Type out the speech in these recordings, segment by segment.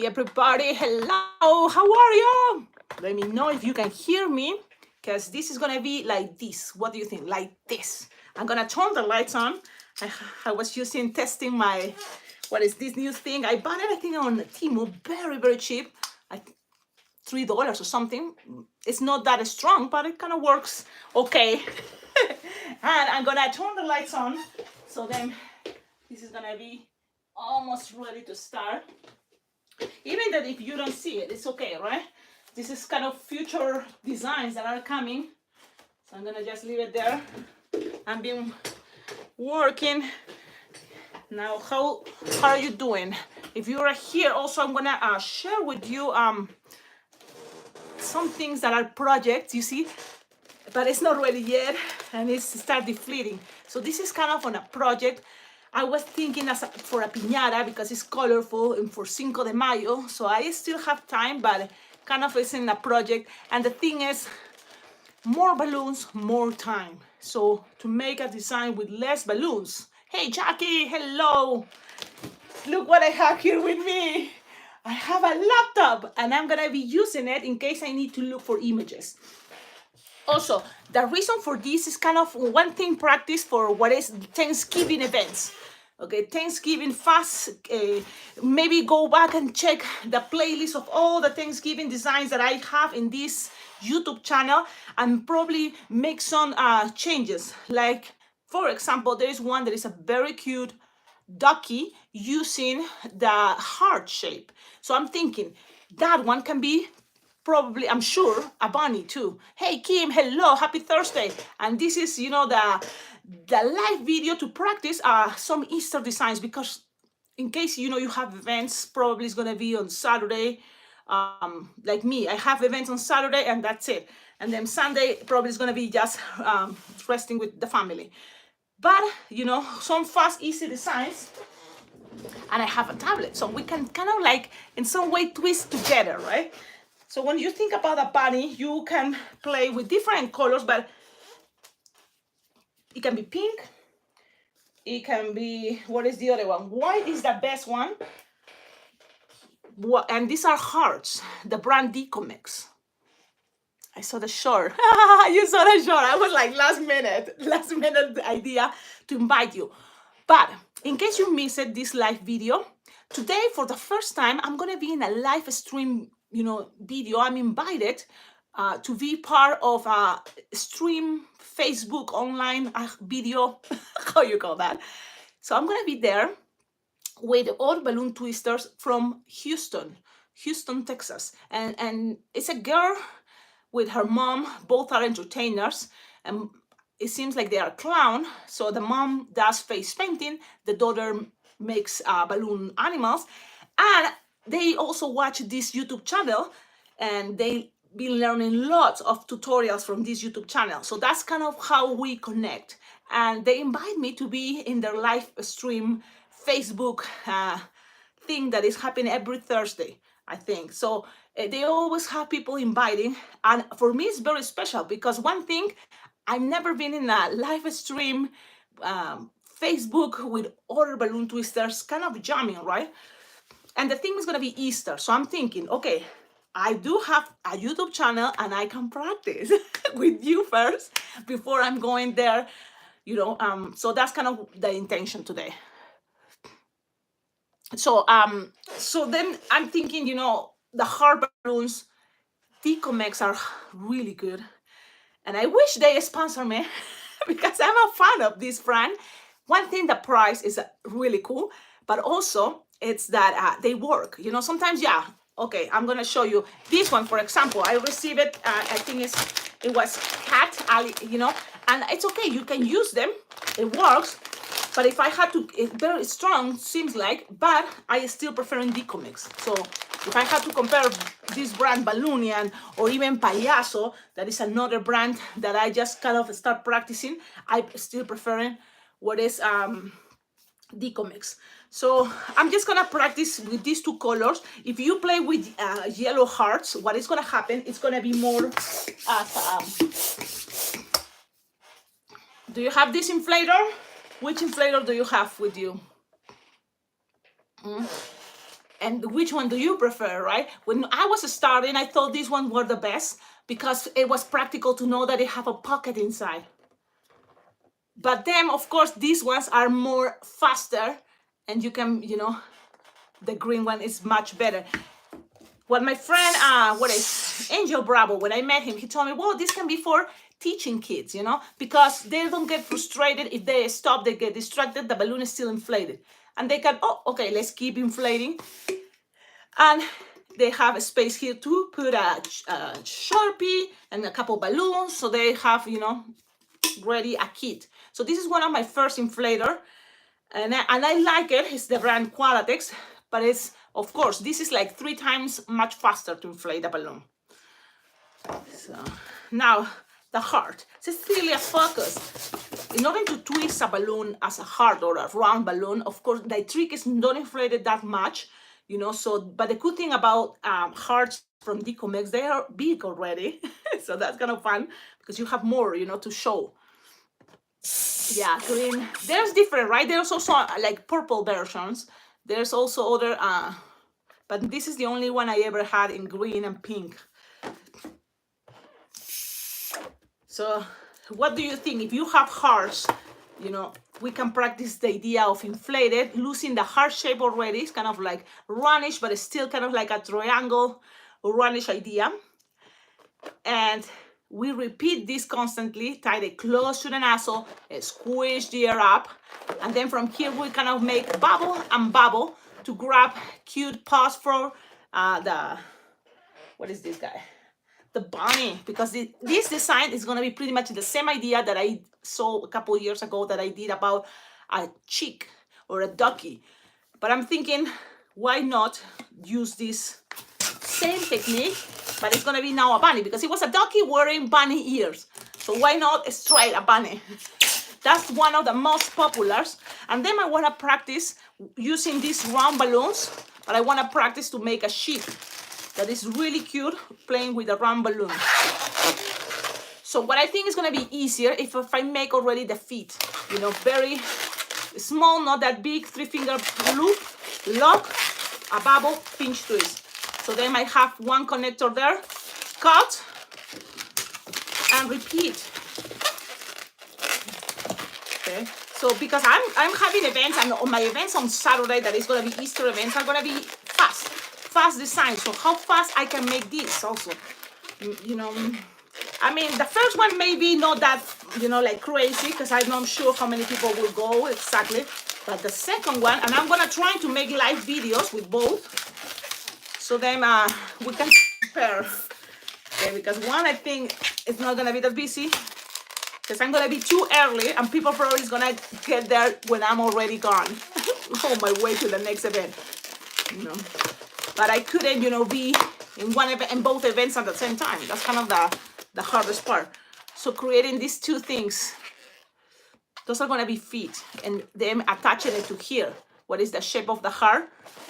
Hey everybody, hello, how are you? Let me know if you can hear me, because this is gonna be like this. What do you think? Like this. I'm gonna turn the lights on. I was testing my, what is this new thing? I bought it, I think, on Temu, very, very cheap, like $3 or something. It's not that strong, but it kind of works okay. And I'm gonna turn the lights on, so then this is gonna be almost ready to start. Even that if you don't see it, it's okay, right? This is kind of future designs that are coming. So I'm gonna just leave it there. I've been working. Now, how are you doing? If you are here, also I'm gonna share with you some things that are projects, you see, but it's not ready yet, and it's start deflating. So this is kind of on a project. I was thinking for a piñata because it's colorful and for Cinco de Mayo, so I still have time, but kind of is in a project. And the thing is, more balloons, more time. So to make a design with less balloons. Hey Jackie, hello. Look what I have here with me. I have a laptop and I'm gonna be using it in case I need to look for images. Also, the reason for this is kind of one thing practice for what is Thanksgiving events. Okay, Thanksgiving fast, maybe go back and check the playlist of all the Thanksgiving designs that I have in this YouTube channel and probably make some changes. Like, for example, there is one that is a very cute ducky using the heart shape. So I'm thinking that one can be probably, I'm sure, a bunny too. Hey Kim, hello, happy Thursday. And this is, the live video to practice some Easter designs, because in case you have events, probably it's gonna be on Saturday. Like me, I have events on Saturday and that's it. And then Sunday probably is gonna be just resting with the family. But some fast, easy designs. And I have a tablet, so we can kind of like in some way twist together, right? So when you think about a bunny, you can play with different colors, but it can be pink. It can be, what is the other one? White is the best one. And these are hearts, the brand Decomex. I saw the short. You saw the short. I was like last minute idea to invite you. But in case you missed this live video, today for the first time, I'm going to be in a live stream, video. I'm invited to be part of a stream Facebook online video, how you call that. So I'm going to be there with all balloon twisters from Houston, Texas. And it's a girl with her mom. Both are entertainers. And it seems like they are a clown. So the mom does face painting. The daughter makes balloon animals. And they also watch this YouTube channel. And they've been learning lots of tutorials from this YouTube channel. So that's kind of how we connect. And they invite me to be in their live stream Facebook thing that is happening every Thursday, I think. So they always have people inviting. And for me, it's very special because one thing, I've never been in a live stream Facebook with other balloon twisters, kind of jamming, right? And the thing is going to be Easter. So I'm thinking, okay, I do have a YouTube channel and I can practice with you first before I'm going there, so that's kind of the intention today. So then I'm thinking, the heart balloons, Decomex are really good. And I wish they sponsor me because I'm a fan of this brand. One thing, the price is really cool, but also it's that they work. Sometimes, okay, I'm gonna show you this one, for example. I received it, I think it was Cat, and it's okay, you can use them, it works. But if I had to, it's very strong, seems like, but I still prefer Decomex. So if I had to compare this brand Balloonian or even Payaso, that is another brand that I just kind of start practicing, I still prefer what is Decomex. So I'm just gonna practice with these two colors. If you play with yellow hearts, what is gonna happen, it's gonna be more do you have this inflator? Which inflator do you have with you? And which one do you prefer, right? When I was starting, I thought these ones were the best because it was practical to know that they have a pocket inside. But then, of course, these ones are more faster, and you can, the green one is much better. Well, my friend, Angel Bravo, when I met him, he told me, well, this can be for teaching kids, because they don't get frustrated if they stop, they get distracted, the balloon is still inflated. And they can, okay, let's keep inflating. And they have a space here to put a Sharpie and a couple balloons, so they have, ready a kit. So this is one of my first inflator, and I like it. It's the brand Qualatex, but it's, of course, this is like 3 times much faster to inflate a balloon. So now the heart. Cecilia, focus. In order to twist a balloon as a heart or a round balloon, of course, the trick is not inflate it that much, so, but the good thing about hearts from Decomex, they are big already. So that's kind of fun because you have more, to show. Yeah, green. There's different, right? There's also like purple versions. There's also other, but this is the only one I ever had in green and pink. So what do you think? If you have hearts, we can practice the idea of inflated, losing the heart shape already. It's kind of like roundish, but it's still kind of like a triangle roundish idea. And we repeat this constantly, tie it close to the nozzle, squish the air up, and then from here we kind of make bubble and bubble to grab cute paws for what is this guy? The bunny, because this design is going to be pretty much the same idea that I saw a couple of years ago that I did about a chick or a ducky. But I'm thinking, why not use this same technique, but it's going to be now a bunny, because it was a ducky wearing bunny ears. So why not straight a bunny? That's one of the most populars. And then I want to practice using these round balloons, but I want to practice to make a sheep that is really cute, playing with a round balloon. So what I think is going to be easier if I make already the feet, very small, not that big, 3-finger loop, lock, a bubble, pinch twist. So then I have one connector there, cut, and repeat. Okay. So because I'm having events, and on my events on Saturday, that is going to be Easter events, are going to be fast design. So how fast I can make this also, I mean, the first one may be not that, like crazy, because I'm not sure how many people will go exactly. But the second one, and I'm going to try to make live videos with both. So then we can compare. Okay, because one, I think it's not going to be that busy, because I'm going to be too early, and people probably is going to get there when I'm already gone on my way to the next event, But I couldn't, be in one event, in both events at the same time. That's kind of the hardest part. So creating these two things, those are going to be feet, and then attaching it to here. What is the shape of the heart?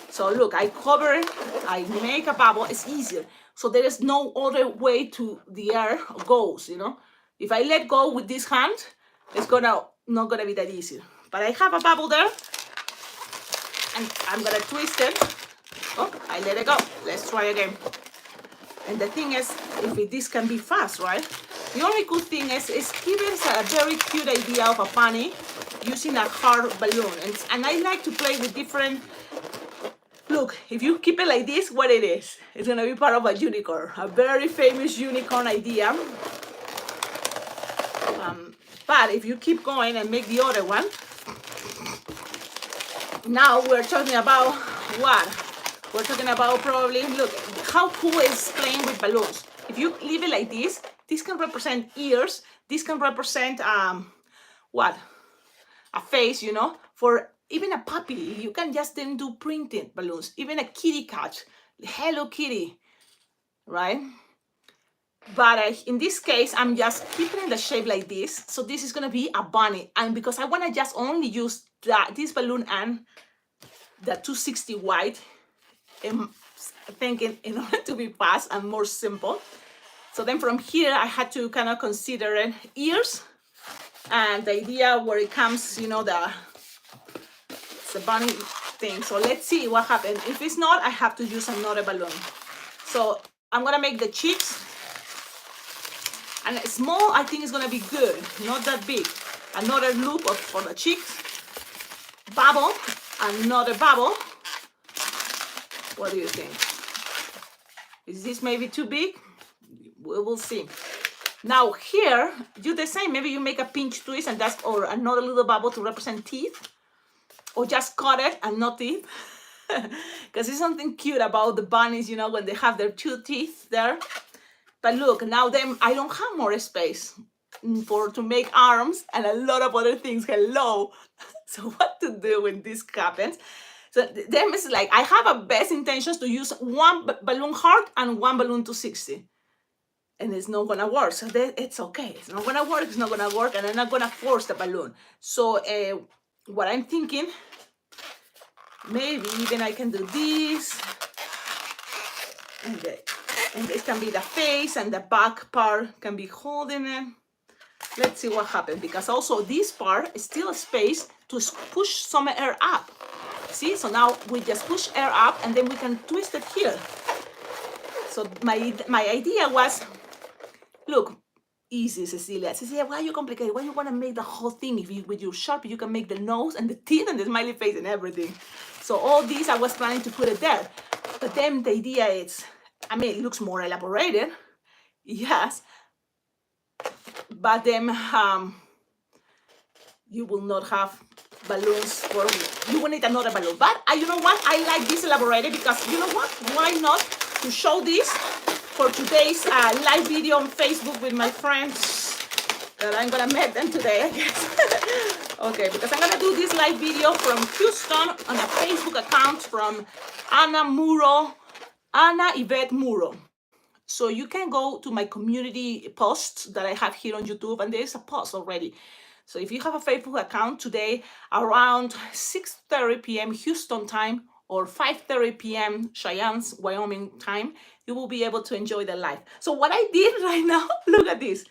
So look, I cover it, I make a bubble, it's easier. So there is no other way to the air goes, If I let go with this hand, it's not gonna be that easy. But I have a bubble there, and I'm gonna twist it. Oh, I let it go. Let's try again. And the thing is, this can be fast, right? The only good thing is giving a very cute idea of a bunny using a hard balloon. And I like to play with different. Look, if you keep it like this, what it is, it's gonna be part of a unicorn, a very famous unicorn idea. But if you keep going and make the other one, now we're talking about what? We're talking about probably, look, how cool is playing with balloons. If you leave it like this can represent ears, this can represent, what? A face, for even a puppy. You can just then do printed balloons, even a kitty cat, Hello Kitty, right? But in this case, I'm just keeping the shape like this. So this is going to be a bunny. And because I want to just only use this balloon and the 260 white, I'm thinking in order to be fast and more simple. So then from here, I had to kind of consider it ears. And the idea where it comes, the bunny thing. So let's see what happens. If it's not, I have to use another balloon. So I'm gonna make the cheeks. And small, I think is gonna be good, not that big. Another loop for the cheeks. Bubble, another bubble. What do you think? Is this maybe too big? We will see. Now here, do the same. Maybe you make a pinch twist and that's, or another little bubble to represent teeth. Or just cut it and not teeth. Because it's something cute about the bunnies, you know, when they have their 2 teeth there. But look, now then I don't have more space to make arms and a lot of other things. Hello. So what to do when this happens? So them is like, I have a best intentions to use 1 balloon heart and 1 balloon 260. And it's not gonna work. So it's okay. It's not gonna work. It's not gonna work. And I'm not gonna force the balloon. So what I'm thinking, maybe even I can do this. And this can be the face and the back part can be holding it. Let's see what happens, because also this part is still a space to push some air up. See, so now we just push air up and then we can twist it here. So my idea was, look, easy, Cecilia. Cecilia, why are you complicated? Why you want to make the whole thing? If you, with your Sharpie, you can make the nose and the teeth and the smiley face and everything. So all these, I was planning to put it there. But then the idea is, I mean, it looks more elaborated, yes, but then you will not have balloons for, you will need another balloon. But you know what, I like this elaborated because, you know what, why not to show this for today's live video on Facebook with my friends that I'm gonna meet them today, I guess. Okay, because I'm gonna do this live video from Houston on a Facebook account from Ana Yvette Muro. So you can go to my community posts that I have here on YouTube, and there's a post already. So if you have a Facebook account today around 6:30 p.m. Houston time or 5:30 p.m. Cheyenne, Wyoming time, you will be able to enjoy the live. So what I did right now, look at this.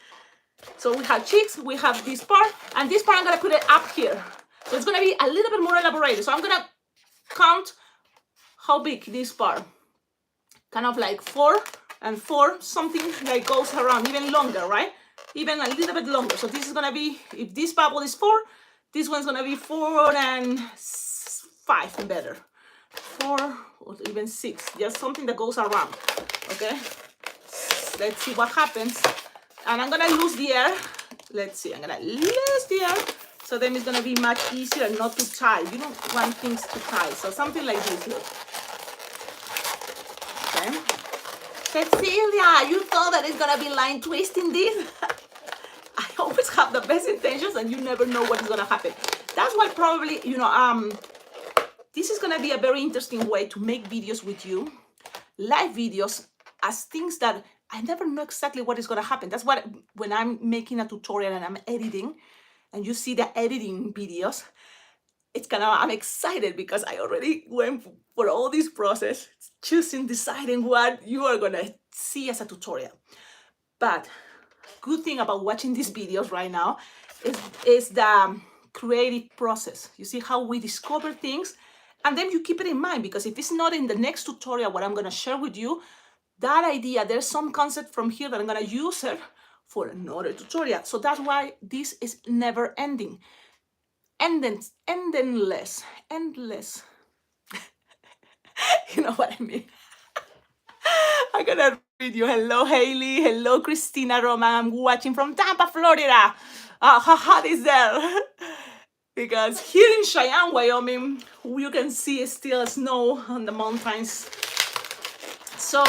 So we have cheeks, we have this part, and this part I'm gonna put it up here. So it's gonna be a little bit more elaborated. So I'm gonna count how big this part. Kind of like 4 and 4, something that goes around, even longer, right? Even a little bit longer. So this is gonna be, if this bubble is 4, this one's gonna be 4 and 5 better. 4 or even 6, just something that goes around, okay? Let's see what happens. And I'm gonna lose the air. Let's see, I'm gonna lose the air. So then it's gonna be much easier and not too tight. You don't want things too tight. So something like this, look. Okay. Cecilia, you thought that it's gonna be line twisting this? I always have the best intentions and you never know what is gonna happen. That's why probably, you know, this is gonna be a very interesting way to make videos with you, live videos, as things that I never know exactly what is gonna happen. That's what, when I'm making a tutorial and I'm editing, and you see the editing videos, it's kind of, I'm excited because I already went for all this process, choosing, deciding what you are gonna see as a tutorial. But good thing about watching these videos right now is the creative process. You see how we discover things, and then you keep it in mind, because if it's not in the next tutorial, what I'm gonna share with you, that idea, there's some concept from here that I'm gonna use it for another tutorial. So that's why this is never ending. Endless. You know what I mean? I'm gonna read you. Hello, Haley. Hello, Christina Roman. I'm watching from Tampa, Florida. How hot is there? Because here in Cheyenne, Wyoming, you can see still snow on the mountains. So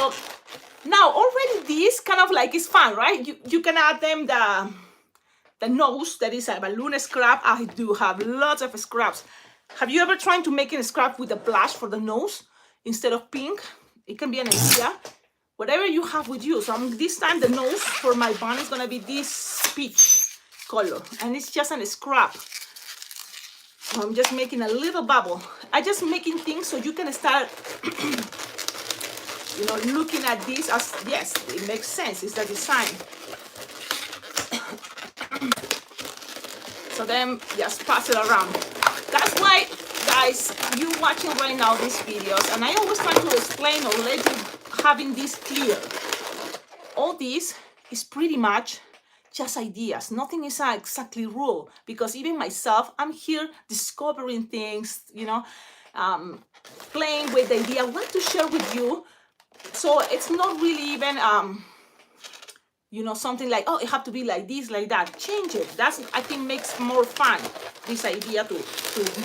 now already this kind of like is fun, right? You can add them the nose, that is a balloon scrap. I do have lots of scraps. Have you ever tried to make a scrap with a blush for the nose instead of pink? It can be an idea. Whatever you have with you. So this time the nose for my bun is gonna be this peach color, and it's just a scrap. So I'm just making a little bubble. I'm just making things so you can start you know, looking at this as, yes, it makes sense, it's the design. So then just pass it around. That's why guys, you're watching right now these videos, and I always try to explain or let you having this clear. All this is pretty much just ideas. Nothing is exactly rule, because even myself, I'm here discovering things, playing with the idea what to share with you. So it's not really even something like, oh, it have to be like this, like that. Change it. That's, I think, makes more fun, this idea to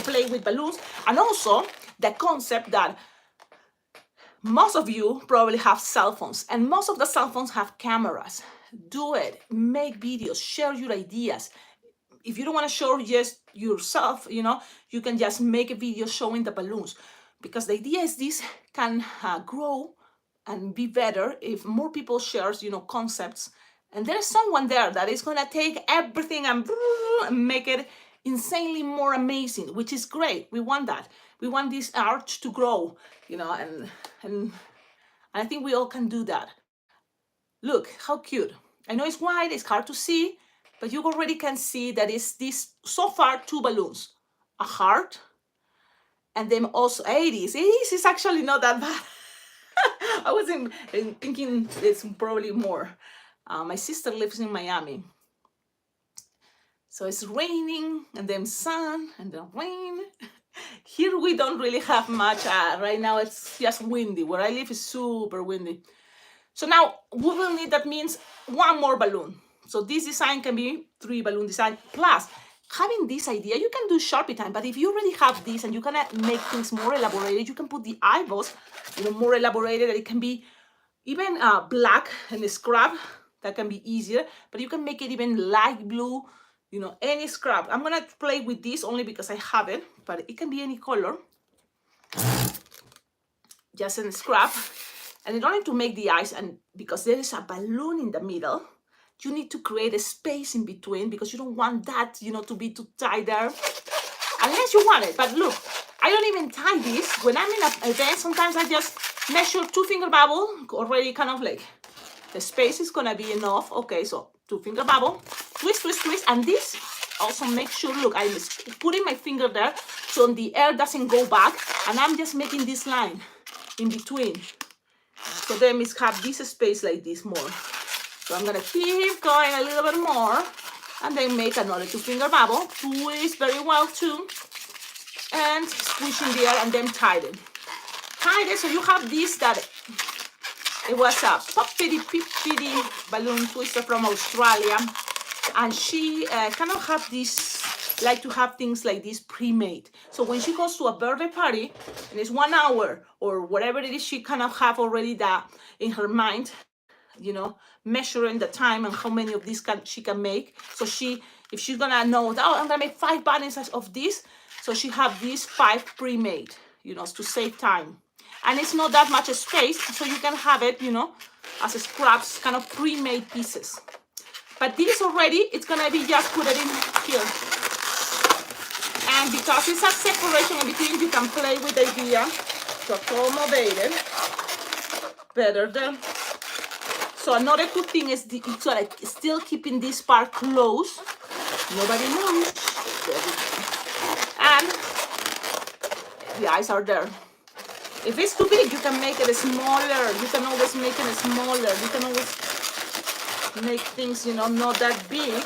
play with balloons. And also the concept that most of you probably have cell phones, and most of the cell phones have cameras. Do it. Make videos. Share your ideas. If you don't want to show just yourself, you can just make a video showing the balloons, because the idea is this can grow and be better if more people shares, concepts. And there's someone there that is going to take everything and make it insanely more amazing, which is great. We want that. We want this art to grow, and I think we all can do that. Look how cute. I know it's white, it's hard to see, but you already can see that it's this, so far, 2 balloons, a heart, and then also 80s. 80s is actually not that bad. I was thinking it's probably more. My sister lives in Miami. So it's raining, and then sun, and then rain. Here we don't really have much. Right now it's just windy. Where I live is super windy. So now we will need, that means 1 more balloon. So this design can be 3 balloon design. Plus, having this idea, you can do Sharpie time, but if you already have this and you can make things more elaborated, you can put the eyeballs, more elaborated, and it can be even black and scrap. That can be easier, but you can make it even light blue, any scrap. I'm gonna play with this only because I have it, but it can be any color. Just in scrap. And in order to make the eyes, and because there is a balloon in the middle, you need to create a space in between, because you don't want that, to be too tight there. Unless you want it. But look, I don't even tie this. When I'm in an event, sometimes I just measure 2 finger bubble, already kind of like the space is gonna be enough. Okay, so 2 finger bubble, twist, twist, twist. And this also make sure, look, I'm putting my finger there so the air doesn't go back, and I'm just making this line in between. So then we have this space like this more. So I'm gonna keep going a little bit more, and then make another 2 finger bubble, twist very well too, and squish in the air, and then tighten. Tighten, so you have this, that it was a pop-pitty balloon twister from Australia, and she kind of have this, like to have things like this pre-made. So when she goes to a birthday party, and it's 1 hour or whatever it is, she kind of have already that in her mind, measuring the time and how many of these she can make. So if she's gonna know that, oh, I'm gonna make 5 bunnies of this, so she have these 5 pre-made, to save time. And it's not that much space, so you can have it, as scraps, kind of pre-made pieces. But this already, it's gonna be just put it in here. And because it's a separation in between, you can play with the idea to accommodate it better there. So another good thing is it's like still keeping this part closed. Nobody moves. And the eyes are there. If it's too big, you can make it smaller. You can always make it smaller. You can always make things, not that big.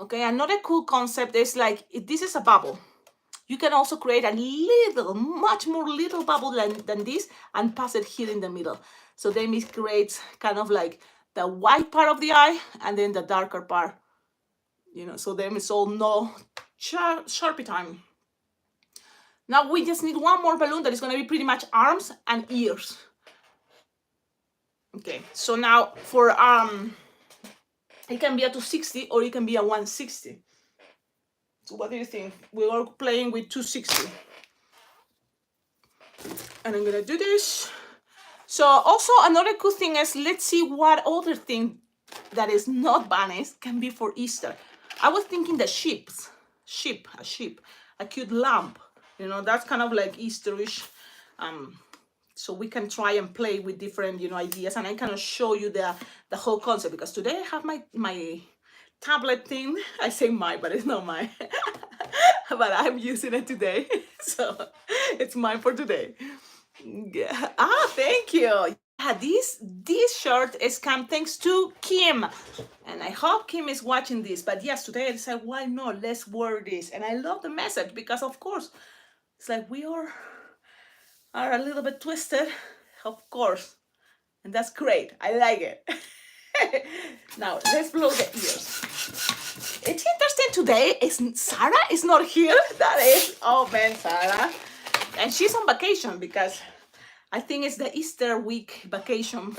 Okay, another cool concept is like, if this is a bubble, you can also create a little, much more little bubble than this, and pass it here in the middle. So then it creates kind of like the white part of the eye, and then the darker part, so then it's all no Sharpie time. Now we just need 1 more balloon that is going to be pretty much arms and ears. Okay, so now for it can be a 260 or it can be a 160. So what do you think? We are playing with 260. And I'm gonna do this. So also another cool thing is, let's see what other thing that is not bunnies can be for Easter. I was thinking the sheep, a cute lamb. That's kind of like Easterish. So we can try and play with different, ideas, and I kind of show you the whole concept, because today I have my tablet thing. I say my, but it's not mine. but I'm using it today. So it's mine for today. Yeah. Thank you. Yeah, this shirt is come thanks to Kim. And I hope Kim is watching this. But yes, today I decided, why not? Let's wear this. And I love the message because, of course, it's like we are a little bit twisted, of course. And that's great. I like it. Now, let's blow the ears. It's interesting today. Sarah is not here. That is, oh man, Sarah. And she's on vacation because I think it's the Easter week vacation.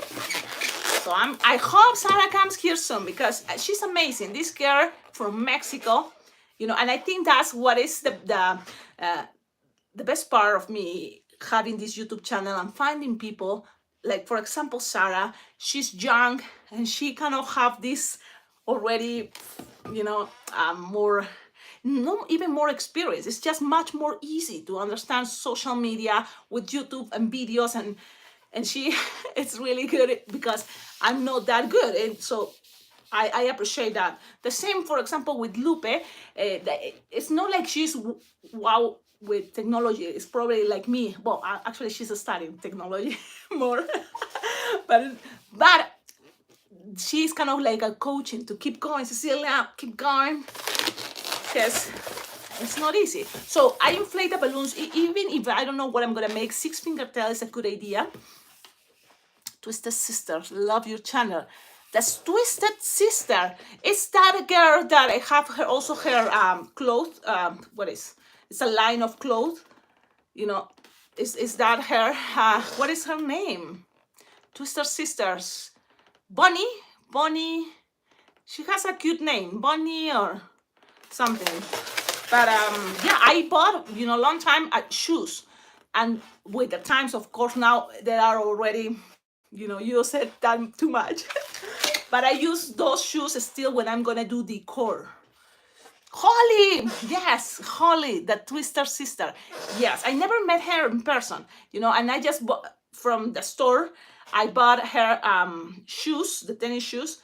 So I hope Sarah comes here soon because she's amazing. This girl from Mexico, and I think that's what is the best part of me having this YouTube channel and finding people like, for example, Sarah. She's young and she kind of have this already, more, no, even more experience. It's just much more easy to understand social media with YouTube and videos, and she it's really good because I'm not that good, and so I appreciate that. The same, for example, with Lupe. It's not like she's wow with technology. It's probably like me. Well, actually, she's studying technology more, but she's kind of like a coaching to keep going. Cecilia, keep going, because it's not easy. So I inflate the balloons. Even if I don't know what I'm gonna make, 6-finger tail is a good idea. Twisted Sisters, love your channel. That's Twisted Sister. Is that a girl that I have her also her clothes? What is? It's a line of clothes. Is that her? What is her name? Twisted Sisters. Bonnie. She has a cute name, Bonnie or something. But yeah, I bought long time shoes, and with the times, of course, now they are already used that too much. But I use those shoes still when I'm gonna do decor. Holly, yes, Holly, the Twister Sister. Yes, I never met her in person, and I just bought from the store. I bought her shoes, the tennis shoes,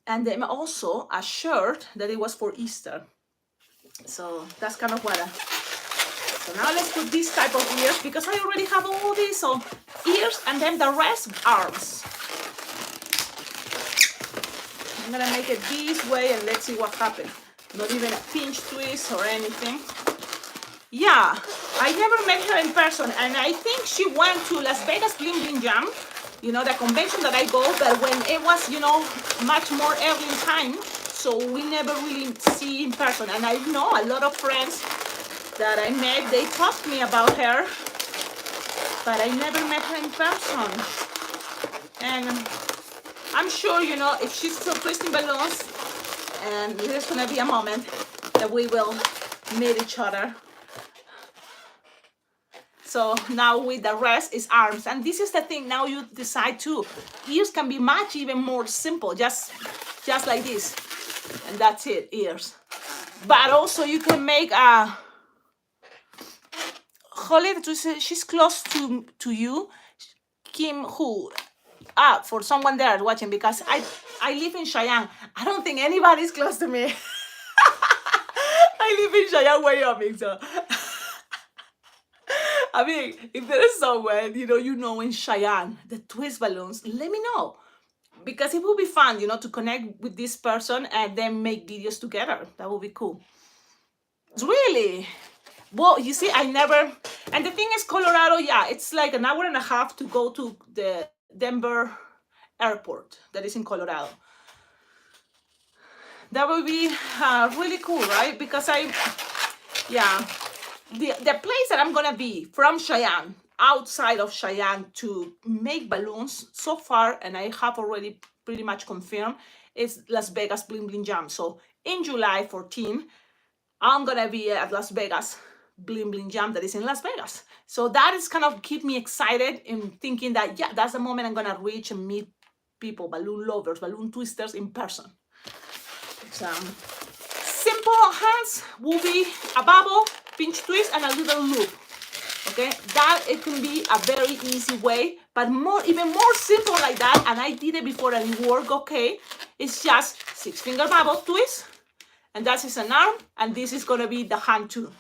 and then also a shirt that it was for Easter. So that's kind of what so now let's put this type of ears because I already have all these. So ears and then the rest arms. I'm gonna make it this way and let's see what happens. Not even a pinch twist or anything. Yeah, I never met her in person, and I think she went to Las Vegas Bling Bling Jam, the convention that I go, but when it was, much more early in time, so we never really see in person. And I know a lot of friends that I met, they talked to me about her, but I never met her in person. And I'm sure, if she's still twisting balloons, and there's gonna be a moment that we will meet each other. So now with the rest is arms, and this is the thing. Now you decide too. Ears can be much even more simple, just like this, and that's it, ears. But also you can make a Holly. She's close to you, Kim. Who? For someone there watching, because I live in Cheyenne. I don't think anybody's close to me. I live in Cheyenne, Wyoming, so. I mean, if there is somewhere, in Cheyenne, the twist balloons, let me know. Because it will be fun, to connect with this person and then make videos together. That would be cool. Really? Well, you see, I never, and the thing is, Colorado, yeah, it's like an hour and a half to go to the Denver airport that is in Colorado. That would be really cool, right? Because the place that I'm gonna be from Cheyenne, outside of Cheyenne, to make balloons so far, and I have already pretty much confirmed, is Las Vegas Bling Bling Jam. So in July 14, I'm gonna be at Las Vegas Bling Bling Jam that is in Las Vegas. So that is kind of keep me excited in thinking that, yeah, that's the moment I'm gonna reach and meet people, balloon lovers, balloon twisters in person. So, simple hands will be a bubble, pinch twist, and a little loop. Okay, that it can be a very easy way, but even more simple like that, and I did it before and it worked okay. It's just 6-finger bubble twist, and that is an arm, and this is gonna be the hand too.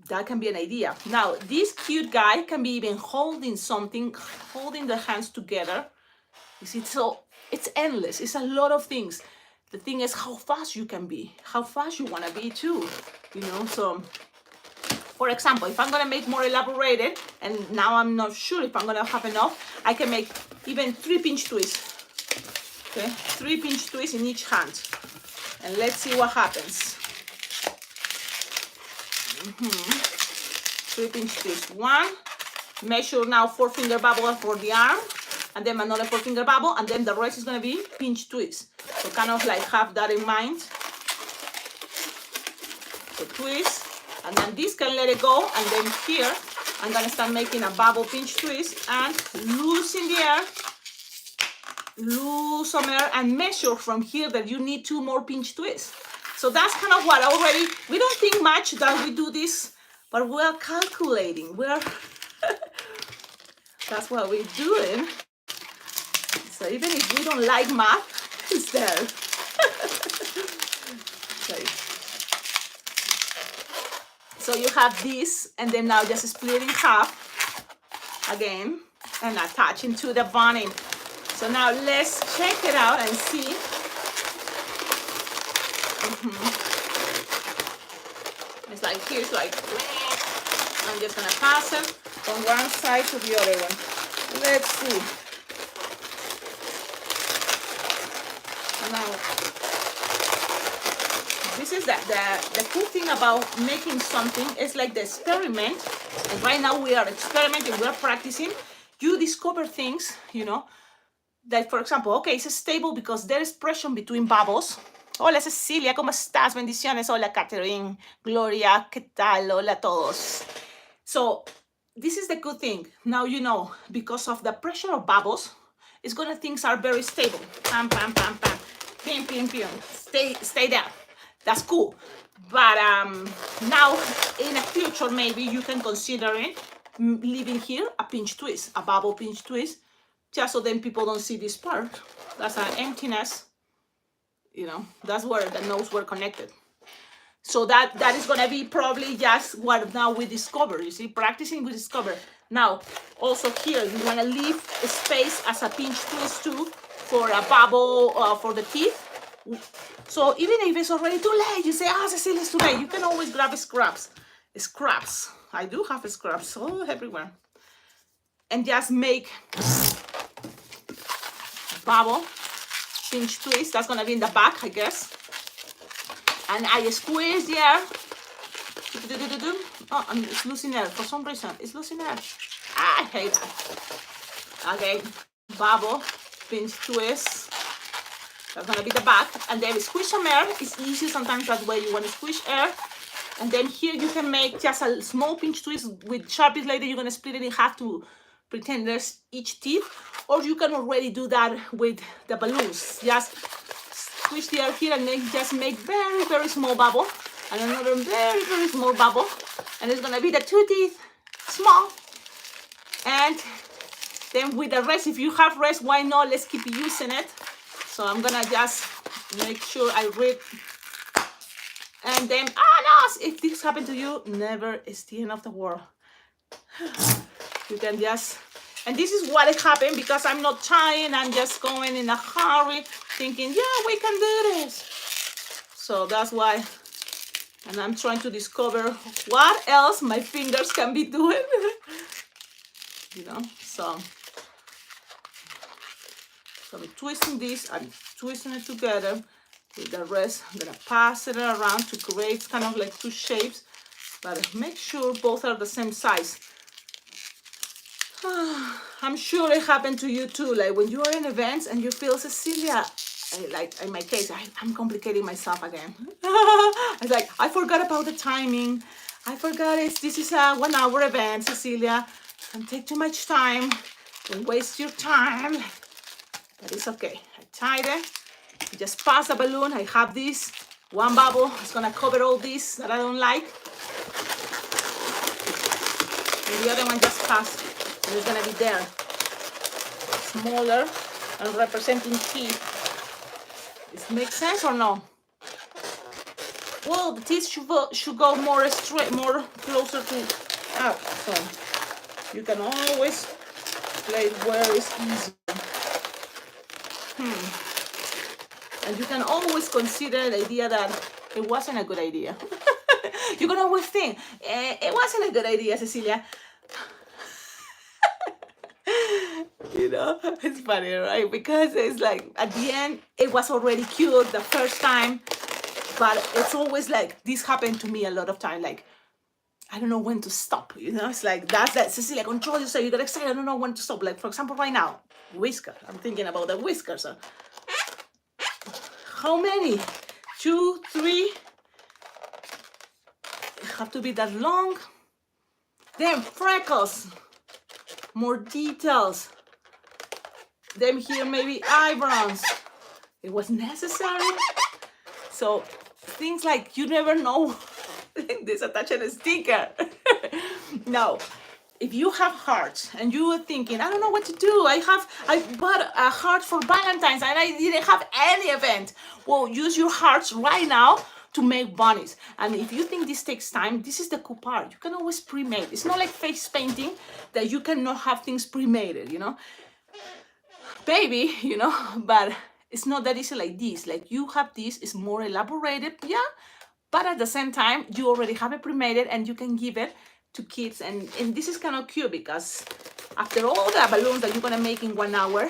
That can be an idea. Now, this cute guy can be even holding something, holding the hands together. You see, so it's endless. It's a lot of things. The thing is how fast you can be, how fast you wanna be too, you know, so. For example, if I'm gonna make more elaborated, and now I'm not sure if I'm gonna have enough, I can make even 3 pinch twists. Okay, 3 pinch twists in each hand. And let's see what happens. 3 pinch twists. 1, measure now 4-finger bubble for the arm, and then another 4-finger bubble, and then the rest is gonna be pinch twists. So kind of like have that in mind. So twist. And then this can let it go, and then here I'm gonna start making a bubble pinch twist and loose in the air, lose some air, and measure from here that you need 2 more pinch twists. So that's kind of what already, we don't think much that we do this, but we're calculating, that's what we're doing. So even if we don't like math, it's there. Okay. So you have this, and then now just split in half again and attaching to the bunny. So now let's check it out and see. It's like, here's like, I'm just gonna pass it from one side to the other one. Let's see. Now, this is the cool thing about making something. It's like the experiment, and right now we are experimenting, we are practicing. You discover things, you know, that, for example, okay, it's stable because there is pressure between bubbles. Hola Cecilia, ¿cómo estás? Bendiciones. Hola Catherine, Gloria, ¿qué tal? Hola a todos. So this is the good thing. Now you know, because of the pressure of bubbles, it's gonna, things are very stable. Pam, pam, pam, pam. Pim, pim, pim. Stay there. That's cool. But now in the future, maybe you can consider it, leaving here a pinch twist, a bubble pinch twist, just so then people don't see this part. That's an emptiness, you know, that's where the nodes were connected. So that is gonna be probably just what now we discover. You see, practicing we discover. Now, also here, you wanna leave a space as a pinch twist too for a bubble for the teeth. So even if it's already too late, you say, ah, Cecilia, it's too late. You can always grab scraps. Scraps. I do have scraps everywhere. And just make a bubble, pinch twist. That's gonna be in the back, I guess. And I squeeze the air. Oh, and it's losing air for some reason. It's losing air. I hate that. Okay, bubble, pinch twist. That's gonna be the back, and then squish some air. It's easy sometimes that way. You want to squish air, and then here you can make just a small pinch twist with Sharpies. Later you're gonna split it in half to pretend there's each teeth, or you can already do that with the balloons. Just squish the air here and then just make very, very small bubble, and another very, very small bubble, and it's gonna be the 2 teeth, small, and then with the rest, if you have rest, why not? Let's keep using it. So I'm gonna just make sure I read, and then, no, if this happened to you, never is the end of the world. You can just, and this is what happened because I'm not trying, I'm just going in a hurry, thinking, yeah, we can do this. So that's why, and I'm trying to discover what else my fingers can be doing, you know, so I'm twisting this, I'm twisting it together with the rest. I'm gonna pass it around to create kind of like 2 shapes, but make sure both are the same size. I'm sure it happened to you too, like when you are in events and you feel, Cecilia, like in my case, I'm complicating myself again. It's like, I forgot about the timing. I forgot this is a 1-hour event, Cecilia. Don't take too much time. Don't waste your time. But it's okay. I tied it. I just pass the balloon. I have this 1 bubble. It's gonna cover all this that I don't like. And the other one just passed. And it's gonna be there. Smaller and representing teeth. Does it make sense or no? well, the teeth should go more straight, more closer to up. So you can always play where it's easy. And you can always consider the idea that it wasn't a good idea. You can always think, it wasn't a good idea, Cecilia. You know, it's funny, right? Because it's like, at the end, it was already cute the first time, but it's always like, this happened to me a lot of time, like, I don't know when to stop, you know? It's like, that's that, Cecilia, control yourself, you get excited, I don't know when to stop. Like, for example, right now, whisker, I'm thinking about the whiskers. So. How many? 2, 3, have to be that long. Then freckles, more details. Then here maybe eyebrows. It was necessary. So things like you never know. This attaching a sticker. Now, if you have hearts and you are thinking, I don't know what to do. I bought a heart for Valentine's and I didn't have any event. Well, use your hearts right now to make bunnies. And if you think this takes time, this is the cool part. You can always pre-made. It's not like face painting that you cannot have things pre-made, you know? Maybe, you know, but it's not that easy like this. Like you have this, it's more elaborated, yeah, but at the same time, you already have it pre-made and you can give it to kids. And this is kind of cute because after all the balloons that you're gonna make in 1 hour,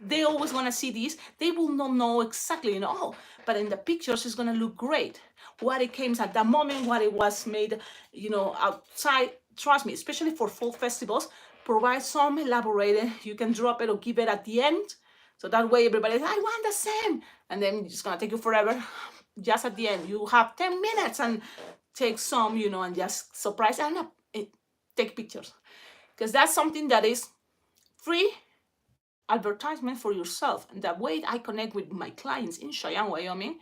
they always gonna see this. They will not know exactly, you know, oh, but in the pictures, it's gonna look great. What it came at that moment, what it was made, you know, outside. Trust me, especially for fall festivals, provide some elaborated. You can drop it or give it at the end. So that way everybody's, I want the same. And then it's gonna take you forever. Just at the end, you have 10 minutes and take some, you know, and just surprise and take pictures. Because that's something that is free advertisement for yourself. And the way I connect with my clients in Cheyenne, Wyoming,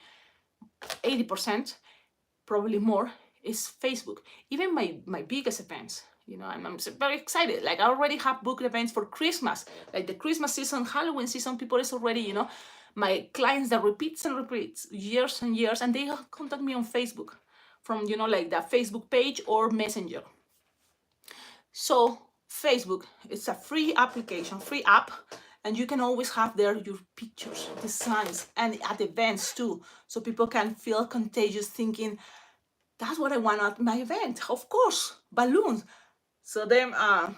80%, probably more, is Facebook. Even my biggest events, you know, I'm very excited. Like I already have booked events for Christmas, like the Christmas season, Halloween season, people is already, you know, my clients that repeats and repeats years and years, and they contact me on Facebook from, you know, like the Facebook page or Messenger. So Facebook, it's a free application, free app, and you can always have there your pictures, designs, and at events too, so people can feel contagious thinking, that's what I want at my event, of course, balloons. So then,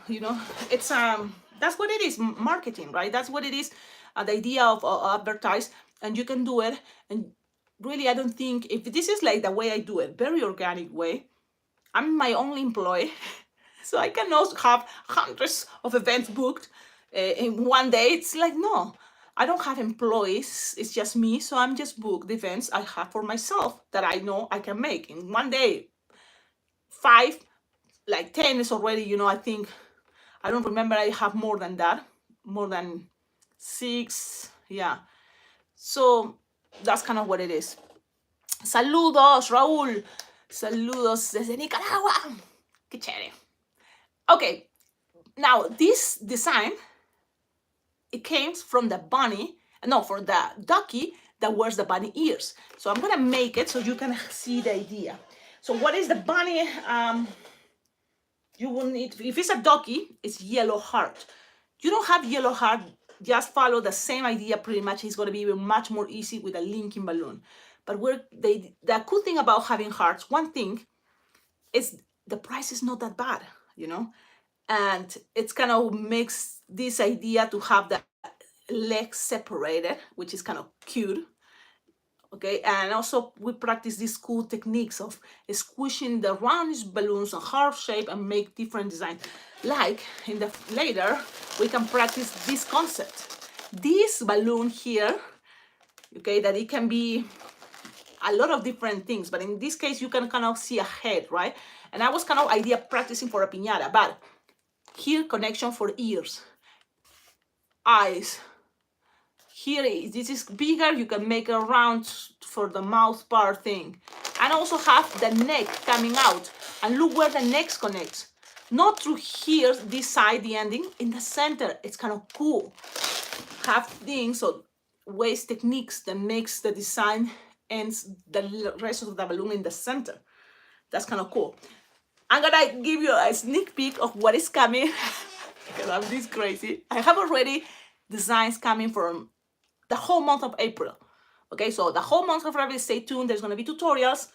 you know, it's that's what it is, marketing, right? That's what it is, the idea of advertise, and you can do it. And really, I don't think, if this is like the way I do it, very organic way, I'm my only employee. So I can also have hundreds of events booked in one day. It's like, no, I don't have employees. It's just me. So I'm just booked the events I have for myself that I know I can make in one day. 5, like 10 is already, you know, I think, I don't remember, I have more than that, more than 6. Yeah. So that's kind of what it is. Saludos, Raúl. Saludos desde Nicaragua. Qué chévere. Okay, now this design, it came from the bunny, no, for the ducky that wears the bunny ears. So I'm gonna make it so you can see the idea. So what is the bunny? You will need, if it's a ducky, it's yellow heart. You don't have yellow heart, just follow the same idea pretty much. It's gonna be even much more easy with a linking balloon. But the cool thing about having hearts, one thing, is the price is not that bad, you know? And it's kind of makes this idea to have the legs separated, which is kind of cute. Okay, and also we practice these cool techniques of squishing the roundish balloons on heart shape and make different designs. Like in the later, we can practice this concept. This balloon here, okay, that it can be a lot of different things, but in this case, you can kind of see a head, right? And I was kind of idea practicing for a piñata, but here connection for ears, eyes. Here, this is bigger, you can make a round for the mouth part thing. And also have the neck coming out. And look where the neck connects. Not through here, this side, the ending, in the center. It's kind of cool. Have things or ways, techniques that makes the design ends the rest of the balloon in the center. That's kind of cool. I'm gonna give you a sneak peek of what is coming because I'm this crazy. I have already designs coming from the whole month of April. Okay, so the whole month of April, stay tuned. There's gonna be tutorials.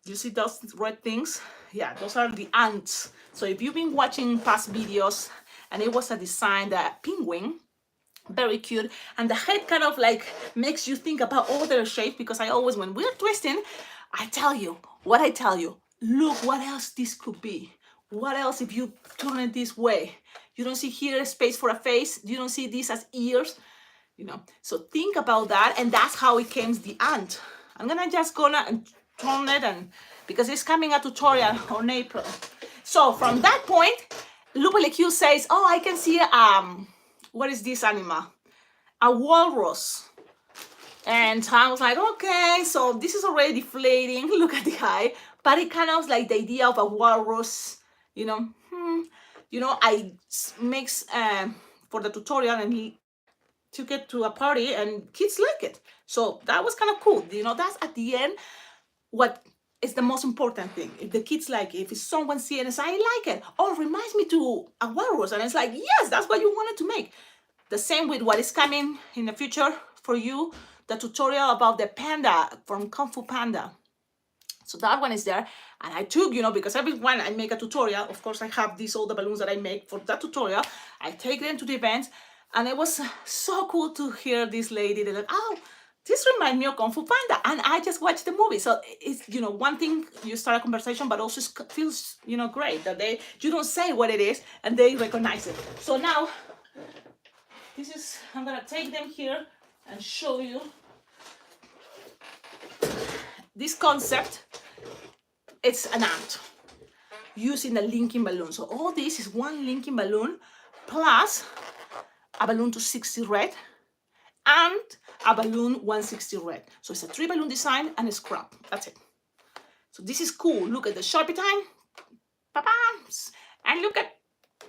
You see those red things? Yeah, those are the ants. So if you've been watching past videos and it was a design, that penguin, very cute, and the head kind of like makes you think about other shapes, because I always, when we're twisting, I tell you what I tell you. Look what else this could be. What else if you turn it this way? You don't see here a space for a face. You don't see this as ears, you know. So think about that, and that's how it came the ant. I'm gonna just gonna turn it, and because it's coming a tutorial on April. So from that point, Lupeleq says, oh, I can see what is this animal? A walrus. And I was like, okay, so this is already deflating. Look at the eye. But it kind of like the idea of a walrus, you know. I mix for the tutorial, and he took it to a party and kids like it. So that was kind of cool. That's at the end what is the most important thing. If the kids like it, if someone sees it and says, I like it. Oh, it reminds me to a walrus. And it's like, yes, that's what you wanted to make. The same with what is coming in the future for you, the tutorial about the panda from Fu Panda. So that one is there. And I took, because every one I make a tutorial, of course I have all the balloons that I make for that tutorial. I take them to the events, and it was so cool to hear this lady. They're like, oh, this reminds me of Kung Fu Panda. And I just watched the movie. So it's, one thing, you start a conversation, but also it feels, great that you don't say what it is and they recognize it. So now, I'm gonna take them here and show you this concept. It's an ant using a linking balloon. So all this is one linking balloon plus a balloon 260 red and a balloon 160 red. So it's a 3 balloon design and a scrap. That's it. So this is cool. Look at the Sharpie time. And look at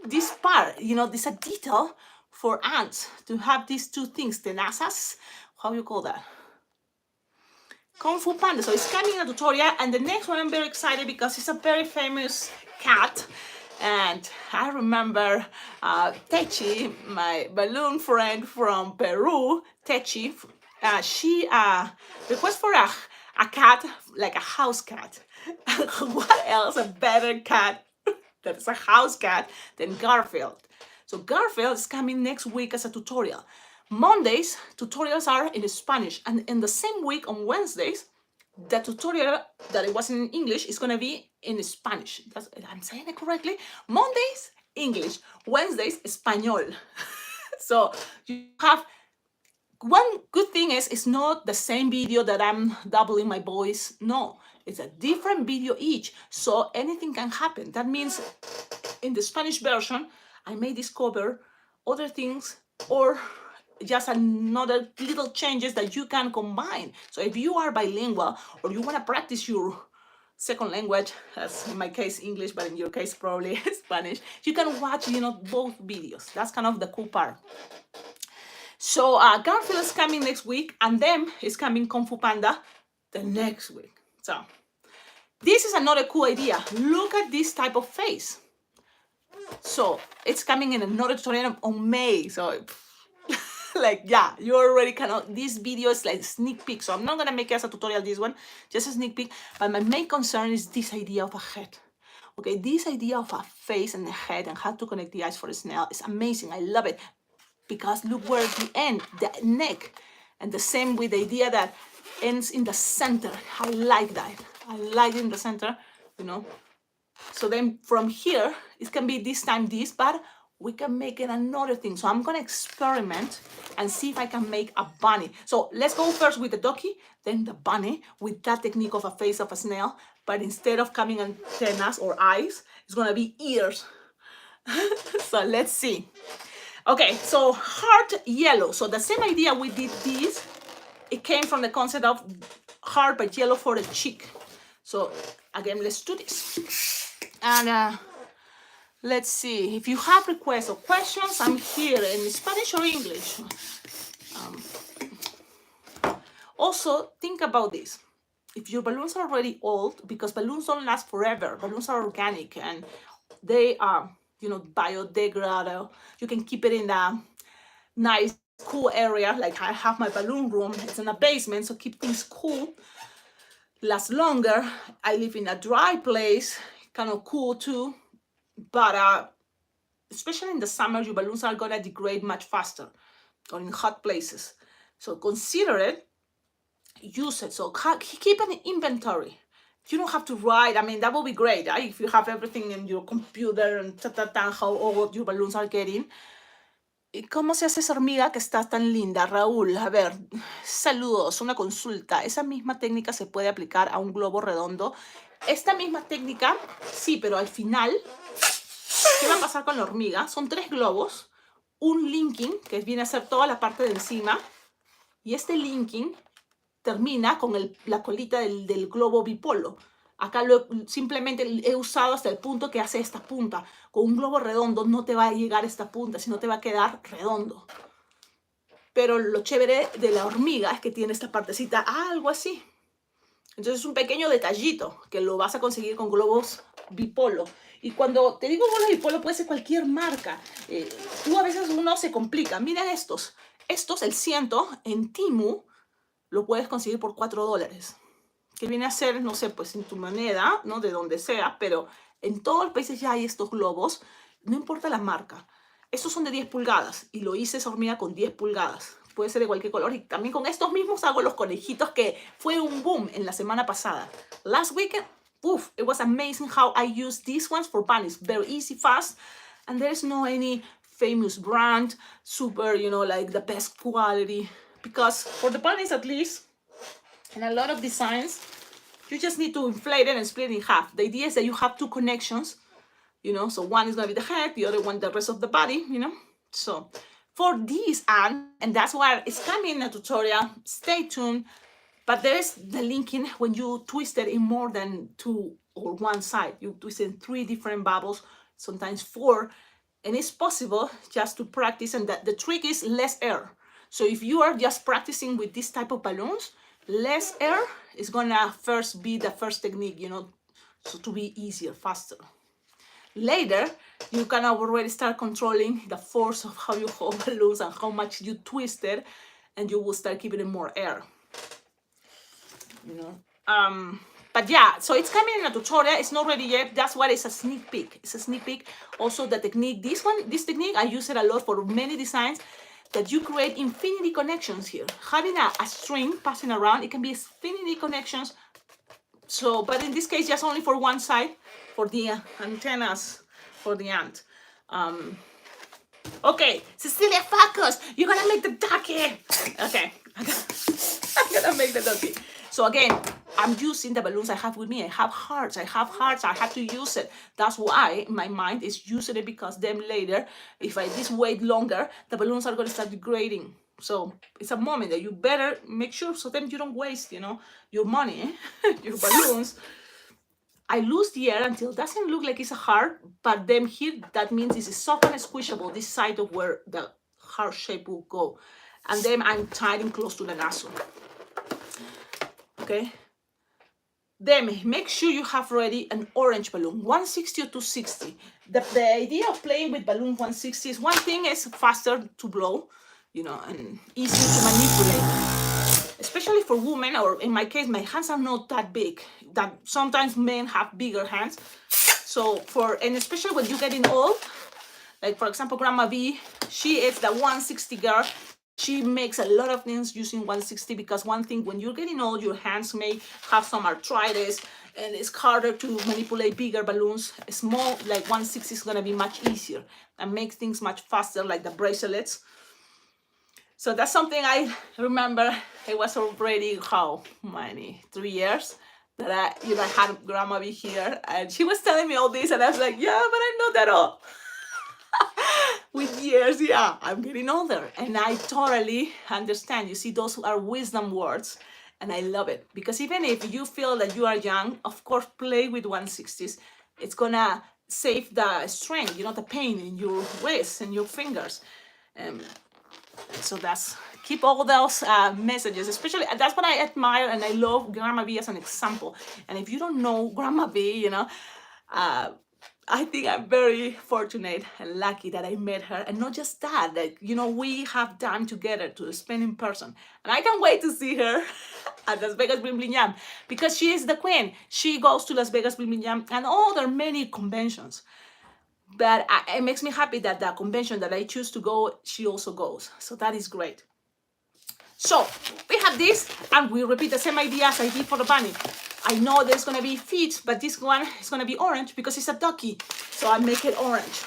this part. This a detail for ants to have these two things. Tenazas. How you call that? Kung Fu Panda. So it's coming in a tutorial, and the next one I'm very excited because it's a very famous cat. And I remember Techi, my balloon friend from Peru, Techi, she requested for a cat, like a house cat. What else a better cat that's a house cat than Garfield? So Garfield is coming next week as a tutorial. Mondays, tutorials are in Spanish, and in the same week on Wednesdays, the tutorial that it was in English is going to be in Spanish. I'm saying it correctly? Mondays, English. Wednesdays, Espanol. So you have, one good thing is it's not the same video that I'm doubling my voice. No, it's a different video each. So anything can happen. That means in the Spanish version, I may discover other things or just another little changes that you can combine. So if you are bilingual or you want to practice your second language, as in my case English, but in your case probably Spanish, you can watch both videos. That's kind of the cool part. So Garfield is coming next week, and then is coming Kung Fu Panda the next week. So this is another cool idea. Look at this type of face. So it's coming in another tutorial on May. So like, yeah, you already cannot, this video is like sneak peek. So I'm not gonna make it as a tutorial, this one, just a sneak peek. But my main concern is this idea of a head. Okay, this idea of a face and a head and how to connect the eyes for a snail is amazing. I love it. Because look where the end, the neck, and the same with the idea that ends in the center. I like that. I like it in the center, So then from here, it can be this time this, but we can make it another thing. So I'm going to experiment and see if I can make a bunny. So let's go first with the ducky, then the bunny with that technique of a face of a snail. But instead of coming antennas or eyes, it's going to be ears. So let's see. Okay, so heart yellow. So the same idea we did this, it came from the concept of heart but yellow for the cheek. So again, let's do this. And let's see, if you have requests or questions, I'm here in Spanish or English. Also, think about this. If your balloons are already old, because balloons don't last forever, balloons are organic and they are, biodegradable. You can keep it in a nice, cool area. Like I have my balloon room, it's in a basement, so keep things cool, last longer. I live in a dry place, kind of cool too, but especially in the summer, your balloons are gonna degrade much faster, or in hot places. So consider it, use it. So keep an inventory. You don't have to write. I mean, that would be great, right? If you have everything in your computer and how old your balloons are getting. ¿Y cómo se hace esa hormiga que está tan linda, Raúl? A ver, saludos, una consulta. ¿Esa misma técnica se puede aplicar a un globo redondo? Esta misma técnica, sí, pero al final, ¿qué va a pasar con la hormiga? Son 3 globos, un linking, que viene a ser toda la parte de encima, y este linking termina con la colita del globo bipolo. Acá simplemente he usado hasta el punto que hace esta punta. Con un globo redondo no te va a llegar esta punta, sino te va a quedar redondo. Pero lo chévere de la hormiga es que tiene esta partecita algo así. Entonces es un pequeño detallito que lo vas a conseguir con globos bipolo. Y cuando te digo globos bipolo, puede ser cualquier marca. Tú a veces uno se complica. Miren estos. Estos, el ciento, en Temu, lo puedes conseguir por $4. Que viene a ser, no sé, pues en tu moneda, ¿no? De donde sea, pero en todos los países ya hay estos globos, no importa la marca. Estos son de 10 pulgadas y lo hice esa hormiga con 10 pulgadas. Puede ser de cualquier color y también con estos mismos hago los conejitos, que fue un boom en la semana pasada. Last weekend, it was amazing how I used these ones for bunnies. Very easy, fast, and there's no any famous brand, super, like the best quality. Because for the bunnies at least, and a lot of designs, you just need to inflate it and split it in half. The idea is that you have 2 connections, so one is going to be the head, the other one the rest of the body, So for these, and that's why it's coming in a tutorial, stay tuned. But there's the linking when you twist it in more than 2 or 1 side. You twist in 3 different bubbles, sometimes 4, and it's possible just to practice. And the trick is less air. So if you are just practicing with this type of balloons, less air is gonna be the first technique, so to be easier, faster. Later, you can already start controlling the force of how you hold balloons and how much you twist it, and you will start giving it more air. But yeah, so it's coming in a tutorial. It's not ready yet. That's why it's a sneak peek. It's a sneak peek. Also, the technique, this technique, I use it a lot for many designs, that you create infinity connections here. Having a string passing around, it can be infinity connections. So, but in this case, just only for one side, for the antennas, for the ant. Okay, Cecilia, focus. You're gonna make the ducky. Okay, I'm gonna make the ducky. So again, I'm using the balloons I have with me. I have hearts. I have to use it. That's why my mind is using it, because then later, if I just wait longer, the balloons are going to start degrading. So it's a moment that you better make sure, so then you don't waste, your money, your balloons. I lose the air until it doesn't look like it's a heart, but then here, that means this is soft and squishable, this side of where the heart shape will go. And then I'm tying close to the nozzle. Okay. Then make sure you have ready an orange balloon, 160 or 260. The idea of playing with balloon 160 is, one thing is faster to blow, and easier to manipulate. Especially for women, or in my case, my hands are not that big. That sometimes men have bigger hands. So and especially when you're getting old, like for example, Grandma V, she is the 160 girl. She makes a lot of things using 160, because one thing, when you're getting old, your hands may have some arthritis and it's harder to manipulate bigger balloons. Small, like 160, is going to be much easier and make things much faster, like the bracelets. So that's something I remember. It was already, how many, 3 years that I had Grandma be here, and she was telling me all this, and I was like, yeah, but I'm not that old. With years, yeah, I'm getting older, and I totally understand. You see, those are wisdom words, and I love it, because even if you feel that you are young, of course, play with 160s. It's gonna save the strain, the pain in your wrists and your fingers. So that's, keep all those messages, especially, that's what I admire and I love Grandma V as an example. And if you don't know Grandma V, you know, I think I'm very fortunate and lucky that I met her. And not just that, like, you know, we have time together to spend in person. And I can't wait to see her at Las Vegas Bling Bling Jam, because she is the queen. She goes to Las Vegas Bling Bling Jam and other many conventions. But it makes me happy that the convention that I choose to go, she also goes. So that is great. So we have this, and we repeat the same idea as I did for the bunny. I know there's gonna be feet, but this one is gonna be orange because it's a ducky. So I make it orange.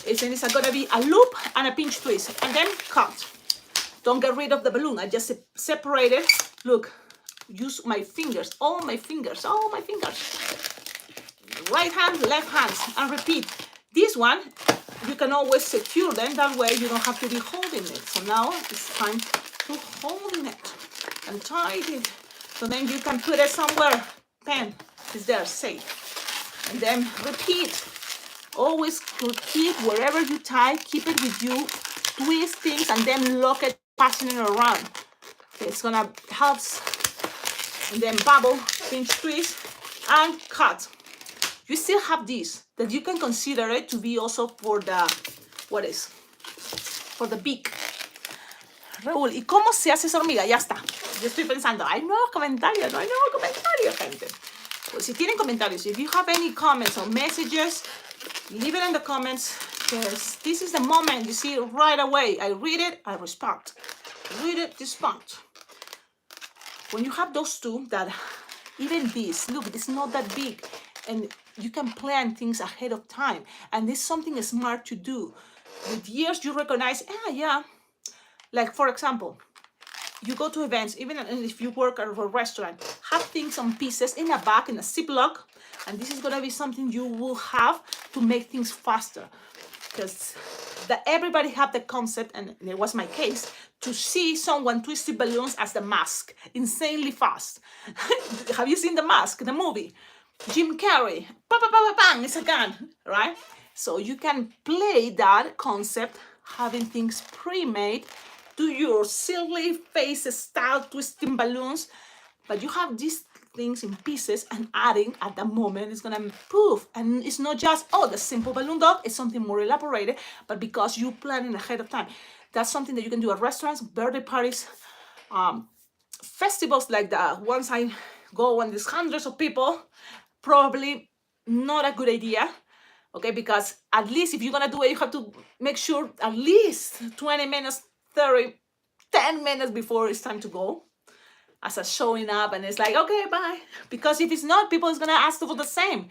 It's gonna be a loop and a pinch twist, and then cut. Don't get rid of the balloon. I just separate it. Look, use my fingers, all my fingers. Right hand, left hand, and repeat. This one, you can always secure them. That way you don't have to be holding it. So now it's time to holding it and tight it. So then you can put it somewhere. Pen is there, safe. And then repeat. Always keep wherever you tie, keep it with you. Twist things and then lock it, passing it around. It's gonna help. And then bubble, pinch, twist, and cut. You still have this that you can consider it to be also for the, for the beak. Raúl, ¿y cómo se hace esa hormiga? Ya está. Yo estoy pensando, hay nuevos comentarios, no hay nuevos comentarios, gente. Pues si tienen comentarios, if you have any comments or messages, leave it in the comments, because this is the moment, you see, right away. I read it, I respond. Read it, respond. When you have those two, that even this, look, it's not that big, and you can plan things ahead of time, and it's something smart to do. With years, you recognize, yeah. Like, for example, you go to events, even if you work at a restaurant, have things on pieces in a bag, in a Ziploc, and this is gonna be something you will have to make things faster. Because everybody have the concept, and it was my case, to see someone twisting balloons as the mask, insanely fast. Have you seen The Mask, the movie? Jim Carrey, bang, it's a gun, right? So you can play that concept, having things pre-made, do your silly face style twisting balloons, but you have these things in pieces and adding at the moment is gonna poof. And it's not just, the simple balloon dog, it's something more elaborated, but because you planning ahead of time. That's something that you can do at restaurants, birthday parties, festivals like the ones I go when there's hundreds of people. Probably not a good idea, okay? Because at least if you're gonna do it, you have to make sure at least 20 minutes, 30, 10 minutes before it's time to go, as a showing up, and it's like, okay, bye. Because if it's not, people is gonna ask for the same,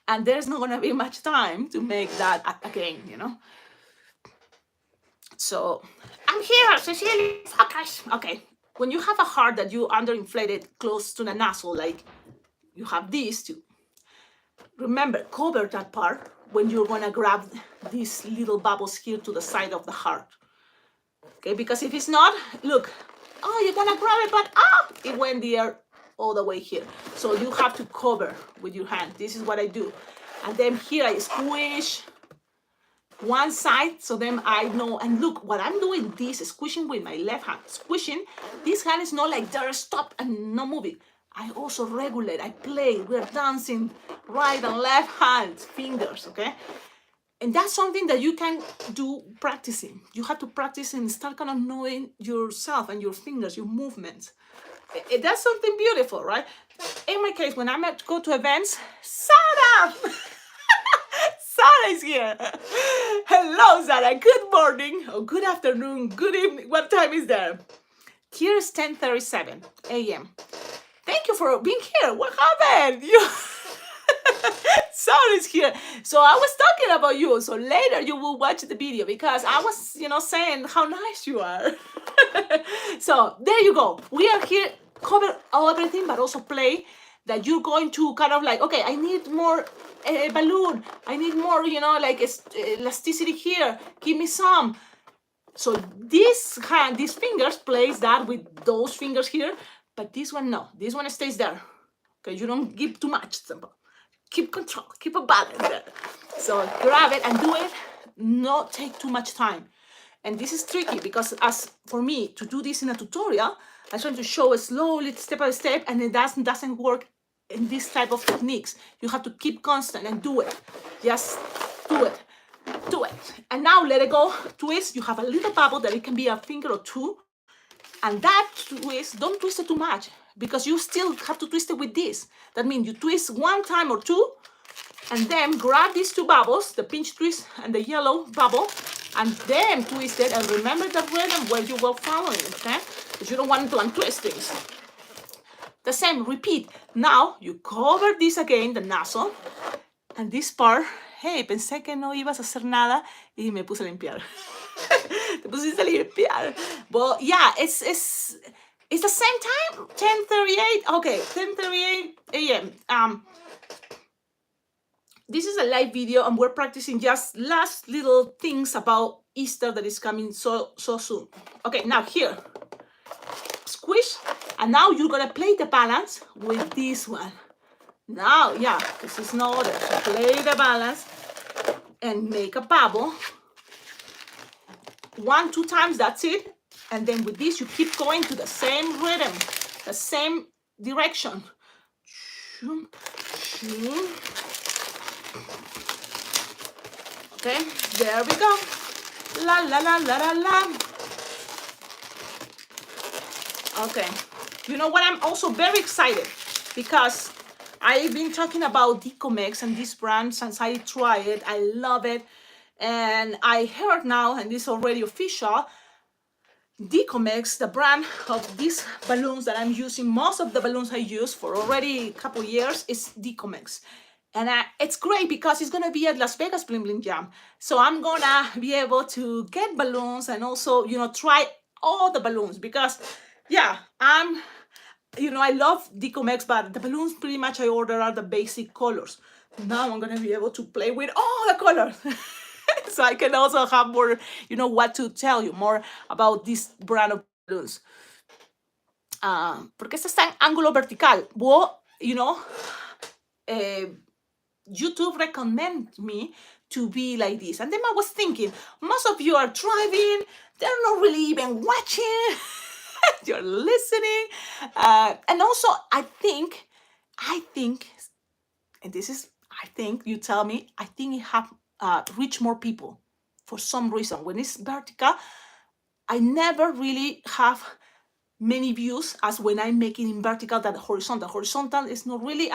and there's not gonna be much time to make that again, you know? So, I'm here, Cecilia, focus. Okay, when you have a heart that you underinflated close to the nozzle, like you have these two, remember, cover that part when you're gonna grab these little bubbles here to the side of the heart. Okay, because if it's not, look, you're gonna grab it, but it went there all the way here. So you have to cover with your hand. This is what I do. And then here I squish one side, so then I know, and look, what I'm doing, this squishing with my left hand. Squishing, this hand is not like there, stop and no moving. I also regulate, I play, we're dancing right and left hand, fingers, okay? And that's something that you can do practicing. You have to practice and start kind of knowing yourself and your fingers, your movements. That's something beautiful, right? In my case, when I go to events, Sarah! Sarah is here. Hello, Sarah. Good morning, or good afternoon, good evening. What time is there? Here is 10:37 a.m. Thank you for being here. What happened? Sarah's here. So I was talking about you. So later you will watch the video because I was, saying how nice you are. So there you go. We are here, cover everything, but also play that you're going to kind of like, okay, I need more balloon. I need more, like elasticity here. Give me some. So this hand, these fingers plays that with those fingers here, but this one, no. This one stays there. Okay, you don't give too much. Keep control, keep a balance there. So grab it and do it. Not take too much time. And this is tricky because as for me to do this in a tutorial, I'm trying to show it slowly, step by step, and it doesn't work in this type of techniques. You have to keep constant and do it. Just do it. Do it. And now let it go. Twist. You have a little bubble that it can be a finger or two. And that twist, don't twist it too much because you still have to twist it with this. That means you twist one time or two, and then grab these two bubbles, the pinch twist and the yellow bubble, and then twist it, and remember the rhythm where you were following, okay? Because you don't want to untwist things. The same, repeat. Now you cover this again, the nozzle, and this part, hey, pensé que no ibas a hacer nada y me puse a limpiar. Te pusiste a limpiar. But yeah, it's the same time, 10:38. Okay, 10:38 a.m. This is a live video, and we're practicing just last little things about Easter that is coming so soon. Okay, now here, squish, and now you're gonna play the balance with this one. Now, yeah, this is no order. So play the balance and make a bubble. 1-2 times, that's it. And then with this, you keep going to the same rhythm, the same direction. Okay, there we go. La la la la la la. Okay, you know what? I'm also very excited because I've been talking about Decomex and this brand since I tried it. I love it. And I heard now, and this is already official, Decomex, the brand of these balloons that I'm using, most of the balloons I use for already a couple years is Decomex. And it's great because it's going to be at Las Vegas Bling Bling Jam. So I'm going to be able to get balloons and also, try all the balloons because, yeah, I love Decomex, but the balloons pretty much I order are the basic colors. Now I'm going to be able to play with all the colors. So I can also have more, what to tell you more about this brand of balloons. Porque este está en ángulo vertical. Well, YouTube recommend me to be like this. And then I was thinking, most of you are driving, they're not really even watching, you're listening. And also, I think, and this is, I think, you tell me, I think it have reach more people for some reason. When it's vertical, I never really have many views as when I'm making in vertical than horizontal. Horizontal is not really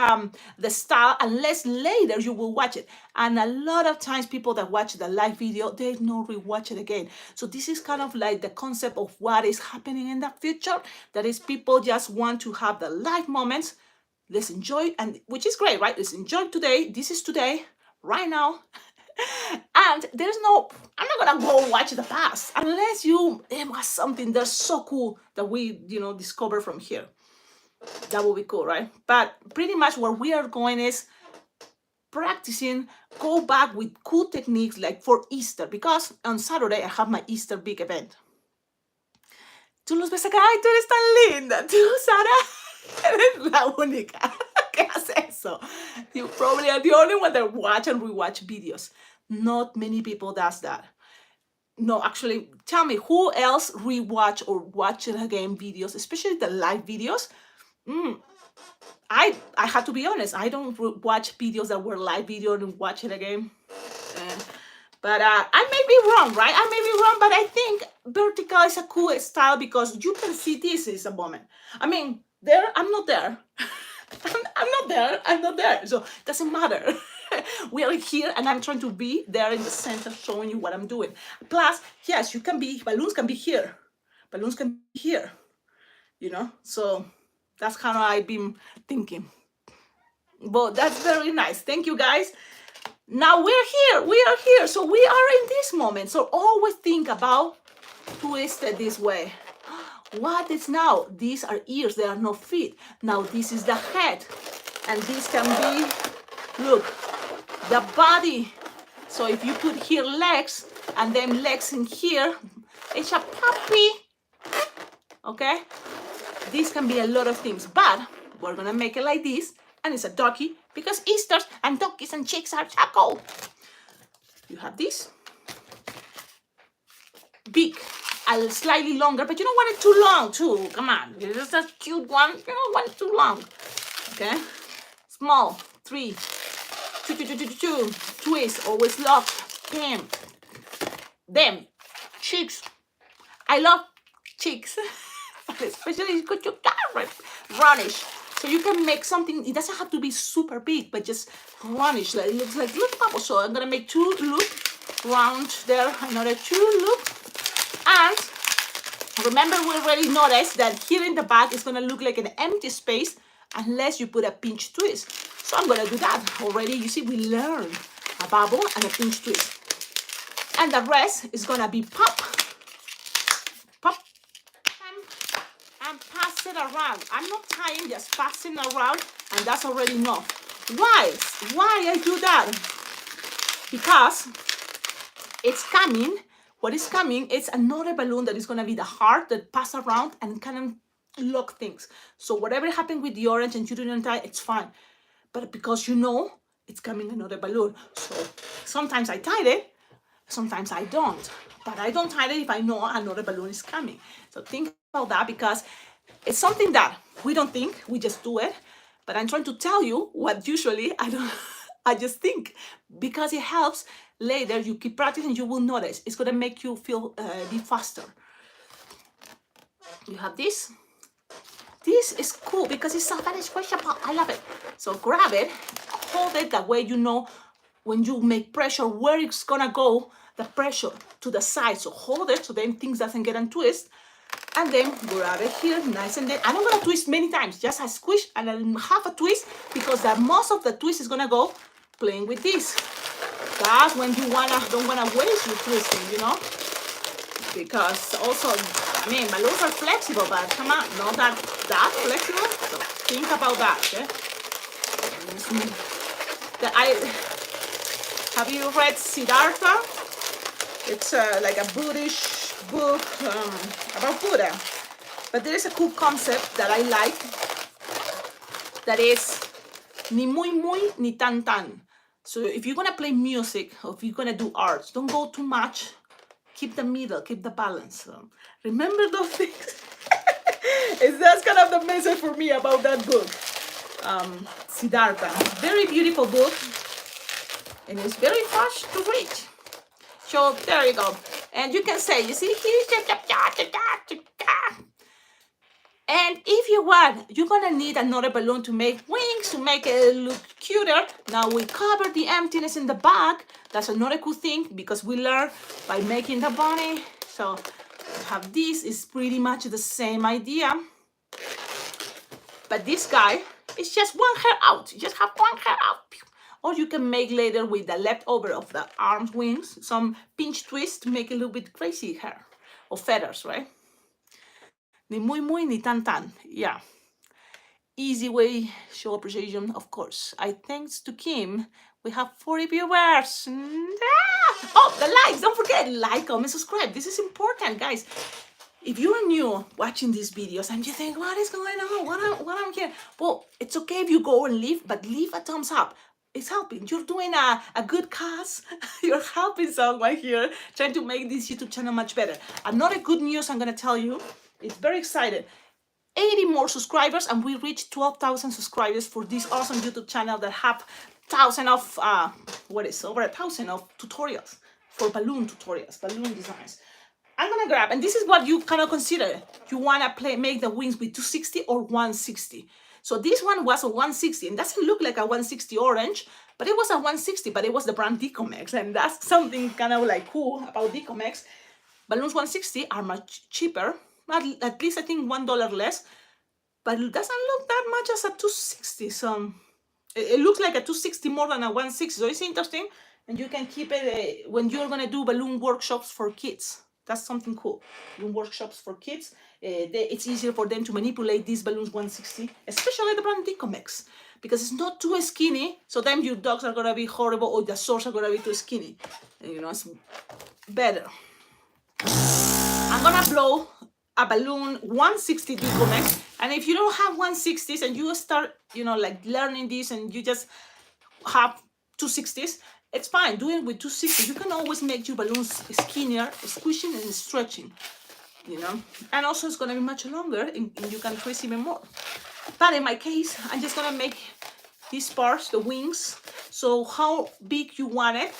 the style unless later you will watch it. And a lot of times people that watch the live video, they don't rewatch it again. So this is kind of like the concept of what is happening in the future. That is, people just want to have the live moments. Let's enjoy, and which is great, right? Let's enjoy today. This is today, right now. And I'm not gonna go watch the past unless it was something that's so cool that we discover from here. That would be cool, right? But pretty much where we are going is practicing, go back with cool techniques like for Easter, because on Saturday I have my Easter big event. Tú los ves acá, ay, tú eres tan linda, tú, Sara, eres la única que hace eso. You probably are the only one that watch and rewatch videos. Not many people does that. No, actually, tell me, who else rewatch or watch it again videos, especially the live videos? I have to be honest, I don't watch videos that were live video and watch it again. But I may be wrong, right? I may be wrong, but I think vertical is a cool style because you can see this is a moment. I mean, I'm not there. I'm not there. So it doesn't matter. We are here and I'm trying to be there in the center showing you what I'm doing. Plus, yes, balloons can be here. Balloons can be here, So that's kind of I've been thinking. But that's very nice. Thank you, guys. Now we are here. So we are in this moment. So always think about twist it this way. What is now? These are ears, they are not feet. Now this is the head. And this can be, look, the body. So if you put here legs and then legs in here, it's a puppy. Okay? This can be a lot of things, but we're gonna make it like this, and it's a ducky because Easters and duckies and chicks are charcoal. You have this. big, a slightly longer, but you don't want it too long too. Come on, it's a cute one. You don't want it too long. Okay, small, 3, 2, 2, 2, 2, 2, twist, always lock, bam, them, cheeks. I love cheeks, especially good to garnish. So you can make something, it doesn't have to be super big, but just garnish. Like, it looks like little bubbles. So I'm gonna make 2 loops round there, another 2 loops. And remember, we already noticed that here in the back is gonna look like an empty space unless you put a pinch twist. So I'm gonna do that already. You see, we learned a bubble and a pinch twist. And the rest is gonna be pop, and pass it around. I'm not tying, just passing around, and that's already enough. Why I do that? Because it's coming. What is coming? It's another balloon that is gonna be the heart that pass around and kind of lock things. So whatever happened with the orange and you didn't tie, it's fine. But because you know it's coming another balloon, so sometimes I tie it, sometimes I don't. But I don't tie it if I know another balloon is coming. So think about that, because it's something that we don't think, we just do it. But I'm trying to tell you what usually I just think, because it helps later. You keep practicing, you will notice. It's gonna make you feel be faster. You have this. This is cool because it's so very squishable. I love it. So grab it, hold it, that way you know when you make pressure where it's gonna go, the pressure to the side. So hold it so then things doesn't get untwist. And then grab it here, nice and then. I'm not gonna twist many times, just a squish and then half a twist, because the most of the twist is gonna go playing with this. That's when you don't wanna waste your twisting, you know? Because also, I mean, balloons are flexible, but come on, not that flexible. So think about that, okay? Have you read Siddhartha? It's like a Buddhist book about Buddha. But there is a cool concept that I like, that is ni muy muy ni tan tan. So if you're gonna play music or if you're gonna do art, don't go too much. Keep the middle, keep the balance. Remember those things. That's kind of the message for me about that book. Siddhartha, very beautiful book, and it's very fast to read. So there you go. And you can say, you see, and if you want, you're gonna need another balloon to make wings, to make it look cuter. Now we cover the emptiness in the back. That's another cool thing, because we learn by making the bunny. So have this is pretty much the same idea. But this guy is just one hair out. You just have one hair out. Or you can make later with the leftover of the arms wings some pinch twist to make a little bit crazy hair or feathers, right? Ni muy muy ni tan tan. Yeah. Easy way, show appreciation, of course. Thanks to Kim, we have 40 viewers. Oh, the likes, don't forget, like, comment, subscribe. This is important, guys. If you're new watching these videos and you think, what is going on? What I'm here? Well, it's okay if you go and leave, but leave a thumbs up. It's helping. You're doing a good cause. You're helping someone here, trying to make this YouTube channel much better. Another good news I'm going to tell you, it's very excited. 80 more subscribers, and we reached 12,000 subscribers for this awesome YouTube channel that have over 1,000 of tutorials for balloon tutorials, balloon designs. I'm gonna grab, and this is what you kind of consider. You wanna make the wings with 260 or 160. So this one was a 160, and doesn't look like a 160 orange, but it was a 160, but it was the brand Decomex, and that's something kind of like cool about Decomex. Balloons 160 are much cheaper, at least I think $1 less, but it doesn't look that much as a 260. So it looks like a 260 more than a 160. So it's interesting, and you can keep it when you're gonna do balloon workshops for kids. That's something cool. Balloon workshops for kids. It's easier for them to manipulate these balloons 160, especially the brand Decomex, because it's not too skinny. So then your dogs are gonna be horrible, or the swords are gonna be too skinny. And, you know, it's better. I'm gonna blow a balloon 160 Decomex, and if you don't have 160s and you start, you know, like learning this, and you just have 260s, it's fine. Do it with 260. You can always make your balloons skinnier, squishing and stretching, you know. And also it's gonna be much longer and you can twist even more. But in my case, I'm just gonna make these parts, the wings. So how big you want it,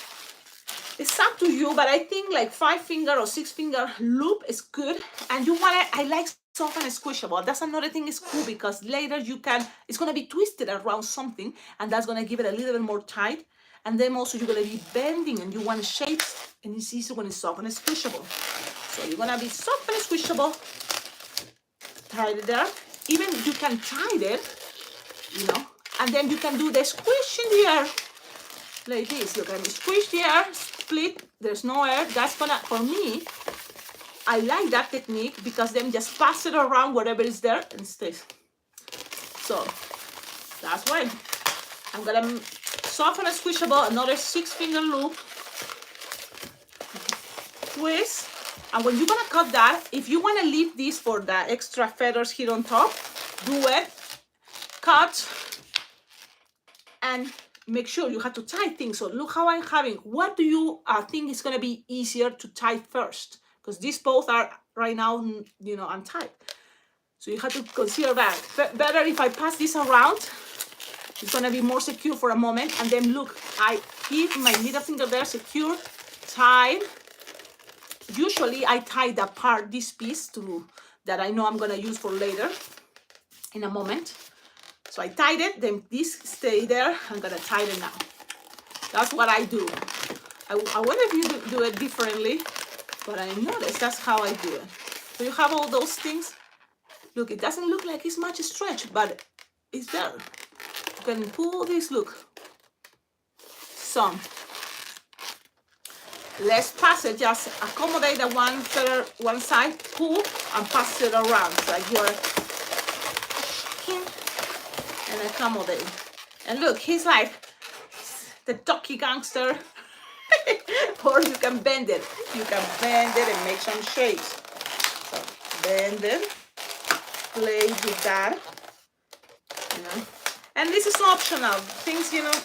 it's up to you, but I think like 5-finger or 6-finger loop is good. And you want it, I like soft and squishable. That's another thing is cool because later you can, it's gonna be twisted around something and that's gonna give it a little bit more tight. And then also you're gonna be bending and you want shapes and it's easy when it's soft and squishable. So you're gonna be soft and squishable, tight it there. Even you can tie it, you know, and then you can do the squish in the air like this. You can squish the air, split, there's no air. That's gonna, for me, I like that technique because then just pass it around wherever is there and stays. So that's why I'm gonna soften and squishable, another 6-finger loop, twist. And when you're gonna cut that, if you wanna leave this for the extra feathers here on top, do it, cut, and make sure you have to tie things. So look how I'm having, what do you think is gonna be easier to tie first? Because these both are right now, you know, untied. So you have to consider that. Better if I pass this around, it's gonna be more secure for a moment. And then look, I keep my middle finger there secure, tied. Usually I tie that part, this piece, to that I know I'm gonna use for later in a moment. So I tied it, then this stay there. I'm gonna tie it now. That's what I do. I wonder if you do it differently, but I noticed that's how I do it. So you have all those things. Look, it doesn't look like it's much stretch, but it's there. You can pull this, look. Some. Let's pass it, just accommodate the one feather, one side, pull, and pass it around. So like you're shaking and accommodate. And look, he's like the ducky gangster. Or you can bend it. You can bend it and make some shapes. So bend it, play with that, you know. And this is optional. Things, you know,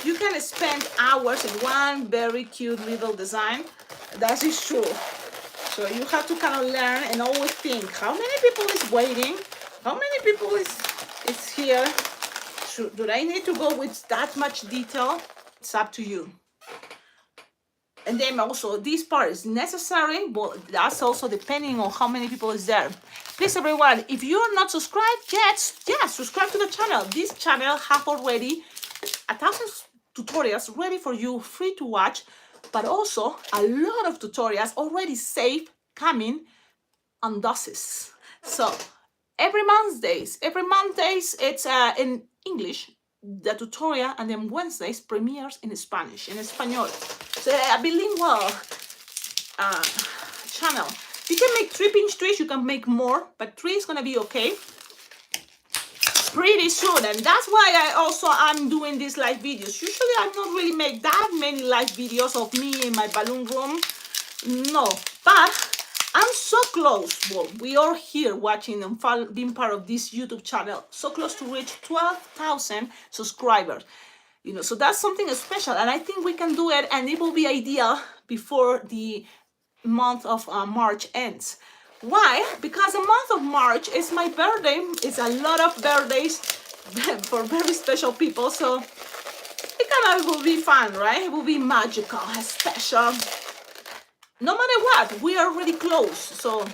you can spend hours in one very cute little design. That is true. So you have to kind of learn and always think, how many people is waiting? How many people is here? Do I need to go with that much detail? It's up to you. And then also this part is necessary, but that's also depending on how many people is there. Please everyone, if you're not subscribed yet, subscribe to the channel. This channel have already 1,000 tutorials ready for you, free to watch, but also a lot of tutorials already saved coming on doses. So every Mondays it's in English, the tutorial, and then Wednesdays premieres in Spanish, in Espanol. So a bilingual channel. You can make 3-pinch trees, you can make more, but 3 is gonna be okay pretty soon. And that's why I'm doing these live videos. Usually I don't really make that many live videos of me in my balloon room, no, but I'm so close. Well, we are here watching and being part of this YouTube channel, so close to reach 12,000 subscribers. You know, so that's something special, and I think we can do it, and it will be ideal before the month of March ends. Why? Because the month of March is my birthday. It's a lot of birthdays for very special people, so it kind of will be fun, right? It will be magical, special. No matter what, we are really close. So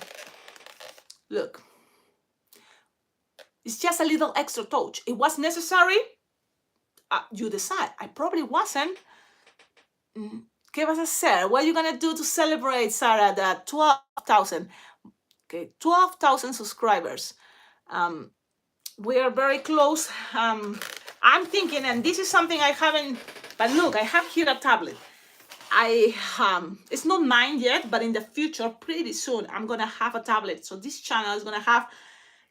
look, it's just a little extra touch. It was necessary. You decide. I probably wasn't. ¿Qué vas a hacer? What are you gonna do to celebrate, Sarah, the 12,000? Okay, 12,000 subscribers. We are very close. I'm thinking, and this is something I haven't, but look, I have here a tablet. It's not mine yet, but in the future, pretty soon, I'm gonna have a tablet. So this channel is gonna have,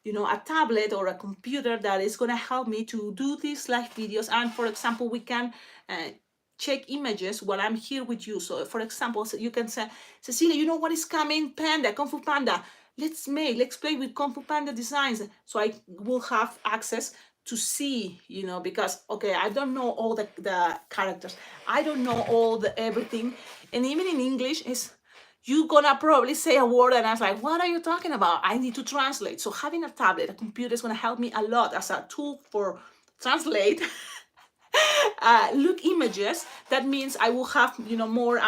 you know, a tablet or a computer that is gonna help me to do these live videos. And for example, we can check images while I'm here with you. So for example, so you can say, Cecilia, you know what is coming? Panda, Kung Fu Panda. Let's play with Kung Fu Panda designs. So I will have access to see, you know, because, okay, I don't know all the characters. I don't know all the everything. And even in English, is you're gonna probably say a word and I was like, what are you talking about? I need to translate. So having a tablet, a computer is gonna help me a lot as a tool for translate. Look images. That means I will have, you know, more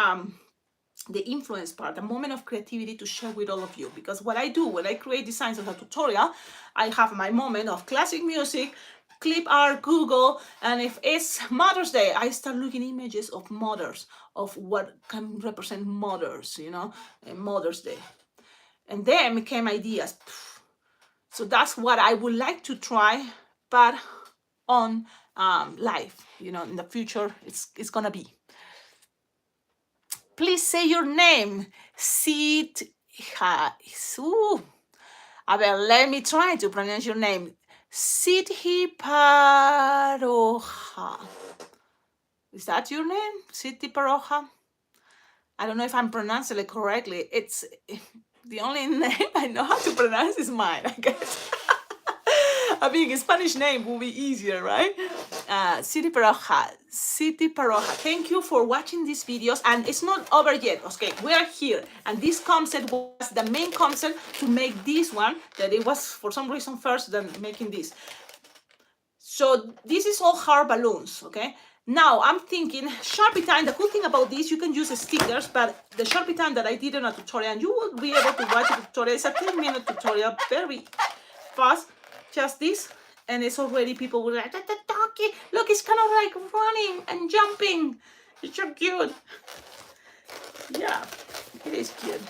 the influence part, the moment of creativity to share with all of you. Because what I do when I create designs as a tutorial, I have my moment of classic music, clip art, Google, and if it's Mother's Day, I start looking images of mothers, of what can represent mothers, you know, and Mother's Day. And then became ideas. So that's what I would like to try, but on live, you know, in the future, it's gonna be. Please say your name. Sit. A ver, let me try to pronounce your name. Siddhi Paroha. Is that your name? Siddhi Paroha? I don't know if I'm pronouncing it correctly. It's the only name I know how to pronounce is mine, I guess. I mean, a Spanish name will be easier, right? Siddhi Paroha. Siddhi Paroha. Thank you for watching these videos. And it's not over yet. Okay, we are here. And this concept was the main concept to make this one, that it was for some reason first than making this. So this is all hard balloons, okay? Now I'm thinking Sharpie time. The cool thing about this, you can use stickers, but the Sharpie time that I did in a tutorial, and you will be able to watch a tutorial. It's a 10-minute tutorial, very fast. Just this, and it's already people were like, the ducky, look, it's kind of like running and jumping. It's so cute. Yeah, it is cute.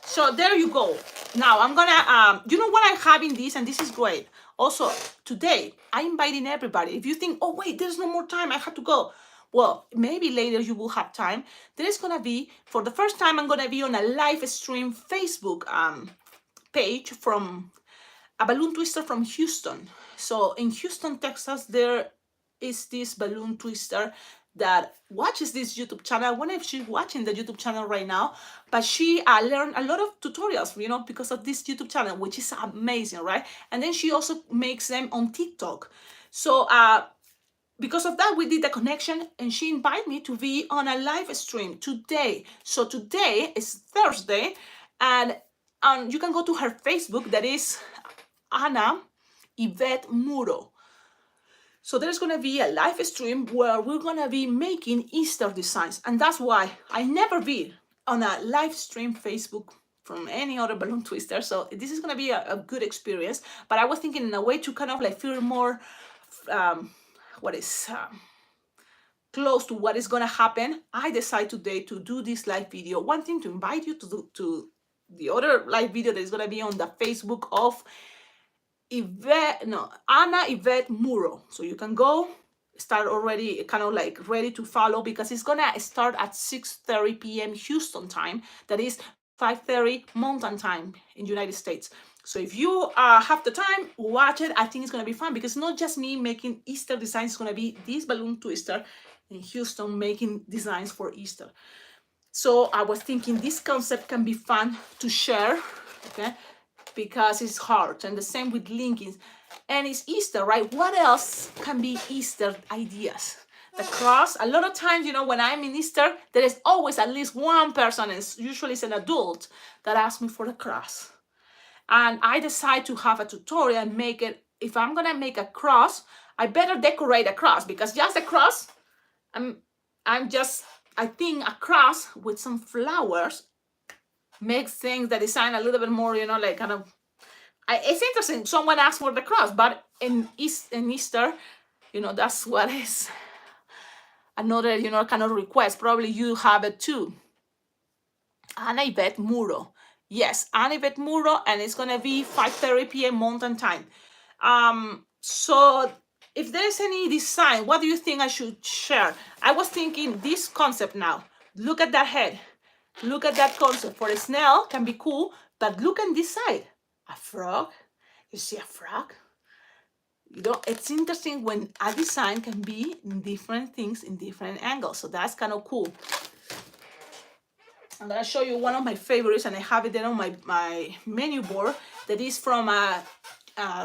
So there you go. Now I'm gonna, you know what I have in this, and this is great. Also, today, I'm inviting everybody. If you think, oh wait, there's no more time, I have to go. Well, maybe later you will have time. There is gonna be, for the first time, I'm gonna be on a live stream Facebook page from a balloon twister from Houston. So in Houston, Texas, there is this balloon twister that watches this YouTube channel. I wonder if she's watching the YouTube channel right now, but she learned a lot of tutorials, you know, because of this YouTube channel, which is amazing, right? And then she also makes them on TikTok. So because of that, we did the connection, and she invited me to be on a live stream today. So today is Thursday, and you can go to her Facebook, that is Ana Yvette Muro. So there's going to be a live stream where we're going to be making Easter designs. And that's why I never been on a live stream Facebook from any other balloon twister. So this is going to be a good experience. But I was thinking in a way to kind of like feel more, close to what is going to happen. I decided today to do this live video. One thing to invite you to the other live video that is going to be on the Facebook of Ana Yvette Muro. So you can go start already kind of like ready to follow, because it's gonna start at 6:30 p.m. Houston time. That is 5:30 Mountain time in United States. So if you have the time, watch it. I think it's gonna be fun, because not just me making Easter designs, it's gonna be this balloon twister in Houston making designs for Easter. So I was thinking this concept can be fun to share, okay? Because it's hard, and the same with linking, and it's Easter, right? What else can be Easter ideas? The cross. A lot of times, you know, when I'm in Easter, there is always at least one person, and usually it's an adult, that asks me for the cross. And I decide to have a tutorial and make it. If I'm gonna make a cross, I better decorate a cross, because just a cross, I think a cross with some flowers makes things, the design a little bit more, you know, like kind of, it's interesting. Someone asked for the cross, but in Easter, you know, that's what is another, you know, kind of request. Probably you have it too. Ana Yvette Muro. Yes, Ana Yvette Muro, and it's gonna be 5:30 p.m. Mountain time. So if there's any design, what do you think I should share? I was thinking this concept now. Look at that head. Look at that concept. For a snail can be cool, but look on this side. A frog. You see a frog? You know, it's interesting when a design can be in different things in different angles. So that's kind of cool. I'm gonna show you one of my favorites, and I have it there on my menu board. That is from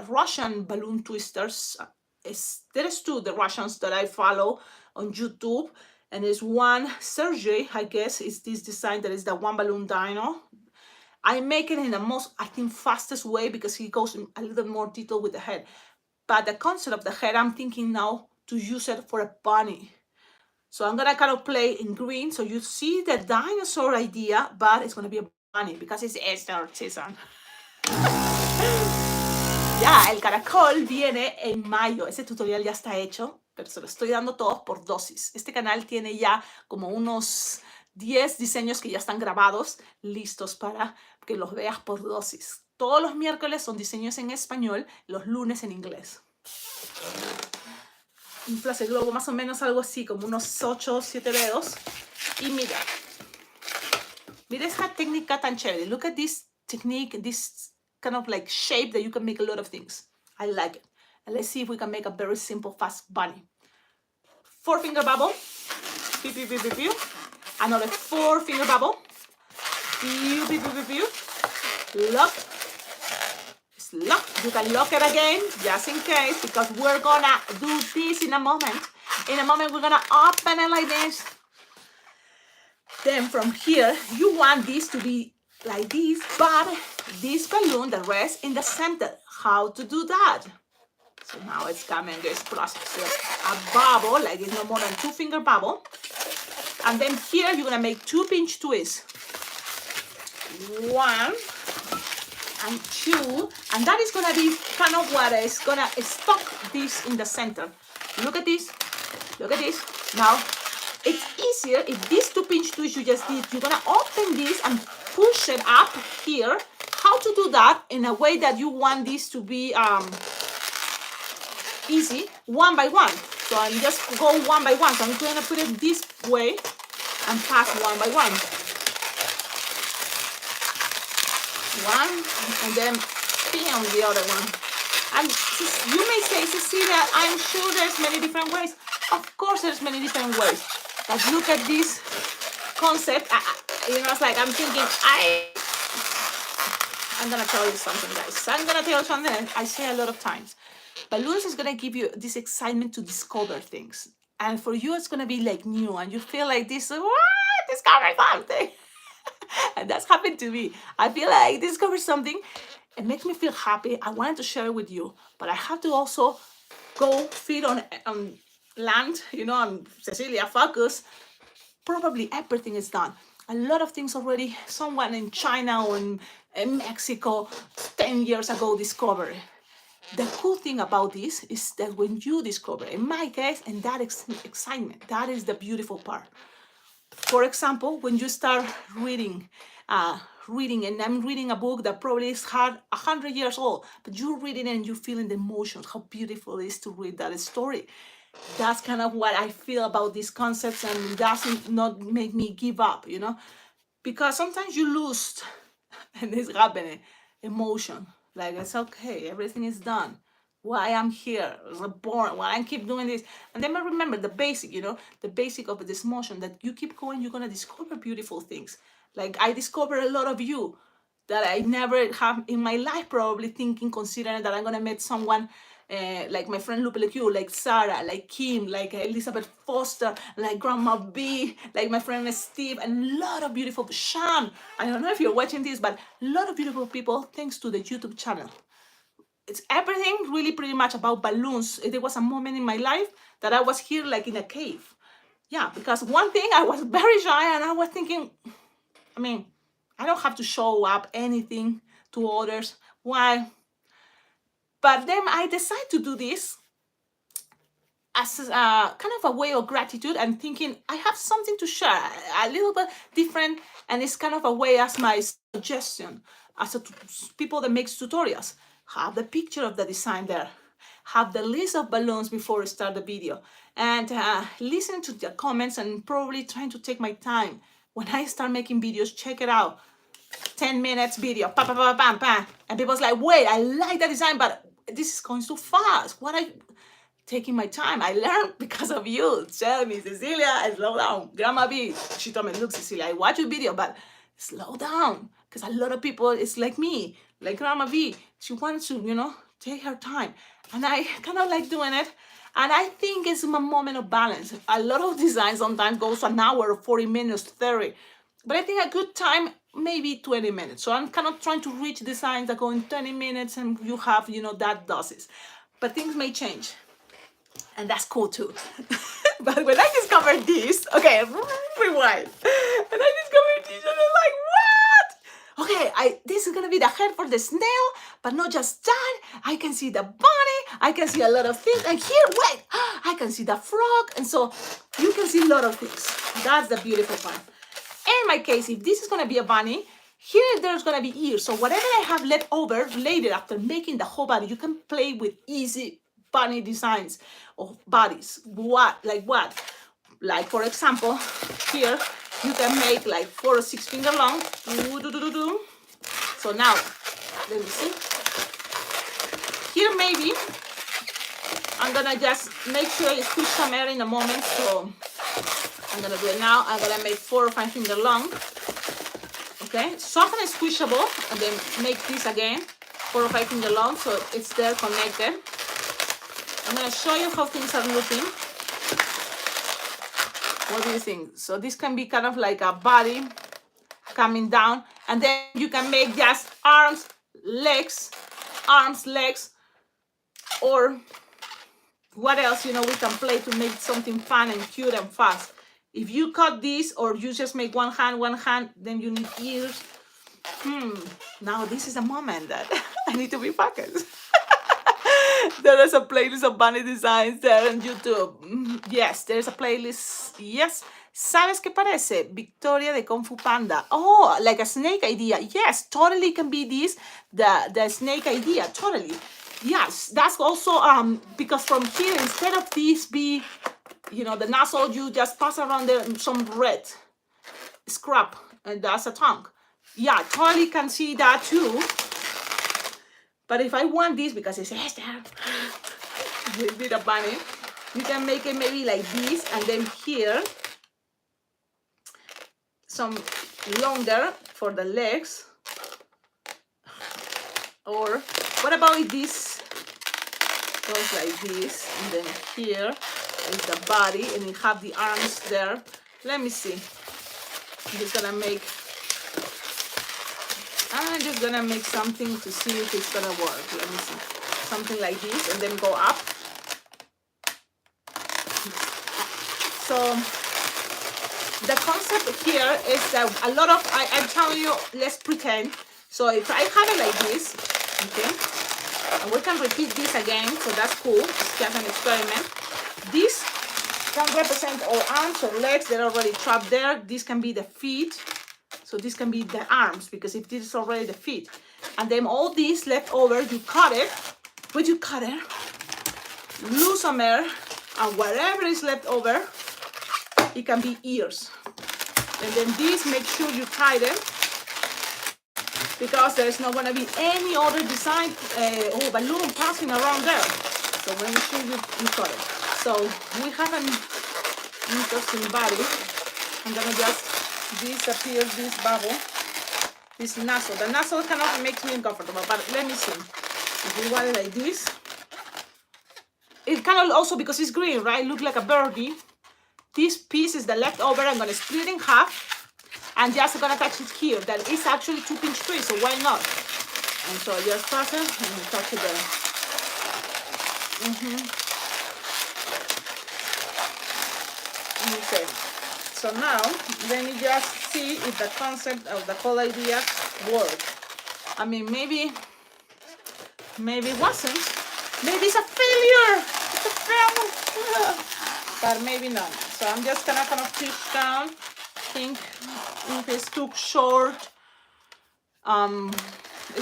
Russian balloon twisters. There's two, the Russians that I follow on YouTube, and there's one, Sergey, I guess, is this design that is the one balloon dino. I make it in the most, I think, fastest way because he goes in a little more detail with the head. But the concept of the head, I'm thinking now to use it for a bunny. So I'm gonna kind of play in green, so you see the dinosaur idea, but it's gonna be a bunny because it's Easter season. Ya, el caracol viene en mayo. Ese tutorial ya está hecho, pero se lo estoy dando todos por dosis. Este canal tiene ya como unos 10 diseños que ya están grabados, listos para que los veas por dosis. Todos los miércoles son diseños en español, los lunes en inglés. Inflas el globo más o menos algo así, como unos 8 o 7 dedos. Y mira esta técnica tan chévere. Look at this technique, this kind of like shape that you can make a lot of things. I like it. And let's see if we can make a very simple, fast bunny. 4-finger bubble. Pew, pew, pew, pew, pew. Another 4-finger bubble. Pew, pew, pew, pew, pew. Lock. It's locked. You can lock it again, just in case, because we're gonna do this in a moment. In a moment, we're gonna open it like this. Then from here, you want this to be like this, but this balloon, the rest in the center. How to do that? So now it's coming this process. So a bubble, like it's no more than 2-finger bubble. And then here you're gonna make 2 pinch twists. 1 and 2, and that is gonna be kind of what is gonna stop this in the center. Look at this, look at this. Now, it's easier if these 2 pinch twists you just did, you're gonna open this and push it up here. How to do that in a way that you want this to be easy, one by one. So I'm just go one by one. So I'm gonna put it this way and pass one by one. One, and then bam, the other one. And you may say, Cecilia, I'm sure there's many different ways. Of course there's many different ways. But look at this concept. It's like I'm thinking, I'm gonna tell you something, guys. I'm gonna tell you something I say a lot of times. Balloons is gonna give you this excitement to discover things. And for you, it's gonna be like new, and you feel like this, what? Discover something. And that's happened to me. I feel like I discovered something. It makes me feel happy. I wanted to share it with you, but I have to also go feed on land, and Cecilia, focus. Probably everything is done. A lot of things already, someone in China or in Mexico 10 years ago discovered. The cool thing about this is that when you discover, in my case, and that excitement, that is the beautiful part. For example, when you start reading, and I'm reading a book that probably is 100 years old, but you're reading it and you're feeling the emotions, how beautiful it is to read that story. That's kind of what I feel about these concepts, and it doesn't not make me give up, because sometimes you lose, and it's happening, emotion. Like, it's okay, everything is done. Why I'm here, reborn, why I keep doing this. And then I remember the basic, the basic of this motion, that you keep going, you're gonna discover beautiful things. Like I discovered a lot of you that I never have in my life, probably thinking, considering that I'm gonna meet someone like my friend Lupe, like you, like Sarah, like Kim, like Elizabeth Foster, like Grandma B, like my friend Steve, and a lot of beautiful, Sean. I don't know if you're watching this, but a lot of beautiful people thanks to the YouTube channel. It's everything really pretty much about balloons. There was a moment in my life that I was here like in a cave. Yeah, because one thing, I was very shy, and I was thinking, I don't have to show up anything to others. Why? But then I decided to do this as kind of a way of gratitude and thinking I have something to share, a little bit different, and it's kind of a way as my suggestion as people that makes tutorials. Have the picture of the design there, have the list of balloons before I start the video, and listen to the comments, and probably trying to take my time. When I start making videos, check it out. 10 minutes video, pa, pa, pa, pa, pa. And people's like, wait, I like that design, but this is going too fast. What I taking my time? I learned because of you. Tell me, Cecilia, slow down. Grandma B, she told me, look, Cecilia, I watch your video, but slow down. Because a lot of people, it's like me, like Grandma B. She wants to, take her time. And I kind of like doing it. And I think it's a moment of balance. A lot of design sometimes goes an hour, 40 minutes, 30. But I think a good time, maybe 20 minutes. So I'm kind of trying to reach designs that go in 20 minutes and you have, that doses. But things may change. And that's cool too. But when I discovered this, okay, rewind. And I discovered this and I'm like, what? Okay, this is gonna be the head for the snail, but not just that. I can see the bunny, I can see a lot of things. And here, wait, I can see the frog. And so you can see a lot of things. That's the beautiful part. In my case, if this is gonna be a bunny, here there's gonna be ears. So whatever I have left over later after making the whole body, you can play with easy bunny designs of bodies. What? Like for example, here you can make like 4 or 6 finger long. So now, let me see. Here maybe I'm gonna just make sure I squish some air in a moment. So I'm gonna do it now. I'm gonna make 4 or 5 finger long. Okay, soft and squishable, and then make this again 4 or 5 finger long, so it's there connected. I'm gonna show you how things are looking. What do you think? So this can be kind of like a body coming down, and then you can make just arms, legs, or what else, we can play to make something fun and cute and fast. If you cut this or you just make one hand, then you need ears. Now this is a moment that I need to be focused. There is a playlist of bunny designs there on YouTube. Yes, there's a playlist. Yes. ¿Sabes qué parece? Victoria de Kung Fu Panda. Oh, like a snake idea. Yes, totally can be this, the snake idea. Totally. Yes, that's also because from here, instead of this be, the nozzle, you just pass around there some red scrap, and that's a tongue. Yeah, totally can see that too. But if I want this, because it's Esther, a bit of bunny, you can make it maybe like this, and then here, some longer for the legs. Or what about if this goes like this, and then here is the body, and you have the arms there. Let me see. I'm just gonna make something to see if it's gonna work. Let me see. Something like this, and then go up. So the concept here is that a lot of, I'm telling you, let's pretend. So if I have it like this, okay, and we can repeat this again, so that's cool. It's just an experiment. This can represent our arms or legs. They're already trapped there. This can be the feet. So this can be the arms, because if this is already the feet. And then all these left over, you cut it with your cutter, lose some air, and whatever is left over, it can be ears. And then this, make sure you tighten, because there's not going to be any other design or balloon passing around there. So make sure you cut it. So we have an interesting body. I'm going to just disappear this bubble, this nozzle. The nozzle kind of makes me uncomfortable, but let me see. If we want it like this, it kind of also, because it's green, right? Look like a birdie. This piece is the leftover. I'm going to split it in half and just going to touch it here. That is actually 2-pinch tree, so why not? And so just pass it and touch it there. Okay. So now, let me just see if the concept of the whole idea works. I mean, maybe it wasn't. Maybe it's a failure. It's a failure. But maybe not. So I'm just gonna kind of push down. Think if it's too short.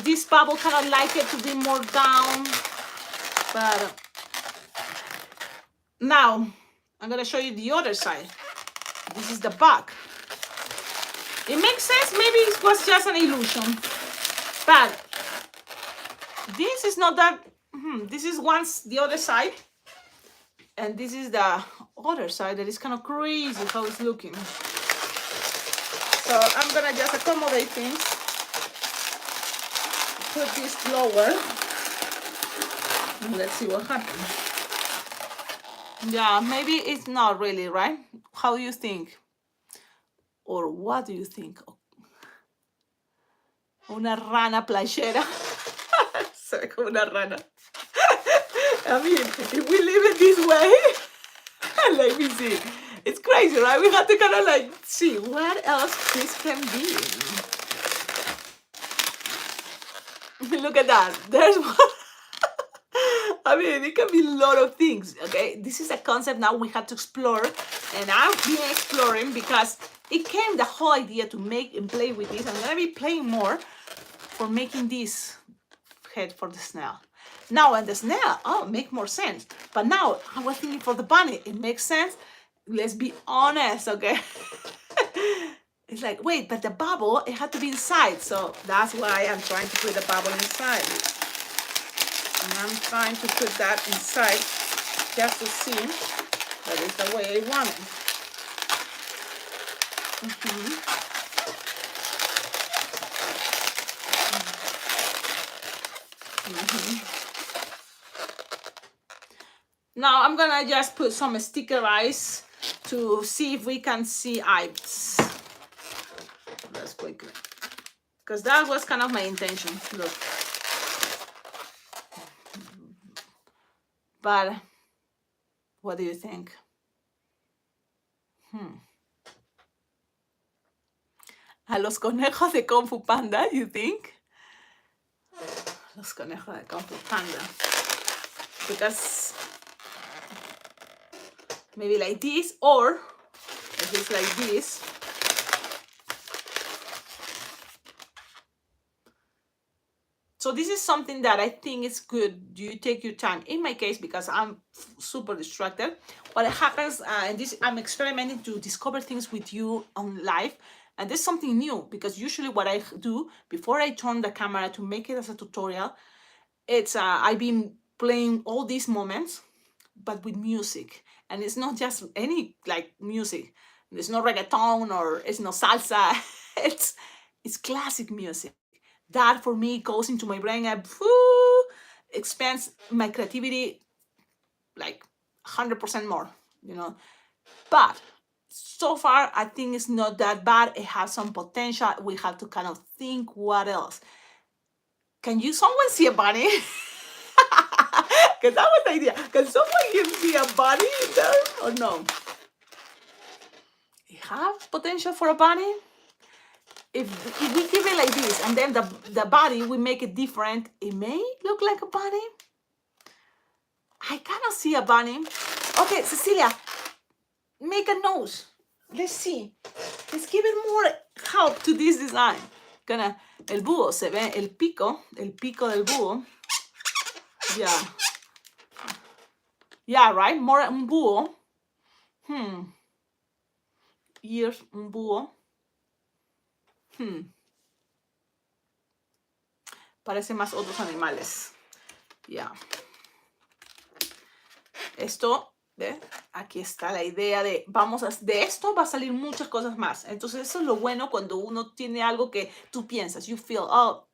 This bubble kind of like it to be more down. But now I'm gonna show you the other side. This is the back. It makes sense. Maybe it was just an illusion. But this is not that. This is the other side. And this is the other side that is kind of crazy how it's looking. So I'm going to just accommodate things. Put this lower. Let's see what happens. Yeah, maybe it's not really, right? How do you think? Or what do you think? Una rana playera. Se ve como una rana. I mean, if we leave it this way, let me see. It's crazy, right? We have to kind of like see what else this can be. Look at that. There's one. I mean, it can be a lot of things, okay? This is a concept now we have to explore, and I've been exploring because it came the whole idea to make and play with this. I'm gonna be playing more for making this head for the snail. Now, and the snail, oh, make more sense. But now, I was thinking for the bunny, it makes sense. Let's be honest, okay? It's like, wait, but the bubble, it had to be inside. So that's why I'm trying to put the bubble inside. And I'm trying to put that inside just to see that is the way I want it. Now I'm gonna just put some sticker eyes to see if we can see eyes. Let's quickly, because that was kind of my intention. Look. But what do you think? A los conejos de Kung Fu Panda, you think? Los conejos de Kung Fu Panda. Because maybe like this, or if it's like this. So this is something that I think is good. You take your time. In my case, because I'm super distracted, what happens, and this I'm experimenting to discover things with you on live, and there's something new, because usually what I do before I turn the camera to make it as a tutorial, it's I've been playing all these moments, but with music, and it's not just any like music. It's not reggaeton or it's not salsa. it's classic music. That for me goes into my brain and expands my creativity like 100% more, you know. But so far, I think it's not that bad. It has some potential. We have to kind of think what else. Can you, someone see a bunny? Because that was the idea. Can someone see a bunny in there or no? It has potential for a bunny? If we keep it like this, and then the body, we make it different, it may look like a bunny. I cannot see a bunny. Okay, Cecilia, make a nose. Let's see. Let's give it more help to this design. El búho, se ve el pico del búho. Yeah. Yeah, right? More un búho. Ears, un búho. Parece más otros animales. Ya. Esto, ¿ves? Aquí está la idea de, de esto va a salir muchas cosas más. Entonces eso es lo bueno cuando uno tiene algo que tú piensas. You feel, oh,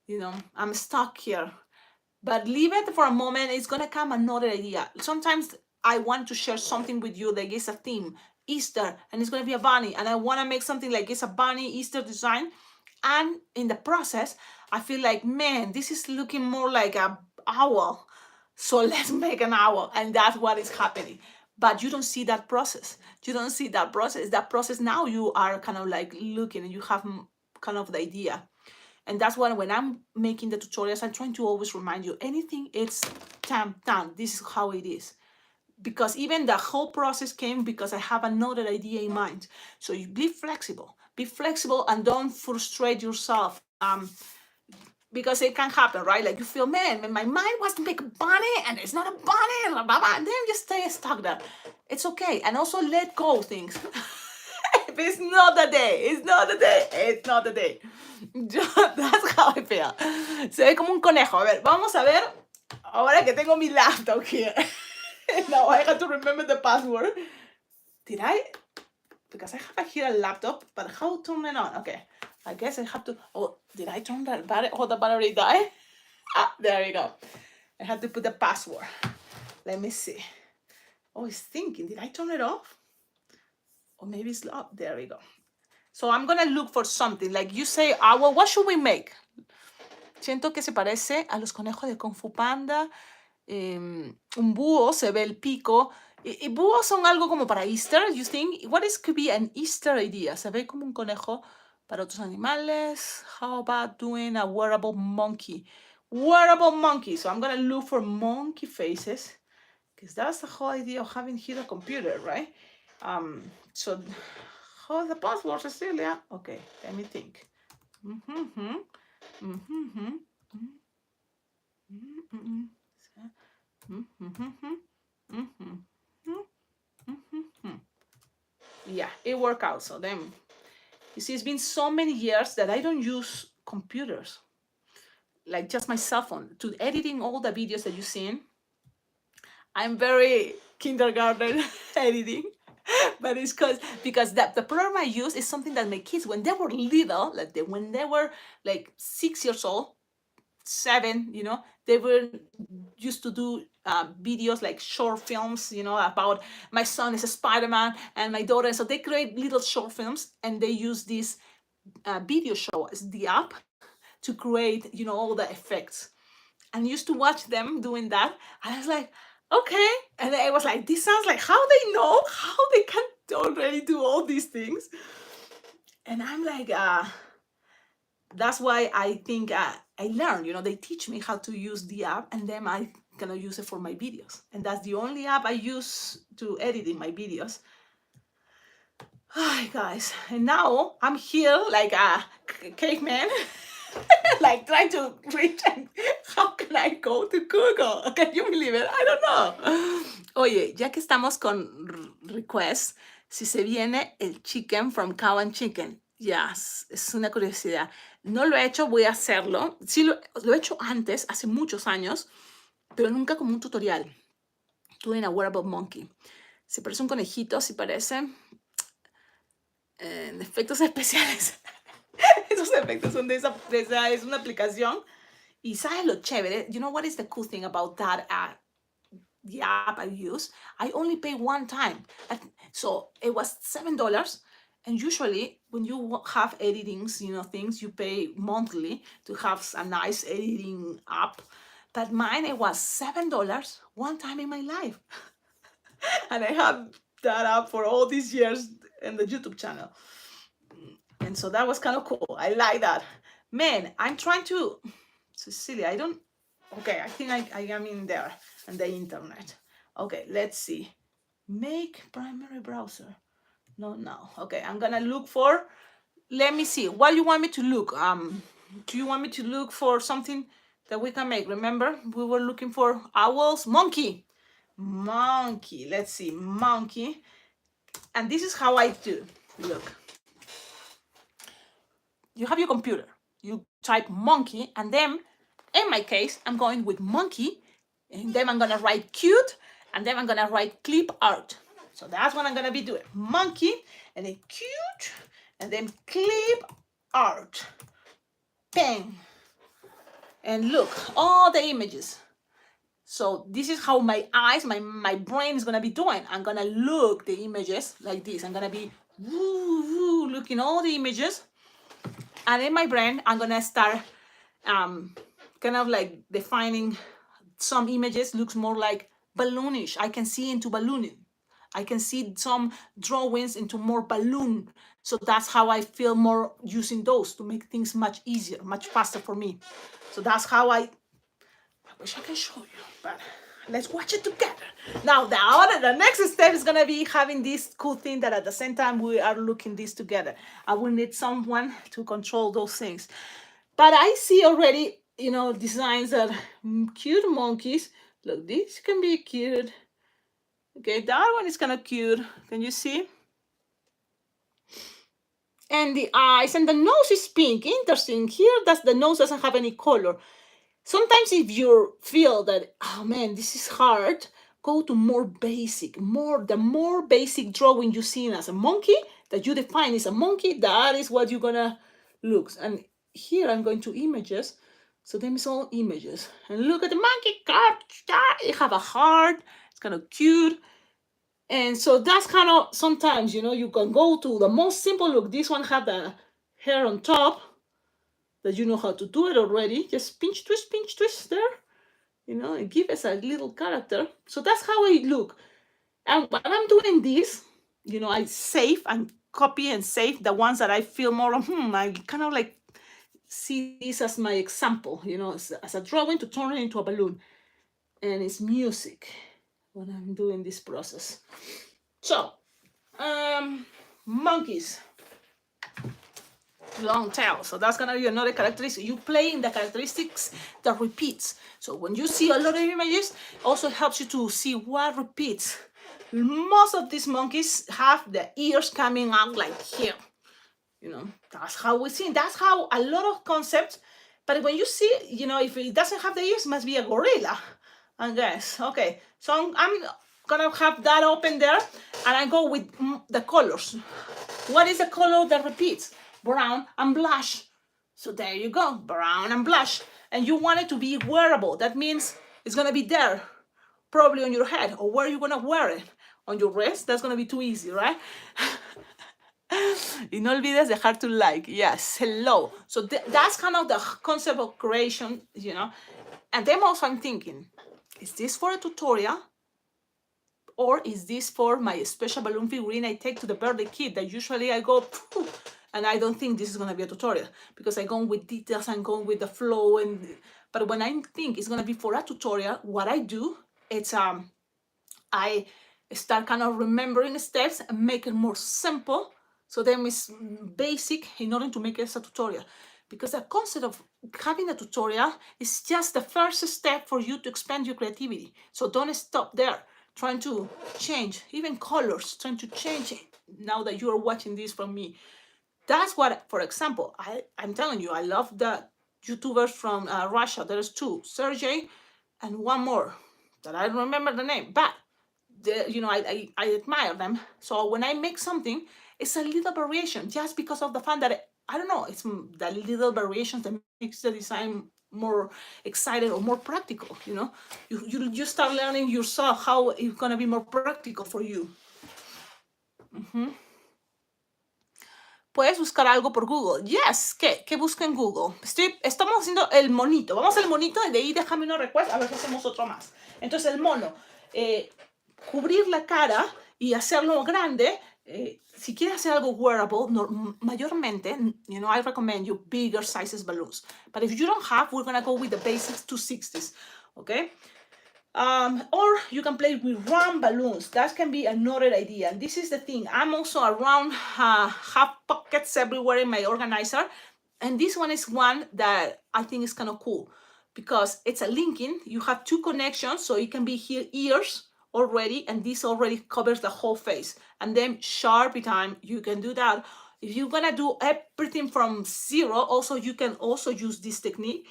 you know, I'm stuck here. But leave it for a moment. It's going to come another idea. Sometimes I want to share something with you that is a theme. Easter, and it's going to be a bunny. And I want to make something like it's a bunny Easter design. And in the process, I feel like, man, this is looking more like a owl. So let's make an owl. And that's what is happening. But you don't see that process. You don't see that process. That process now you are kind of like looking and you have kind of the idea. And that's why when I'm making the tutorials, I'm trying to always remind you, anything it's tam. This is how it is. Because even the whole process came because I have another idea in mind. So you be flexible and don't frustrate yourself. Because it can happen, right? Like you feel, man, my mind was to make a bunny and it's not a bunny, blah, blah, blah, and then you stay stuck there. It's okay. And also let go things. If it's not the day, it's not the day, it's not the day. That's how I feel. Se ve como un conejo. A ver, vamos a ver. Ahora que tengo mi laptop here. Now I have to remember the password. Did I? Because I have here a laptop, but how to turn it on? Okay. I guess I have to. Oh, did I turn that battery? Oh, the battery died. There you go. I had to put the password. Let me see. Oh, it's thinking. Did I turn it off? Or maybe it's locked. There we go. So I'm gonna look for something. Like you say, well, what should we make? Siento que se parece a los conejos de Kung Fu Panda. Un búho, se ve el pico. Búhos son algo como para Easter, you think? What could be an Easter idea? Se ve como un conejo para otros animales. How about doing a wearable monkey? Wearable monkey. So I'm going to look for monkey faces, because that's the whole idea of having here a computer, right? So how's the password, Cecilia? Okay, let me think. Yeah, it worked out. So then, you see, it's been so many years that I don't use computers, like just my cell phone, to editing all the videos that you've seen. I'm very kindergarten editing, but it's because the program I use is something that my kids, when they were little, like when they were like 6 years old, 7, they were used to do videos like short films, about my son is a Spider-Man and my daughter. So they create little short films and they use this video show as the app to create, all the effects. And used to watch them doing that. And I was like, okay. And I was like, this sounds like how they know, how they can already do all these things. And I'm like, that's why I think I learned, they teach me how to use the app, and then I gonna use it for my videos. And that's the only app I use to editing my videos. Hi guys, and now I'm here like a caveman, like trying to reach, how can I go to Google? Can you believe it? I don't know. Oye, ya que estamos con requests, si se viene el chicken from Cow and Chicken. Yes, es una curiosidad. No lo he hecho, voy a hacerlo. Sí, lo he hecho antes, hace muchos años, pero nunca como un tutorial. Doing a wearable monkey. Se parece un conejito, si parece. Efectos especiales. Esos efectos son de esa, es una aplicación. Y ¿sabes lo chévere? You know what is the cool thing about that the app I use? I only pay one time. So it was $7. And usually when you have editings, things, you pay monthly to have a nice editing app. But mine, it was $7 one time in my life. And I had that app for all these years in the YouTube channel. And so that was kind of cool. I like that. Man, I'm trying to, Cecilia, okay, I think I am in there on the internet. Okay, let's see. Make primary browser. No. Okay, I'm gonna look for, let me see. What do you want me to look? Do you want me to look for something that we can make? Remember, we were looking for owls, monkey. Let's see, monkey. And this is how I do. Look. You have your computer. You type monkey, and then, in my case, I'm going with monkey, and then I'm gonna write cute, and then I'm gonna write clip art. So that's what I'm gonna be doing. Monkey, and then cute, and then clip art. Bang. And look, all the images. So this is how my eyes, my brain is gonna be doing. I'm gonna look the images like this. I'm gonna be looking all the images. And in my brain, I'm gonna start kind of like defining some images looks more like balloonish. I can see into ballooning. I can see some drawings into more balloon. So that's how I feel more using those to make things much easier, much faster for me. So that's how I wish I can show you, but let's watch it together. Now, the next step is gonna be having this cool thing that at the same time we are looking this together. I will need someone to control those things. But I see already, designs that cute monkeys. Look, this can be cute. Okay, that one is kind of cute. Can you see? And the eyes and the nose is pink. Interesting. Here, the nose doesn't have any color. Sometimes if you feel that, oh man, this is hard, go to more basic, the more basic drawing you see as a monkey, that you define as a monkey, that is what you're gonna look. And here I'm going to images. So them is all images. And look at the monkey card. It have a heart. It's kind of cute. And so that's kind of sometimes, you can go to the most simple look. This one have the hair on top that you know how to do it already. Just pinch, twist there. And give us a little character. So that's how it look. And when I'm doing this, I save and copy and save the ones that I feel more, I kind of like see this as my example, as a drawing to turn it into a balloon. And it's music when I'm doing this process. So, monkeys. Long tail. So that's gonna be another characteristic. You play in the characteristics that repeats. So when you see a lot of images, also helps you to see what repeats. Most of these monkeys have the ears coming out like here. That's how we see. That's how a lot of concepts. But when you see, if it doesn't have the ears, it must be a gorilla, I guess. Okay, so I'm gonna have that open there, and I go with the colors. What is the color that repeats? Brown and blush. So there you go, brown and blush. And you want it to be wearable. That means it's gonna be there, probably on your head. Or where are you gonna wear it? On your wrist? That's gonna be too easy, right? Y no olvides dejar tu like. Yes, hello. So that's kind of the concept of creation, And then also I'm thinking, is this for a tutorial? Or is this for my special balloon figurine I take to the birthday kid that usually I go, and I don't think this is going to be a tutorial because I go with details and go with the flow. But when I think it's going to be for a tutorial, what I do, it's I start kind of remembering steps and make it more simple. So then it's basic in order to make it as a tutorial. Because the concept of having a tutorial is just the first step for you to expand your creativity. So don't stop there, trying to change, even colors, trying to change it now that you are watching this from me. That's what, for example, I'm telling you, I love the YouTubers from Russia. There's two, Sergey and one more that I don't remember the name, but I admire them. So when I make something, it's a little variation just because of the fun that I don't know, it's the little variations that makes the design more excited or more practical. You start learning yourself how it's gonna be more practical for you. Puedes buscar algo por Google. Yes, ¿qué busco en Google? Estamos haciendo el monito. Vamos al monito y de ahí déjame una request a ver si hacemos otro más. Entonces el mono, cubrir la cara y hacerlo grande. Si quieres hacer algo wearable, mayormente, I recommend you bigger sizes balloons. But if you don't have, we're gonna go with the basics 260s, okay? Or you can play with round balloons. That can be another idea. And this is the thing. I'm also around have pockets everywhere in my organizer. And this one is one that I think is kind of cool because it's a linking. You have two connections, so it can be here ears already, and this already covers the whole face. And then Sharpie time, you can do that. If you're gonna do everything from zero, also you can also use this technique.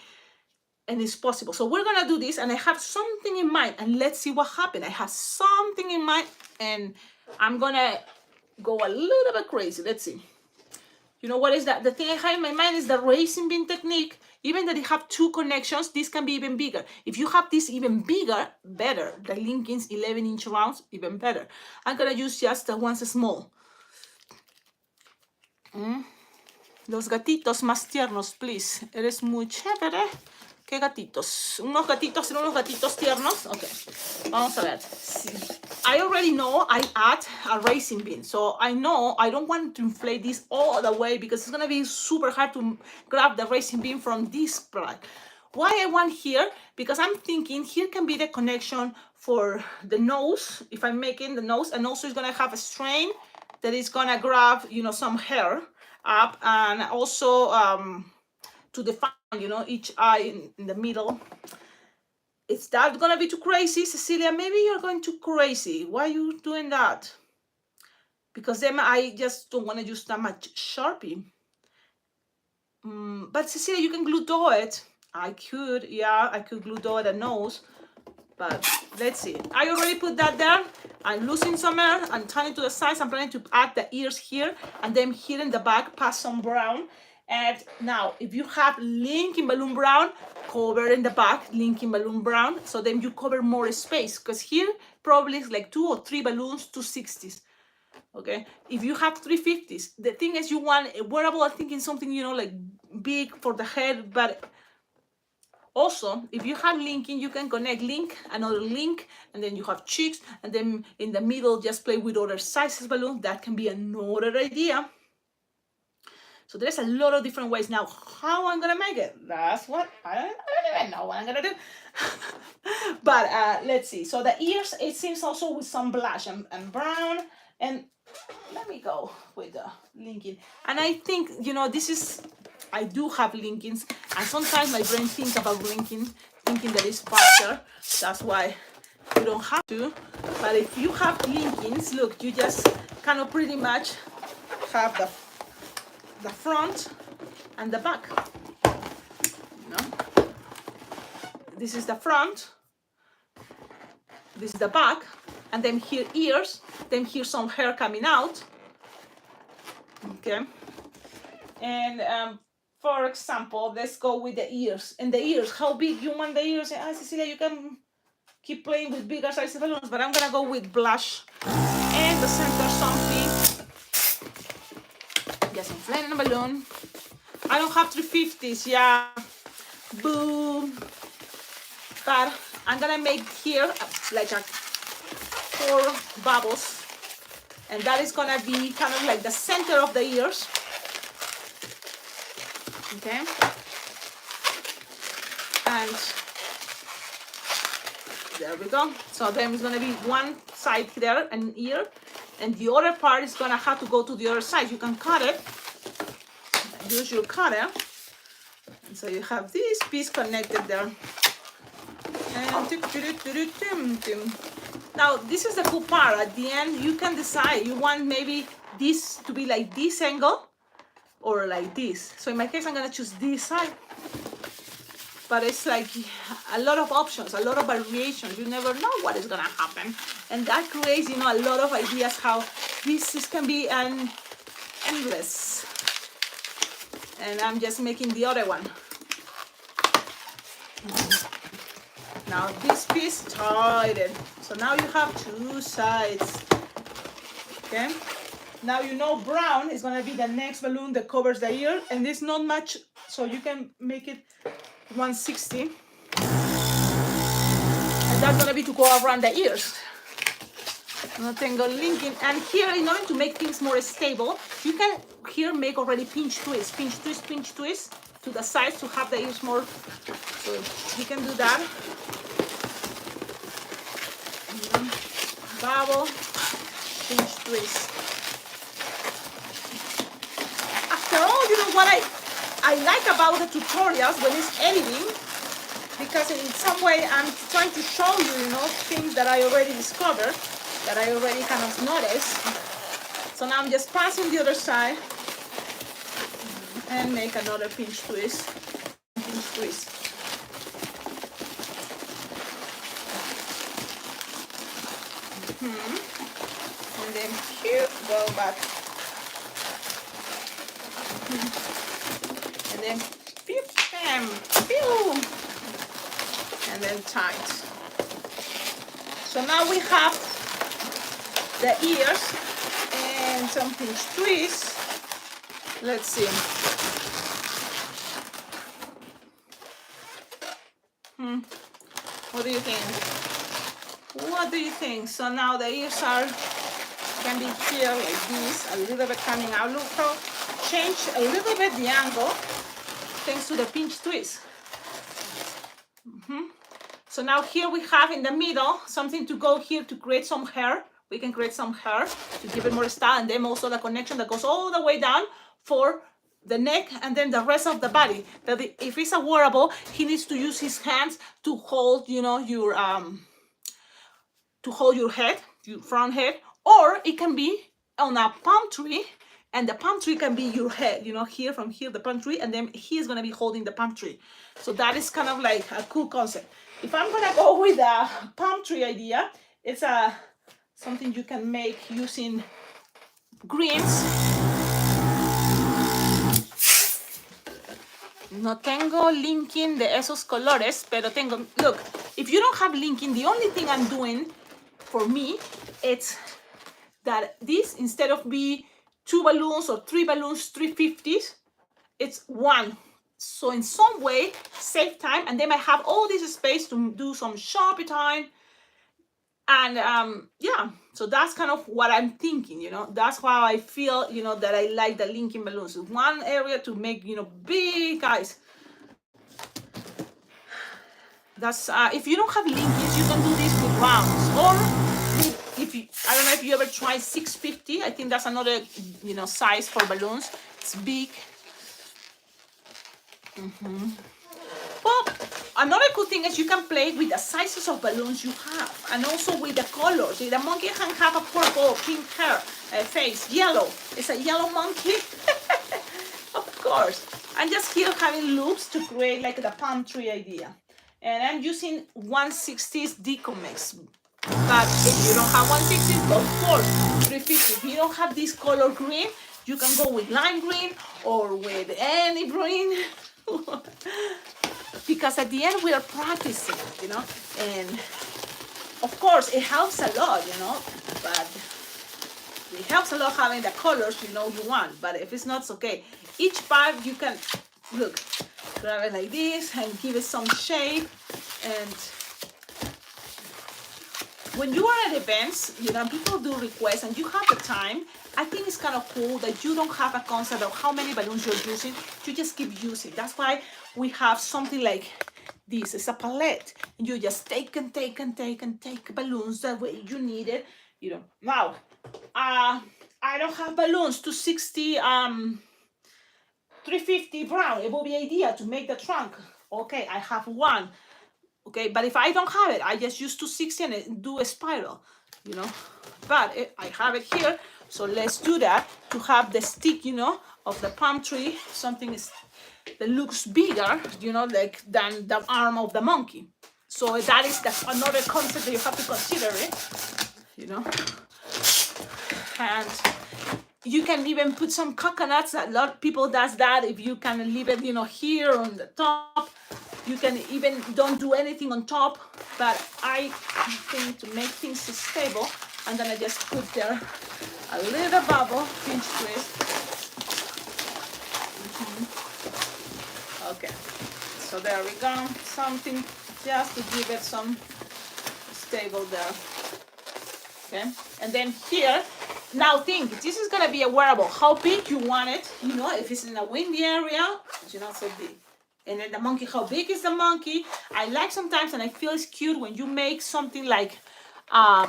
And it's possible. So we're gonna do this, and I have something in mind, and let's see what happens. I have something in mind, and I'm gonna go a little bit crazy. Let's see. What is that? The thing I have in my mind is the racing beam technique. Even that you have two connections, this can be even bigger. If you have this even bigger, better. The linkings 11-inch rounds, even better. I'm gonna use just the ones small. Los gatitos más tiernos, please. Eres muy chévere. ¿Qué gatitos? Unos gatitos tiernos. Okay, vamos a ver. I already know I add a racing beam. So I know I don't want to inflate this all the way because it's going to be super hard to grab the racing beam from this part. Why I want here? Because I'm thinking here can be the connection for the nose. If I'm making the nose, and also it's going to have a strain that is going to grab, some hair up, and also to define, each eye in the middle. Is that gonna be too crazy, Cecilia? Maybe you're going too crazy. Why are you doing that? Because then I just don't want to use that much Sharpie. But Cecilia, you can glue dough it. I could glue dough it a nose. But let's see. I already put that there. I'm losing some air. I'm turning to the sides. I'm planning to add the ears here, and then here in the back, pass some brown. And now, if you have link in balloon brown, cover in the back, link in balloon brown, so then you cover more space, because here probably it's like 2 or 3 balloons, 260s. Okay, if you have 350s, the thing is you want a wearable, I think, in something, you know, like big for the head, but also, if you have linking, you can connect link, another link, and then you have cheeks, and then in the middle, just play with other sizes balloon. That can be another idea. So there's a lot of different ways. Now, how I'm gonna make it? That's what, I don't even know what I'm gonna do. But let's see. So the ears, it seems also with some blush and brown. And let me go with the linking. And I think, you know, this is, I do have linkings, and sometimes my brain thinks about linking, thinking that it's faster. That's why you don't have to. But if you have linkings, look, you just kind of pretty much have the front and the back. You know? This is the front, this is the back, and then here ears, then here some hair coming out. Okay. And for example, let's go with the ears. And the ears, how big you want the ears? Cecilia, you can keep playing with bigger size balloons, but I'm gonna go with blush. And the center something. Just inflating a balloon. I don't have 350s, yeah. Boom. But I'm gonna make here like a 4 bubbles. And that is gonna be kind of like the center of the ears. Okay, and there we go. So then it's gonna be one side there, an ear, and the other part is gonna have to go to the other side. You can cut it, use your cutter, and so you have this piece connected there. And now this is the cool part. At the end, you can decide you want maybe this to be like this angle, or like this. So in my case, I'm gonna choose this side. But it's like a lot of options, a lot of variations. You never know what is gonna happen. And that creates, you know, a lot of ideas how this can be an endless. And I'm just making the other one. Now this piece tightened. So now you have 2 sides. Okay. Now you know brown is gonna be the next balloon that covers the ear, and it's not much, so you can make it 160. And that's gonna be to go around the ears. No tengo linking. And here, in order to make things more stable, you can here make already pinch twist to the sides to have the ears more. So you can do that. Bubble, pinch twist. After all, you know what I like about the tutorials when it's editing, because in some way I'm trying to show you, you know, things that I already discovered, that I already kind of noticed. So now I'm just passing the other side and make another pinch twist. Pinch twist. And then here, go back. And then pew, bam, pew, and then tight. So now we have the ears and some pinch twists. Let's see. What do you think? What do you think? So now the ears can be here like this, a little bit coming out. Look how change a little bit the angle thanks to the pinch twist. So now here we have in the middle something to go here to create some hair. We can create some hair to give it more style, and then also the connection that goes all the way down for the neck and then the rest of the body. That if it's a wearable, he needs to use his hands to hold, you know, your head, your front head, or it can be on a palm tree, and the palm tree can be your head, you know, here from here, the palm tree, and then he is going to be holding the palm tree. So that is kind of like a cool concept. If I'm going to go with a palm tree idea, it's something you can make using greens. No tengo linking de esos colores, pero tengo, look, if you don't have linking, the only thing I'm doing for me, it's that this, instead of be 2 balloons or 3 balloons, 350s, it's 1. So in some way, save time, and then I have all this space to do some shopping time. And yeah, so that's kind of what I'm thinking, you know. That's how I feel, you know, that I like the linking balloons. One area to make, you know, big eyes. That's if you don't have linkies, you can do this with rounds, or if you, I don't know if you ever tried 650. I think that's another, you know, size for balloons. It's big. Well, another cool thing is you can play with the sizes of balloons you have, and also with the colors. The monkey can have a purple, pink hair, face, yellow. It's a yellow monkey, of course. And just here having loops to create like the palm tree idea. And I'm using 1/60 deco mix. But if you don't have 1/60, of course, 350. If you don't have this color green, you can go with lime green or with any green. Because at the end we are practicing, you know, and of course it helps a lot, you know, but it helps a lot having the colors you know you want. But if it's not, it's okay. Each part you can, look, grab it like this and give it some shape. And when you are at events, you know, people do requests and you have the time, I think it's kind of cool that you don't have a concept of how many balloons you're using. You just keep using. That's why we have something like this. It's a palette. And you just take and take and take and take balloons the way you need it. You know, now, I don't have balloons 260, 350 brown. It will be idea to make the trunk. Okay, I have one. Okay, but if I don't have it, I just use 260 and do a spiral, you know. But I have it here, so let's do that to have the stick, you know, of the palm tree. Something that looks bigger, you know, like than the arm of the monkey. So that is another concept that you have to consider it, you know. And you can even put some coconuts. A lot of people does that. If you can leave it, you know, here on the top. You can even don't do anything on top, but I think to make things stable, I'm gonna just put there a little bubble, pinch twist. Okay, so there we go. Something just to give it some stable there. Okay, and then here, now think, this is gonna be a wearable. How big you want it, you know, if it's in a windy area, it's not so big. And then the monkey, how big is the monkey? I like sometimes, and I feel it's cute when you make something like a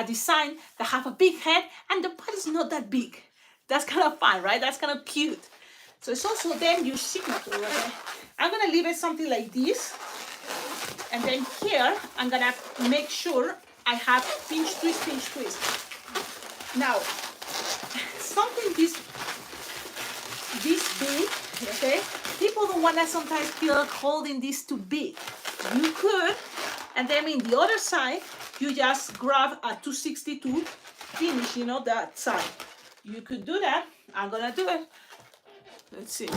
design that have a big head and the butt is not that big. That's kind of fun, right? That's kind of cute. So it's also then your signature, right? I'm gonna leave it something like this. And then here, I'm gonna make sure I have pinch, twist, pinch, twist. Now, something this big, okay? People don't want to sometimes feel like holding this too big. You could, and then in the other side, you just grab a 262, finish, you know, that side. You could do that. I'm gonna do it. Let's see.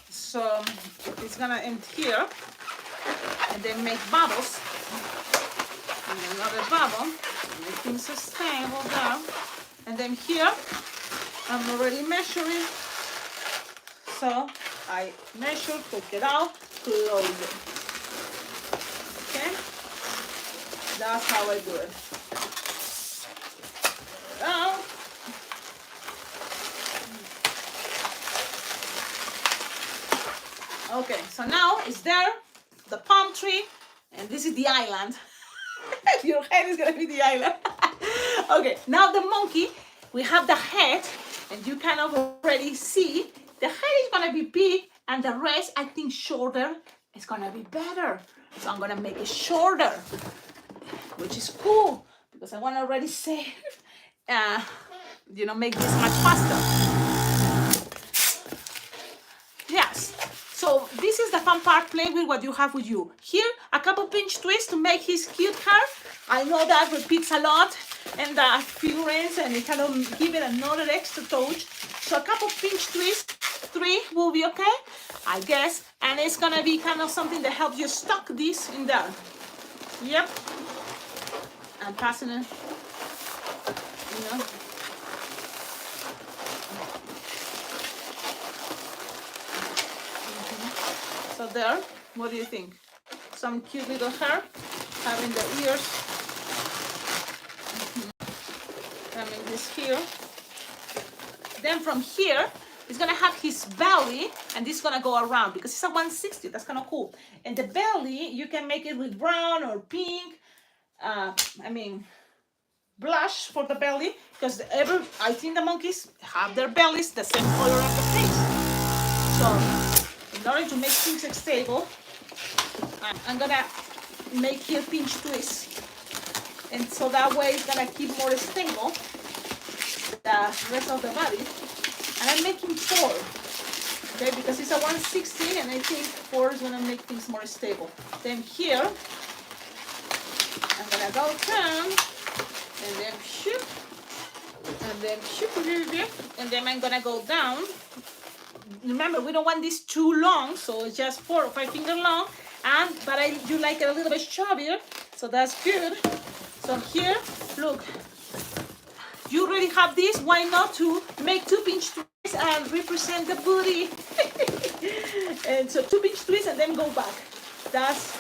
So it's gonna end here, and then make bubbles. And another bubble. Make things stable there. And then here, I'm already measuring. So I measure, hook it out, close it. Okay? That's how I do it. Now, okay, so now it's there, the palm tree, and this is the island. Your head is gonna be the island. Okay, now the monkey, we have the head, and you kind of already see the head is gonna be big, and the rest, I think, shorter is gonna be better. So I'm gonna make it shorter, which is cool because I want to already say, you know, make this much faster. Yes. So this is the fun part, play with what you have with you. Here, a couple pinch twists to make his cute hair. I know that repeats a lot, and the figurines, and it kind of give it another extra touch. So a couple pinch twists, 3 will be okay, I guess. And it's gonna be kind of something that helps you stuck this in there. Yep. I'm passing it, you know. So there, what do you think? Some cute little hair, having the ears. Having this here. Then from here, it's gonna have his belly, and this is gonna go around because it's a 160. That's kind of cool. And the belly, you can make it with brown or pink. Blush for the belly, because I think the monkeys have their bellies the same color as the face. So in order to make things stable, I'm gonna make here pinch twist, and so that way it's gonna keep more stable the rest of the body. And I'm making 4, okay, because it's a 160, and I think 4 is gonna make things more stable. Then here, I'm gonna go down, and then shoot, and then shoot, and then I'm gonna go down. Remember, we don't want this too long, so it's just 4 or 5 finger long. But you like it a little bit chubbier, so that's good. So here, look, you already have this. Why not to make 2 pinch twists and represent the booty? And so 2 pinch twists and then go back. That's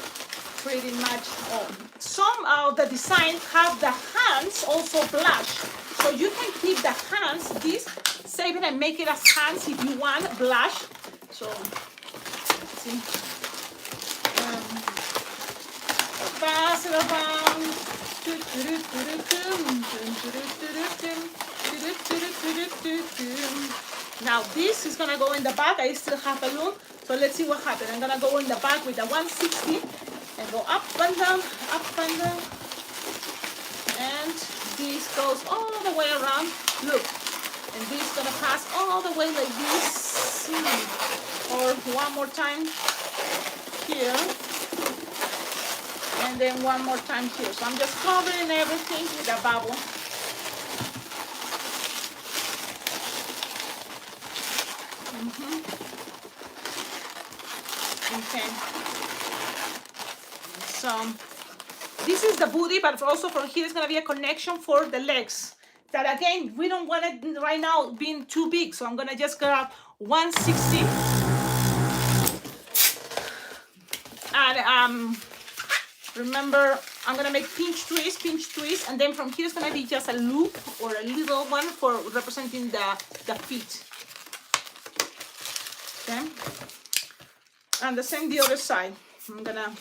pretty much all. Some of the designs have the hands also blush, so you can keep the hands, this, save it and make it as hands if you want blush. So let's see, pass it around. Now this is gonna go in the back. I still have a loom, so let's see what happens. I'm gonna go in the back with the 160 and go up and down, and this goes all the way around. Look, and this is gonna pass all the way like this, or one more time here, and then one more time here. So I'm just covering everything with a bubble. Okay. So this is the booty, but also from here is gonna be a connection for the legs. That again, we don't want it right now being too big, so I'm gonna just grab 160. And remember, I'm gonna make pinch twist, and then from here is gonna be just a loop or a little one for representing the feet. Okay. And the same the other side. I'm gonna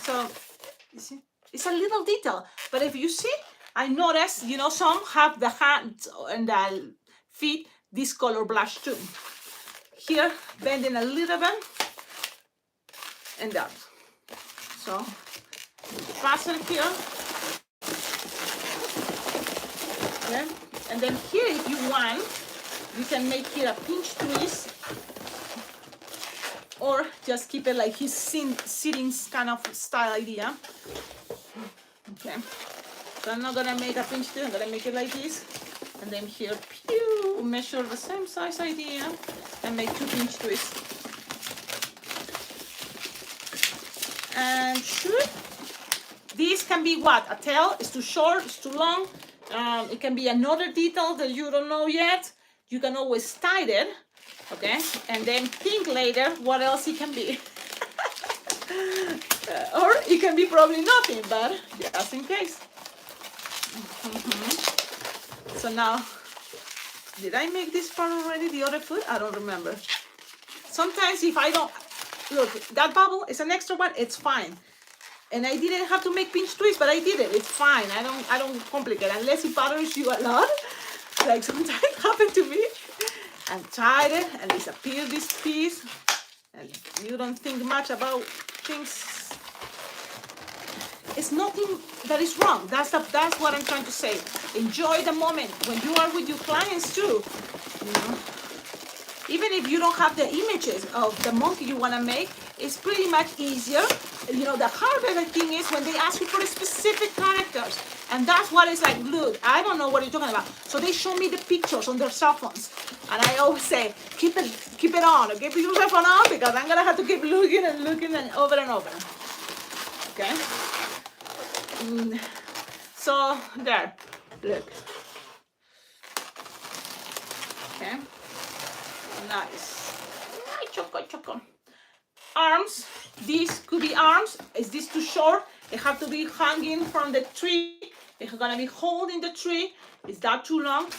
so you see, it's a little detail, but if you see, I noticed, you know, some have the hands and the feet this color blush too. Here, bending a little bit, and that. So fasten here. Okay. And then here, if you want, you can make here a pinch twist, or just keep it like his sitting kind of style idea. Okay, so I'm not gonna make a pinch twist, I'm gonna make it like this, and then here, pew, measure the same size idea, and make 2 pinch twists. And shoot. This can be what? A tail, it's too short, it's too long. It can be another detail that you don't know yet. You can always tie it, okay? And then think later what else it can be. Or it can be probably nothing, but just in case. So now, did I make this part already, the other foot? I don't remember. Sometimes if I don't, look, that bubble is an extra one, it's fine. And I didn't have to make pinch twists, but I did it. It's fine. I don't complicate unless it bothers you a lot. Like sometimes happened to me. And tied it and disappeared this piece. And you don't think much about things. It's nothing that is wrong. That's what I'm trying to say. Enjoy the moment when you are with your clients too. You know? Even if you don't have the images of the monkey you want to make, is pretty much easier. You know, the harder thing is when they ask you for specific characters. And that's what it's like, look, I don't know what you're talking about. So they show me the pictures on their cell phones. And I always say, keep it on, okay? Put your cell phone on because I'm gonna have to keep looking and over and over. Okay? So there, look. Okay, nice. Choco. Arms, these could be arms. Is this too short? They have to be hanging from the tree. They're gonna be holding the tree. Is that too long?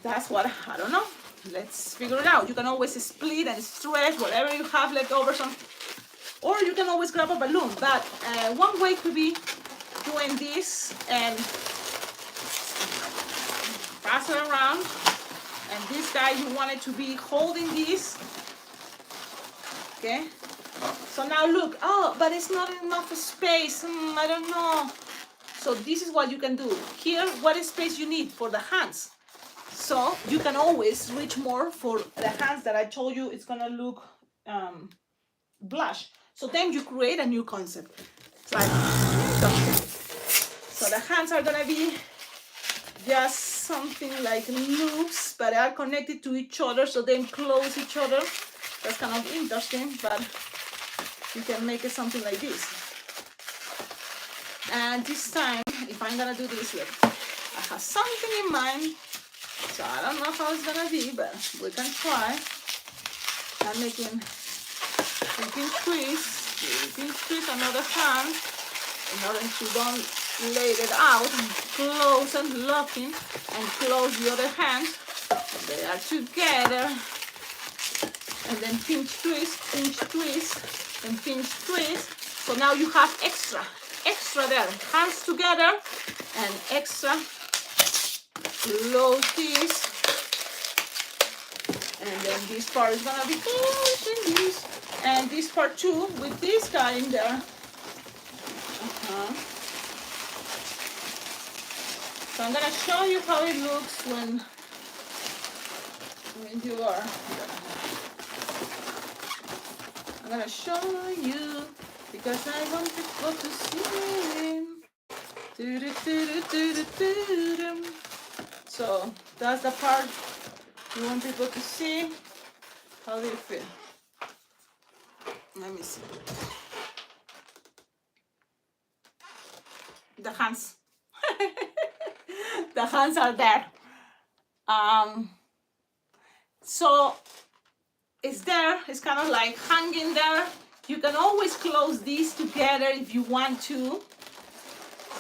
That's what, I don't know. Let's figure it out. You can always split and stretch whatever you have left over, or you can always grab a balloon. But one way could be doing this and pass it around. And this guy, you want it to be holding this. Okay. So now look, oh, but it's not enough space. I don't know. So this is what you can do. Here, what space you need for the hands. So you can always reach more for the hands that I told you it's gonna look blush. So then you create a new concept. It's like, so the hands are gonna be just something like loops, but are connected to each other, so they close each other. That's kind of interesting, but you can make it something like this. And this time, if I'm gonna do this, look, I have something in mind. So I don't know how it's gonna be, but we can try. I'm making twist another hand in order to don't lay it out, close and locking, and close the other hand. They are together, and then pinch twist, and pinch twist. So now you have extra there, hands together, and extra. Close this, and then this part is gonna be closing this, and this part too with this guy in there. So I'm gonna show you how it looks when you are. I'm gonna show you because I want people to see him. So that's the part you want people to see. How do you feel? Let me see. The hands. The hands are there. So it's there. It's kind of like hanging there. You can always close these together if you want to,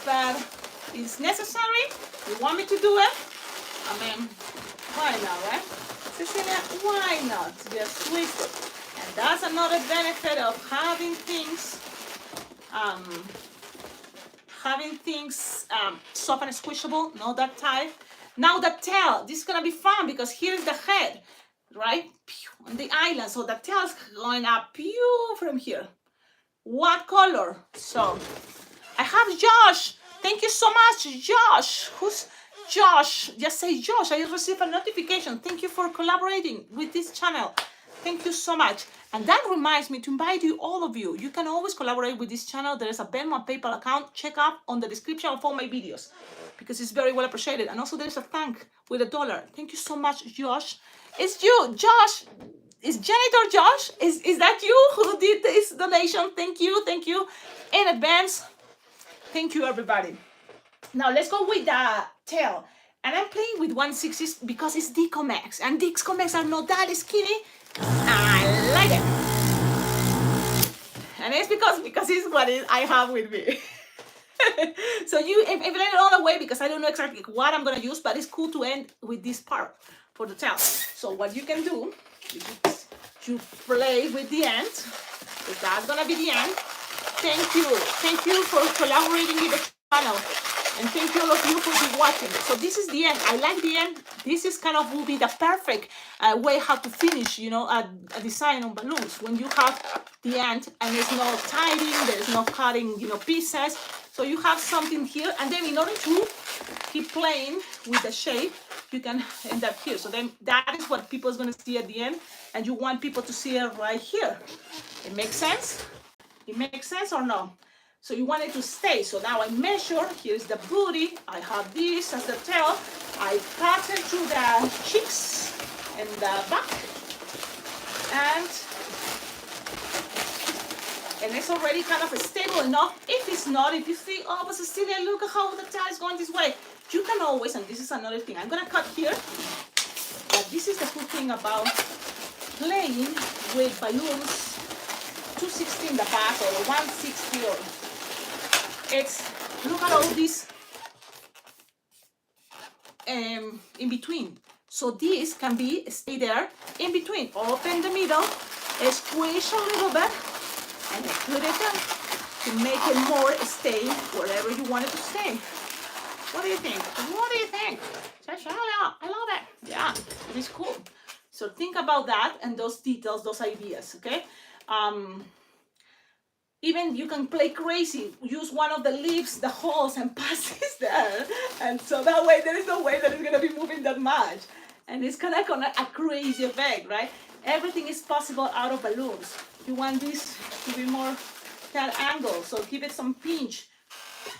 but it's necessary. You want me to do it? I mean, why not, right? Cecilia, why not? Just twist it. And that's another benefit of having things soft and squishable, not that tight. Now the tail, this is gonna be fun because here's the head, right? On the island, so the tail's going up from here. What color? So I have Josh. Thank you so much, Josh. Who's Josh? Just say Josh. I received a notification. Thank you for collaborating with this channel. Thank you so much. And that reminds me to invite you, all of you. You can always collaborate with this channel. There is a Venmo and PayPal account. Check out on the description of all my videos because it's very well appreciated. And also there is a thank with $1. Thank you so much, Josh. It's you, Josh. Is Janitor Josh? Is that you who did this donation? Thank you in advance. Thank you, everybody. Now let's go with the tail. And I'm playing with 1/6 because it's Decomex. And Decomex are not that skinny. I like it. And it's because it's what I have with me. So if I let it all away because I don't know exactly what I'm going to use, but it's cool to end with this part for the tail. So what you can do, you play with the end. So that's going to be the end. Thank you for collaborating with the channel. And thank you all of you for watching. So this is the end. I like the end. This is kind of will be the perfect way how to finish, a design on balloons. When you have the end and there's no tying, there's no cutting, pieces. So you have something here. And then in order to keep playing with the shape, you can end up here. So then that is what people is going to see at the end, and you want people to see it right here. It makes sense? It makes sense or no? So you want it to stay. So now I measure, here's the booty, I have this as the tail, I pattern through the cheeks and the back, and it's already kind of stable enough. If it's not, if you think, oh, but Cecilia, look at how the tail is going this way, you can always, and this is another thing, I'm gonna cut here, but this is the cool thing about playing with balloons, 260 in the back or 160, or it's, look at all this in between. So this can be stay there in between. Open the middle, squish a little bit, and put it in to make it more stay wherever you want it to stay. What do you think? What do you think? I love it. Yeah, it is cool. So think about that and those details, those ideas, okay? Even you can play crazy, use one of the leaves, the holes, and pass this there. And so that way, there is no way that it's gonna be moving that much. And it's kind of a crazy effect, right? Everything is possible out of balloons. You want this to be more that angle, so give it some pinch,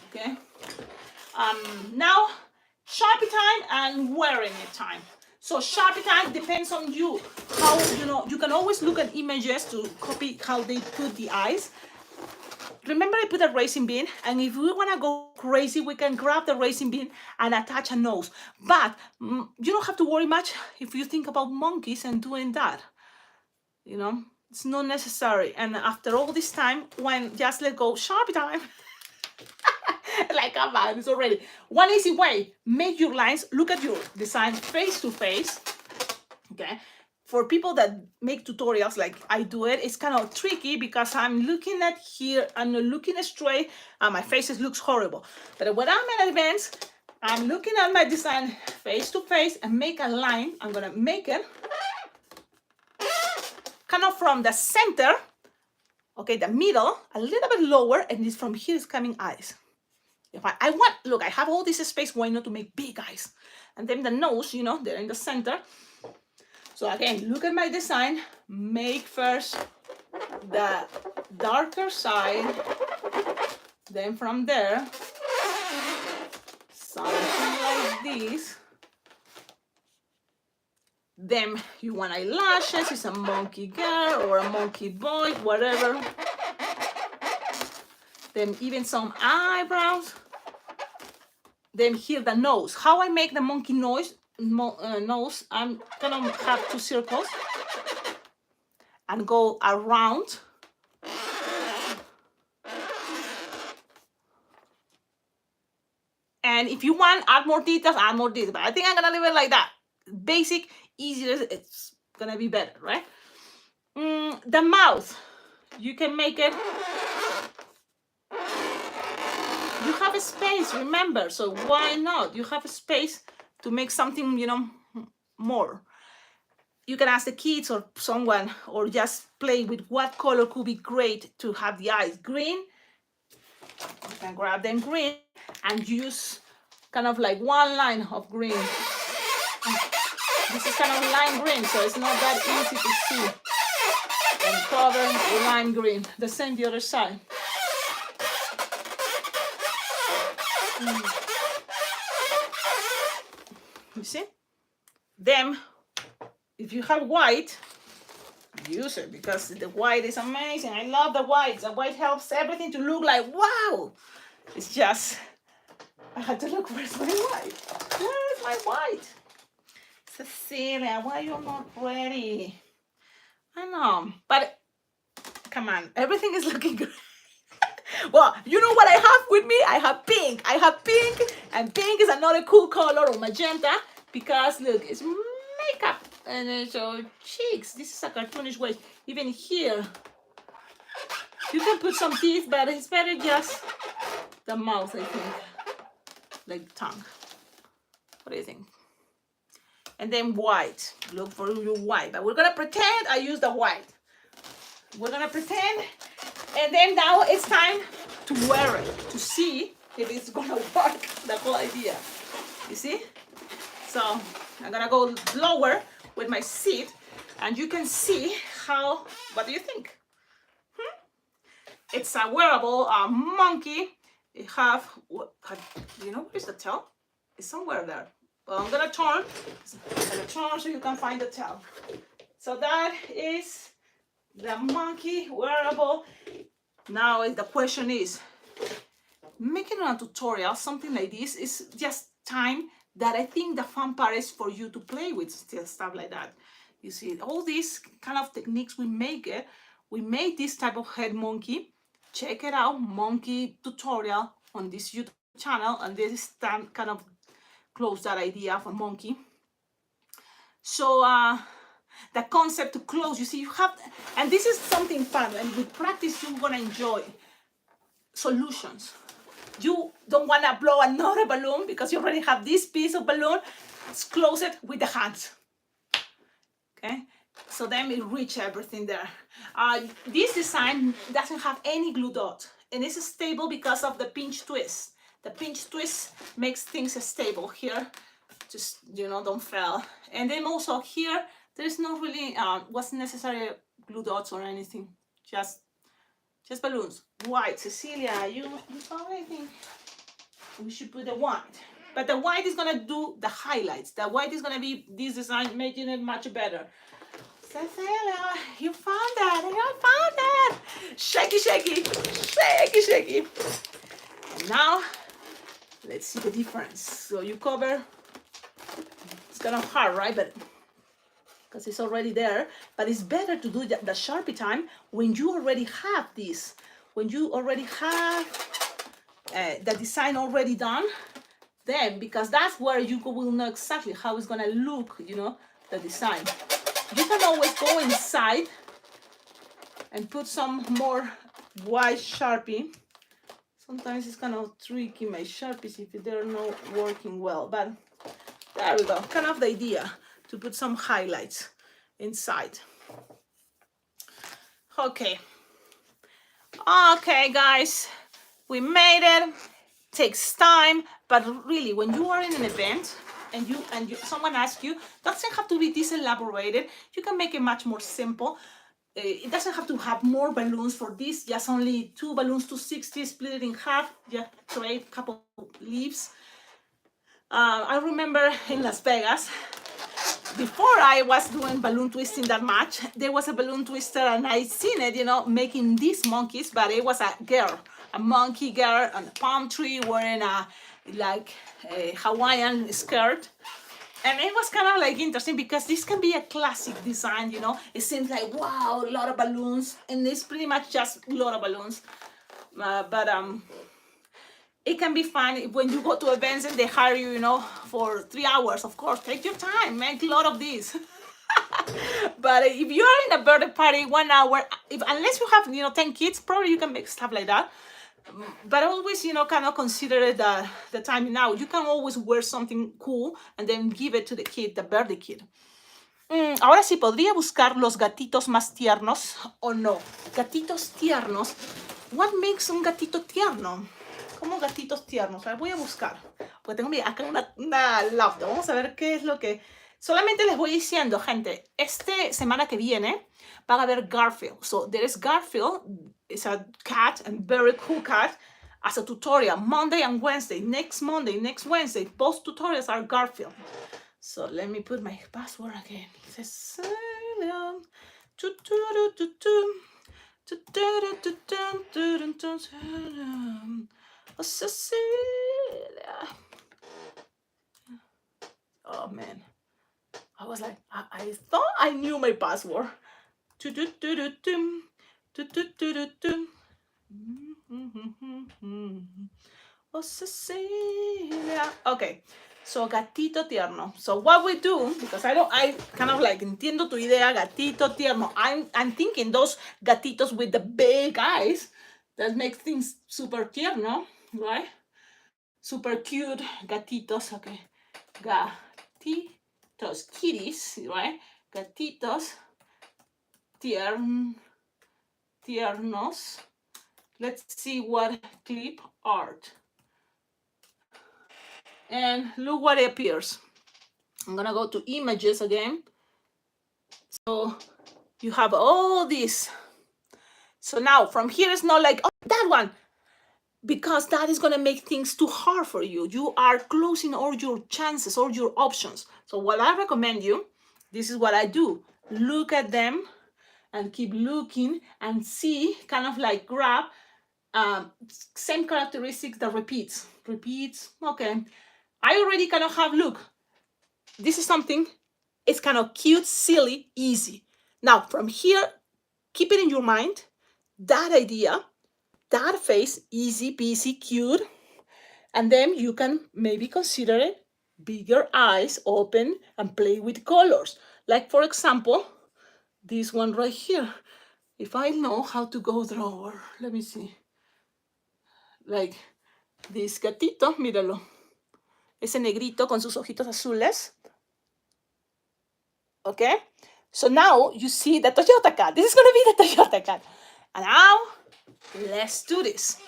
okay? Now, Sharpie time and wearing it time. So Sharpie time depends on you. How, you can always look at images to copy how they put the eyes. Remember, I put a racing bean, and if we want to go crazy, we can grab the racing bean and attach a nose. But you don't have to worry much if you think about monkeys and doing that. It's not necessary. And after all this time, when just let go, Sharpie time. Like, come on, it's already. One easy way, make your lines, look at your design face to face, okay? For people that make tutorials like I do it, it's kind of tricky because I'm looking at here, I'm looking straight, and my face looks horrible. But when I'm in advance, I'm looking at my design face to face and make a line. I'm gonna make it kind of from the center, okay, the middle, a little bit lower, and this from here is coming eyes. If I want, look, I have all this space, why not to make big eyes? And then the nose, they're in the center. So again, look at my design, make first the darker side, then from there, something like this. Then you want eyelashes, it's a monkey girl or a monkey boy, whatever. Then even some eyebrows. Then here the nose. How I make the monkey nose, I'm gonna have two circles and go around. And if you want, add more details, but I think I'm gonna leave it like that. Basic, easier, it's gonna be better, right? The mouth, you can make it. You have a space, remember, so why not? You have a space to make something, more. You can ask the kids or someone, or just play with what color could be great to have the eyes. Green, you can grab them green and use kind of like one line of green. This is kind of lime green, so it's not that easy to see. And cover lime green. The same the other side. You see? Then, if you have white, use it because the white is amazing. I love the white. The white helps everything to look like wow. It's just, I had to look, where's my white? Where's my white? Cecilia, why are you not ready? I know, but come on, everything is looking good. Well, you know what I have with me? I have pink. And pink is another cool color, or magenta, because look, it's makeup. And it's your cheeks. This is a cartoonish way. Even here, you can put some teeth, but it's better just the mouth, I think. Like the tongue. What do you think? And then white. Look for your white. But we're gonna pretend I use the white. We're gonna pretend. And then now it's time to wear it, to see if it's gonna work, the whole idea. You see? So I'm gonna go lower with my seat, and you can see how, what do you think? It's a wearable monkey. It have, you know, where's the tail? It's somewhere there. Well, I'm gonna turn so you can find the tail. So that is the monkey wearable. Now the question is, making a tutorial, something like this, is just time that I think the fun part is for you to play with stuff like that. You see, all these kind of techniques we make it. We made this type of head monkey. Check it out, monkey tutorial on this YouTube channel, and this is kind of close that idea of a monkey. So the concept to close, you see, you have, and this is something fun, and with practice you're gonna enjoy solutions. You don't want to blow another balloon because you already have this piece of balloon. Let's close it with the hands. Okay, so then we reach everything there. This design doesn't have any glue dot, and it's stable because of the pinch twist. The pinch twist makes things stable here, just, you know, don't fall. And then also here, there's not really what's necessary glue dots or anything, just balloons. White, Cecilia, you found anything? We should put the white. But the white is gonna do the highlights. The white is gonna be this design, making it much better. Cecilia, you found that, I found that. Shaky, shaky, shaky, shaky. Now, let's see the difference. So you cover, it's kind of hard, right? But because it's already there, but it's better to do the Sharpie time when you already have this, when you already have the design already done, then, because that's where you will know exactly how it's gonna look, you know, the design. You can always go inside and put some more white Sharpie. Sometimes it's kind of tricky, my Sharpies, if they're not working well, but there we go, kind of the idea, to put some highlights inside. Okay, guys, we made it. Takes time, but really, when you are in an event and someone asks you, doesn't have to be this elaborated. You can make it much more simple. It doesn't have to have more balloons for this. Just only 2 balloons, 260, split it in half. Just create a couple leaves. I remember in Las Vegas, before I was doing balloon twisting that much, there was a balloon twister, and I seen it, you know, making these monkeys, but it was a girl, a monkey girl on a palm tree wearing a Hawaiian skirt. And it was kind of like interesting because this can be a classic design, you know. It seems like, wow, a lot of balloons, and it's pretty much just a lot of balloons. It can be fun when you go to events and they hire you, you know, for 3 hours. Of course, take your time, make a lot of these. But if you are in a birthday party, 1 hour, unless you have, you know, 10 kids, probably you can make stuff like that. But always, you know, kind of consider the time now. You can always wear something cool and then give it to the kid, the birthday kid. Ahora sí, ¿podría buscar los gatitos más tiernos o no? Gatitos tiernos. What makes un gatito tierno? Como gatitos tiernos. Voy a buscar. Porque tengo acá una laptop. Vamos a ver qué es lo que... Solamente les voy diciendo, gente, semana que viene van a ver Garfield. So there is Garfield. It's a cat, and very cool cat, as a tutorial. Monday and Wednesday. Next Monday, next Wednesday. Both tutorials are Garfield. So let me put my password again. Cecilia. Oh, Cecilia. Oh man. I was like, I thought I knew my password. Oh, Cecilia. Okay, so gatito tierno. So what we do, because I kind of like entiendo tu idea, gatito tierno. I'm thinking those gatitos with the big eyes that make things super tierno, right? Super cute gatitos. Okay, gatitos, kitties, right? Gatitos tiernos. Let's see what clip art. And look what appears. I'm gonna go to images again. So you have all this. So now from here it's not like, oh, that one, because that is gonna make things too hard for you. You are closing all your chances, all your options. So what I recommend you, this is what I do. Look at them and keep looking and see, kind of like grab same characteristics that repeats. Okay. I already kind of have, look, this is something, it's kind of cute, silly, easy. Now from here, keep it in your mind, that idea, that face, easy peasy, cute, and then you can maybe consider it bigger eyes, open, and play with colors. Like for example, this one right here. If I know how to go drawer, let me see. Like this gatito, míralo. Ese negrito con sus ojitos azules. Okay? So now you see the Toyota cat. This is going to be the Toyota cat. And now, let's do this.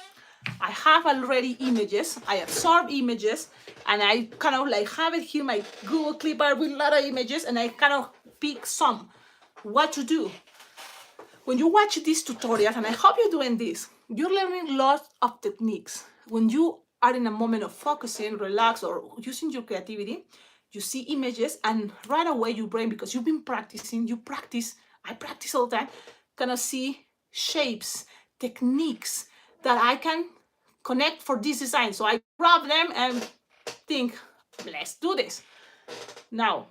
I have already images. I absorb images. And I kind of like have it here, my Google Clipboard with a lot of images. And I kind of pick some. What to do. When you watch these tutorials, and I hope you're doing this, you're learning lots of techniques. When you are in a moment of focusing, relax, or using your creativity, you see images, and right away your brain, because you've been practicing, I practice all the time, kind of see shapes, techniques that I can connect for this design. So I grab them and think, let's do this. Now,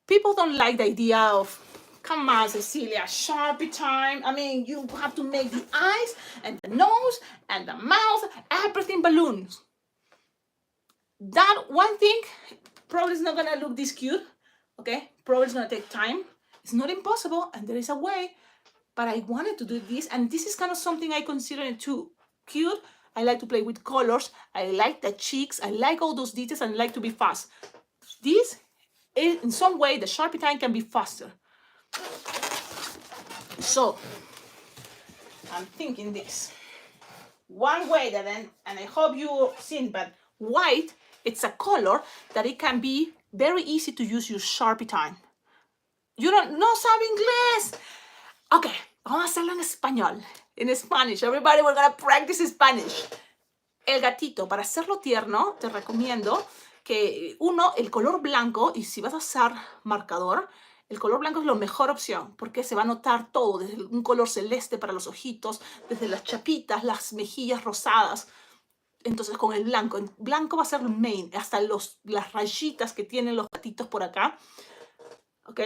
people don't like the idea of, come on, Cecilia, Sharpie time. I mean, you have to make the eyes and the nose and the mouth, everything balloons. That one thing probably is not gonna look this cute, okay? Probably it's gonna take time. It's not impossible, and there is a way, but I wanted to do this, and this is kind of something I consider it too cute. I like to play with colors. I like the cheeks. I like all those details, and I like to be fast. This, in some way, the Sharpie time can be faster. So I'm thinking this one way that then, and I hope you've seen, but white, it's a color that it can be very easy to use your Sharpie time. You don't know, sabe inglés. Okay, vamos a hacerlo en español, in Spanish. Everybody, we're gonna practice Spanish. El gatito, para hacerlo tierno, te recomiendo que el color blanco, y si vas a usar marcador, el color blanco es la mejor opción, porque se va a notar todo, desde un color celeste para los ojitos, desde las chapitas, las mejillas rosadas. Entonces con el blanco va a ser el main, hasta las rayitas que tienen los gatitos por acá. ¿Ok?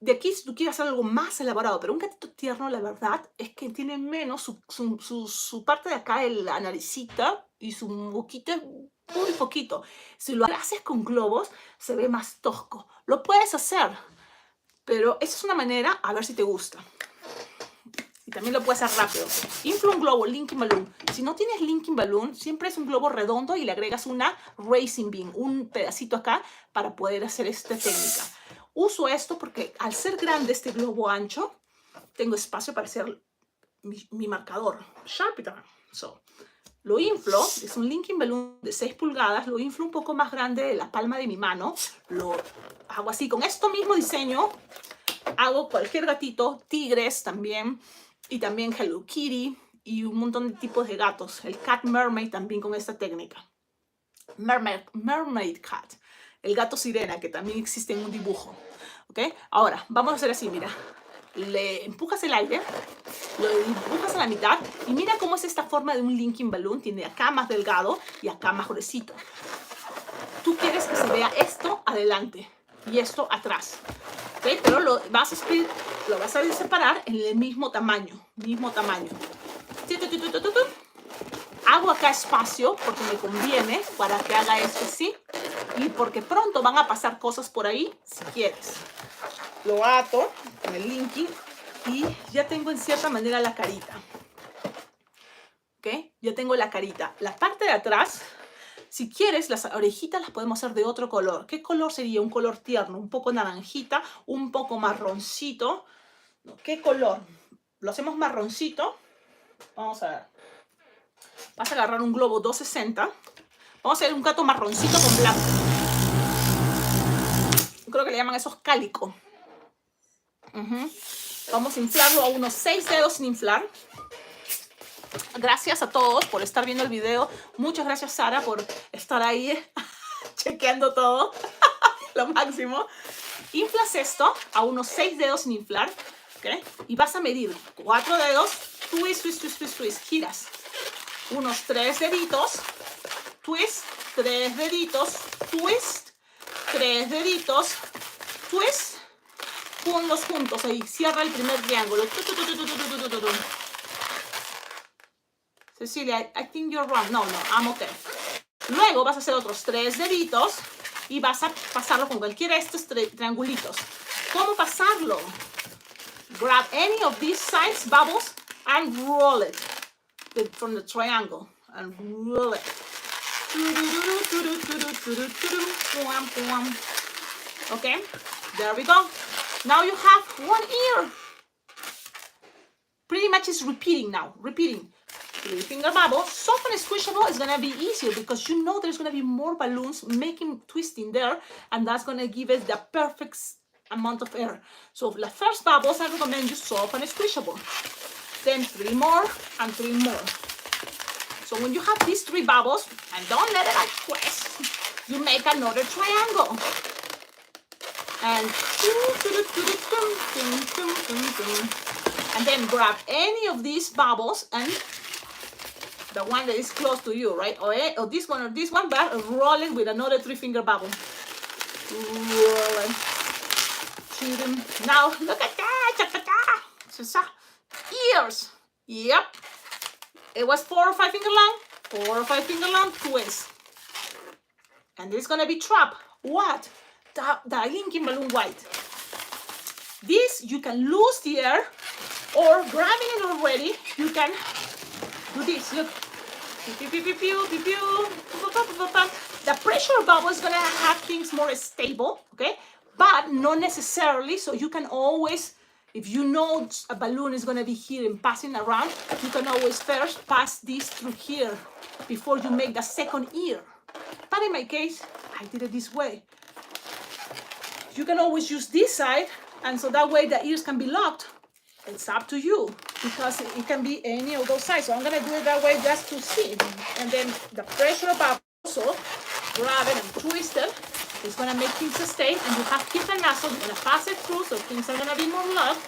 De aquí, si tú quieres hacer algo más elaborado, pero un gatito tierno, la verdad, es que tiene menos su parte de acá, la naricita, y su boquita muy poquito. Si lo haces con globos, se ve más tosco. Lo puedes hacer, pero esa es una manera, a ver si te gusta. Y también lo puedes hacer rápido. Infla un globo, linking balloon. Si no tienes linking balloon, siempre es un globo redondo y le agregas una racing beam, un pedacito acá, para poder hacer esta técnica. Uso esto porque al ser grande este globo ancho, tengo espacio para hacer mi marcador. Sharpie time. So, lo inflo, es un linking balloon de 6 pulgadas, lo inflo un poco más grande de la palma de mi mano, lo hago así, con esto mismo diseño, hago cualquier gatito, tigres también, y también Hello Kitty, y un montón de tipos de gatos. El cat mermaid también con esta técnica. Mermaid cat. El gato sirena, que también existe en un dibujo. ¿Ok? Ahora, vamos a hacer así, mira. Le empujas el aire, lo empujas a la mitad, y mira cómo es esta forma de un linking balloon. Tiene acá más delgado y acá más gruesito. Tú quieres que se vea esto adelante y esto atrás. ¿Ok? Pero lo vas a separar en el mismo tamaño. Hago acá espacio porque me conviene para que haga esto así, y porque pronto van a pasar cosas por ahí si quieres. Lo ato con el linking y ya tengo en cierta manera la carita. ¿Ok? Ya tengo la carita. La parte de atrás, si quieres, las orejitas las podemos hacer de otro color. ¿Qué color sería? Un color tierno, un poco naranjita, un poco marroncito. ¿Qué color? Lo hacemos marroncito. Vamos a ver. Vas a agarrar un globo 260. Vamos a hacer un gato marroncito con blanco. creo que le llaman esos cálico. Vamos a inflarlo a unos 6 dedos sin inflar. Gracias a todos por estar viendo el video. Muchas gracias, Sara, por estar ahí chequeando todo. Lo máximo. Inflas esto a unos 6 dedos sin inflar. ¿Okay? Y vas a medir 4 dedos. Twist, twist, twist, twist, twist. Giras. Unos 3 deditos. Twist. 3 deditos. Twist. 3 deditos. Twist. Ponlos juntos ahí. Cierra el primer triángulo. Cecilia, I think you're wrong. No, I'm okay. Luego vas a hacer otros 3 deditos y vas a pasarlo con cualquiera de estos triangulitos. ¿Cómo pasarlo? Grab any of these sides bubbles and roll it from the triangle. And roll it. Okay, there we go. Now you have one ear. Pretty much it's repeating now. Repeating. 3-finger bubble. Soft and squishable is going to be easier because you know there's going to be more balloons twisting there, and that's going to give it the perfect amount of air. So the first bubbles, I recommend you soft and squishable. Then 3 more and 3 more. So when you have these 3 bubbles, and don't let it twist, you make another triangle. And then grab any of these bubbles and the one that is close to you, right? Or this one, but roll it with another 3-finger bubble. Roll it. Now look at that. Ears. Yep. It was 4 or 5 finger long. 4 or 5 finger long twist. And it's gonna be trap. What? The linking balloon white. This you can lose the air, or grabbing it already, you can do this. Look. The pressure bubble is gonna have things more stable, okay? But not necessarily, so you can always, if you know a balloon is gonna be here and passing around, you can always first pass this through here before you make the second ear. But in my case, I did it this way. You can always use this side, and so that way the ears can be locked. It's up to you, because it can be any of those sides. So I'm gonna do it that way just to see. And then the pressure bubble, also grab it and twist it. It's gonna make things stay, and you have to keep the nozzle. You're gonna pass it through, so things are gonna be more locked.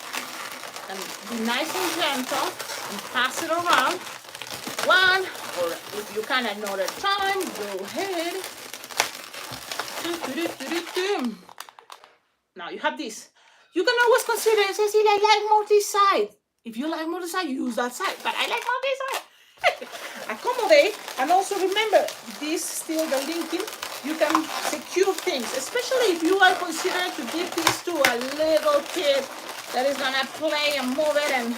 And be nice and gentle, and pass it around. One, or if you can another time, go ahead. Now you have this. You can always consider, Cecilia, I like more this side. If you like more this side, use that side. But I like more this side. Accommodate, and also remember, this still the linking. You can secure things, especially if you are considering to give this to a little kid that is gonna play and move it and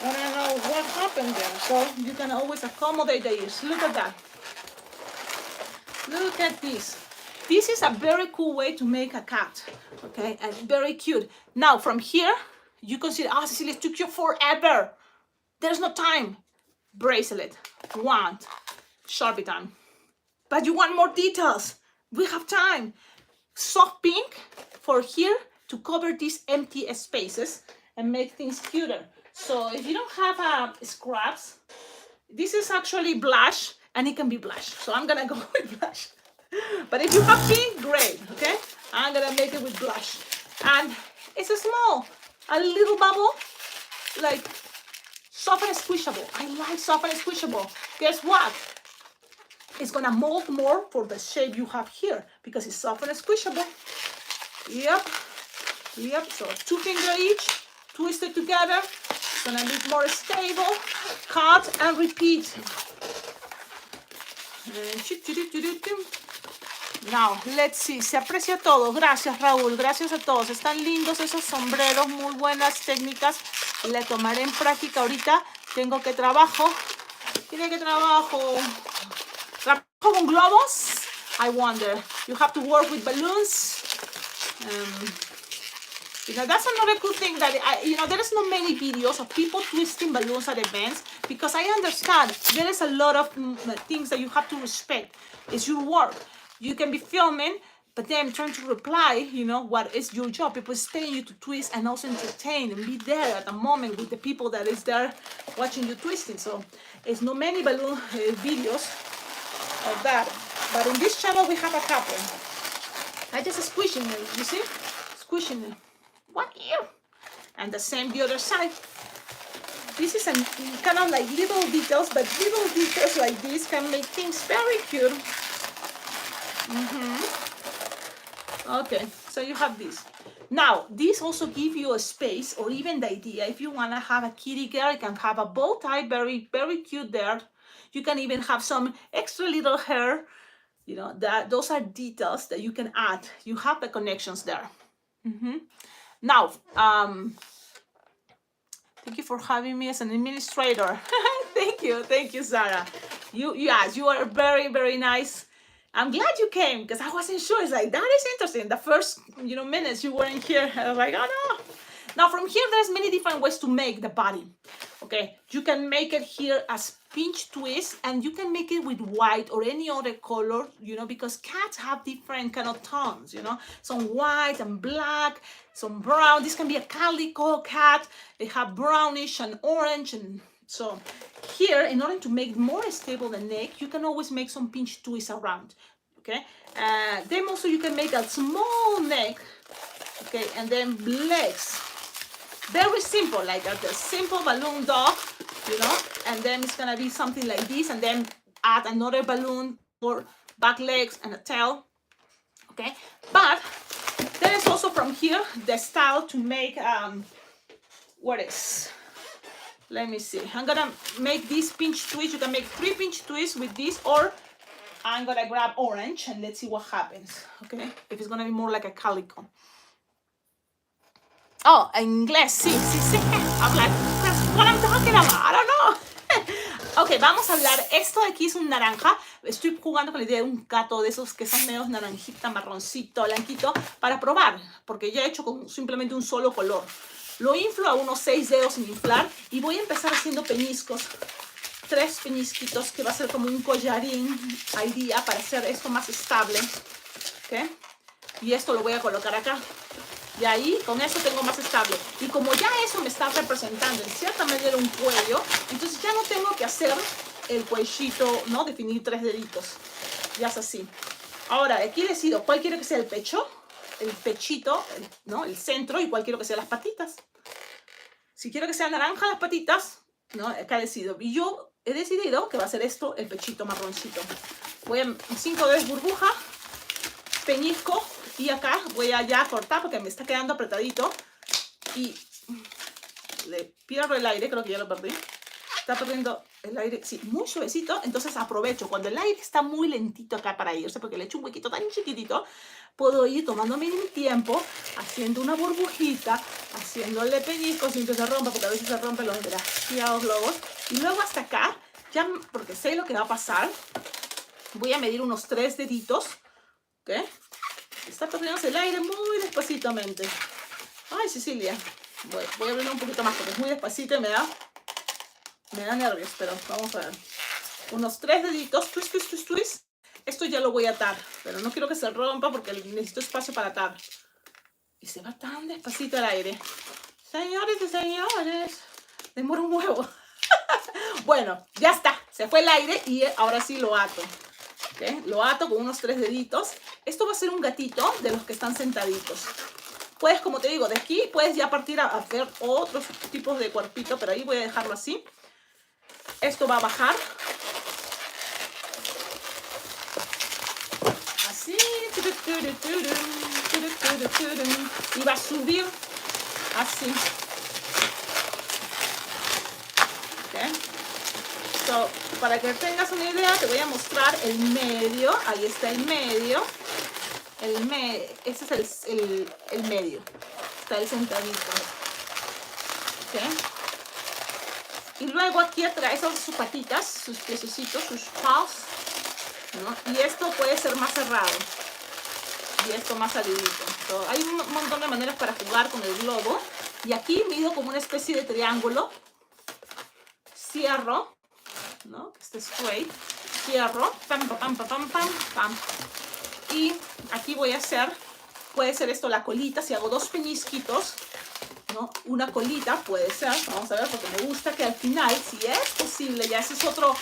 I don't know what happened there. So you can always accommodate the ears. Look at that. Look at this. This is a very cool way to make a cat, okay, and very cute. Now from here, you consider, Cecilia, it took you forever. There's no time. Bracelet, wand, Sharpie time. But you want more details. We have time. Soft pink for here to cover these empty spaces and make things cuter. So if you don't have scraps, this is actually blush, and it can be blush. So I'm gonna go with blush. But if you have pink, great, okay? I'm gonna make it with blush. And it's a little bubble, like soft and squishable. I like soft and squishable. Guess what? It's gonna mold more for the shape you have here because it's soft and squishable. Yep. So 2 fingers each, twist it together. It's gonna be more stable. Cut and repeat. Now, let's see. Se aprecia todo. Gracias, Raúl. Gracias a todos. Están lindos esos sombreros. Muy buenas técnicas. Le tomaré en práctica ahorita. Tengo que trabajo. ¿Tiene que trabajo? ¿Trabajo con globos? I wonder. You have to work with balloons. That's another cool thing that, there is not many videos of people twisting balloons at events because I understand there is a lot of things that you have to respect. It's your work. You can be filming, but then trying to reply, you know, what is your job? People is paying you to twist and also entertain and be there at the moment with the people that is there watching you twisting. So it's not many balloon videos of that. But in this channel, we have a couple. I just squishing it, you see? Squishing it. One ear. And the same the other side. This is a kind of like little details, but little details like this can make things very cute. Okay, so you have this. Now, this also gives you a space or even the idea if you want to have a kitty girl, you can have a bow tie, very, very cute there. You can even have some extra little hair. You know, that those are details that you can add. You have the connections there. Now, thank you for having me as an administrator. Thank you, Sarah. Yes, you are very, very nice. I'm glad you came because I wasn't sure. It's like, that is interesting. The first, you know, minutes you weren't here. I was like, oh no. Now from here, there's many different ways to make the body. Okay, you can make it here as pinch twist, and you can make it with white or any other color, you know, because cats have different kind of tones, you know, some white and black, some brown. This can be a calico cat. They have brownish and orange, and so here, in order to make more stable the neck, you can always make some pinch twists around. Okay, then also you can make a small neck. Okay, and then legs. Very simple, like a simple balloon dog, you know, and then it's gonna be something like this, and then add another balloon for back legs and a tail. Okay, but there is also from here the style to make what is, let me see, I'm gonna make this pinch twist. You can make 3 pinch twists with this, or I'm gonna grab orange and let's see what happens. Okay, if it's gonna be more like a calico. Oh, en inglés, sí. I'm like, that's what I'm talking about. I don't know. Ok, vamos a hablar. Esto de aquí es un naranja. Estoy jugando con la idea de un gato de esos que son medio naranjita, marroncito, blanquito, para probar, porque ya he hecho con simplemente un solo color. Lo inflo a unos 6 dedos sin inflar y voy a empezar haciendo peñiscos. 3 peñisquitos que va a ser como un collarín al día para hacer esto más estable. ¿Ok? Y esto lo voy a colocar acá. Y ahí, con eso tengo más estable. Y como ya eso me está representando en cierta manera un cuello, entonces ya no tengo que hacer el cuellito, ¿no? Definir 3 deditos. Ya es así. Ahora, aquí decido cuál quiero que sea el pecho, el pechito, ¿no? El centro, y cuál quiero que sean las patitas. Si quiero que sean naranja las patitas, ¿no? Acá decido. Y yo he decidido que va a ser esto, el pechito marroncito. Voy a 5 veces burbuja, peñisco. Y acá voy a ya cortar porque me está quedando apretadito. Y le pierdo el aire, creo que ya lo perdí. Está perdiendo el aire, sí, muy suavecito. Entonces aprovecho cuando el aire está muy lentito acá para irse, porque le echo un huequito tan chiquitito, puedo ir tomándome mi tiempo, haciendo una burbujita, haciéndole peñiscos sin que se rompa, porque a veces se rompen los desgraciados globos. Y luego hasta acá, ya porque sé lo que va a pasar, voy a medir unos 3 deditos. ¿Ok? Está perdiéndose el aire muy despacitamente. Ay, Cecilia. Voy a abrirlo un poquito más porque es muy despacito y me da nervios, pero vamos a ver. Unos 3 deditos. Twist, twist, twist, twist. Esto ya lo voy a atar, pero no quiero que se rompa porque necesito espacio para atar. Y se va tan despacito el aire. Señores y señores. Demora un huevo. Bueno, ya está. Se fue el aire y ahora sí lo ato. ¿Okay? Lo ato con unos 3 deditos. Esto va a ser un gatito de los que están sentaditos. Puedes, como te digo, de aquí puedes ya partir a hacer otros tipos de cuerpito, pero ahí voy a dejarlo así. Esto va a bajar. Así. Y va a subir así. ¿Okay? So, para que tengas una idea, te voy a mostrar el medio. Ahí está el medio. Ese es el medio. Está el sentadito. ¿Okay? Y luego aquí atrás son sus patitas, sus piececitos, sus paws, ¿no? Y esto puede ser más cerrado. Y esto más salidito. So, hay un montón de maneras para jugar con el globo. Y aquí mido como una especie de triángulo. Cierro, ¿no? Este straight. Cierro. Pam, pam, pam, pam, pam, pam. Y aquí voy a hacer, puede ser esto la colita, si hago 2 peñisquitos, ¿no? Una colita puede ser, vamos a ver, porque me gusta que al final, si es posible, ya ese es otro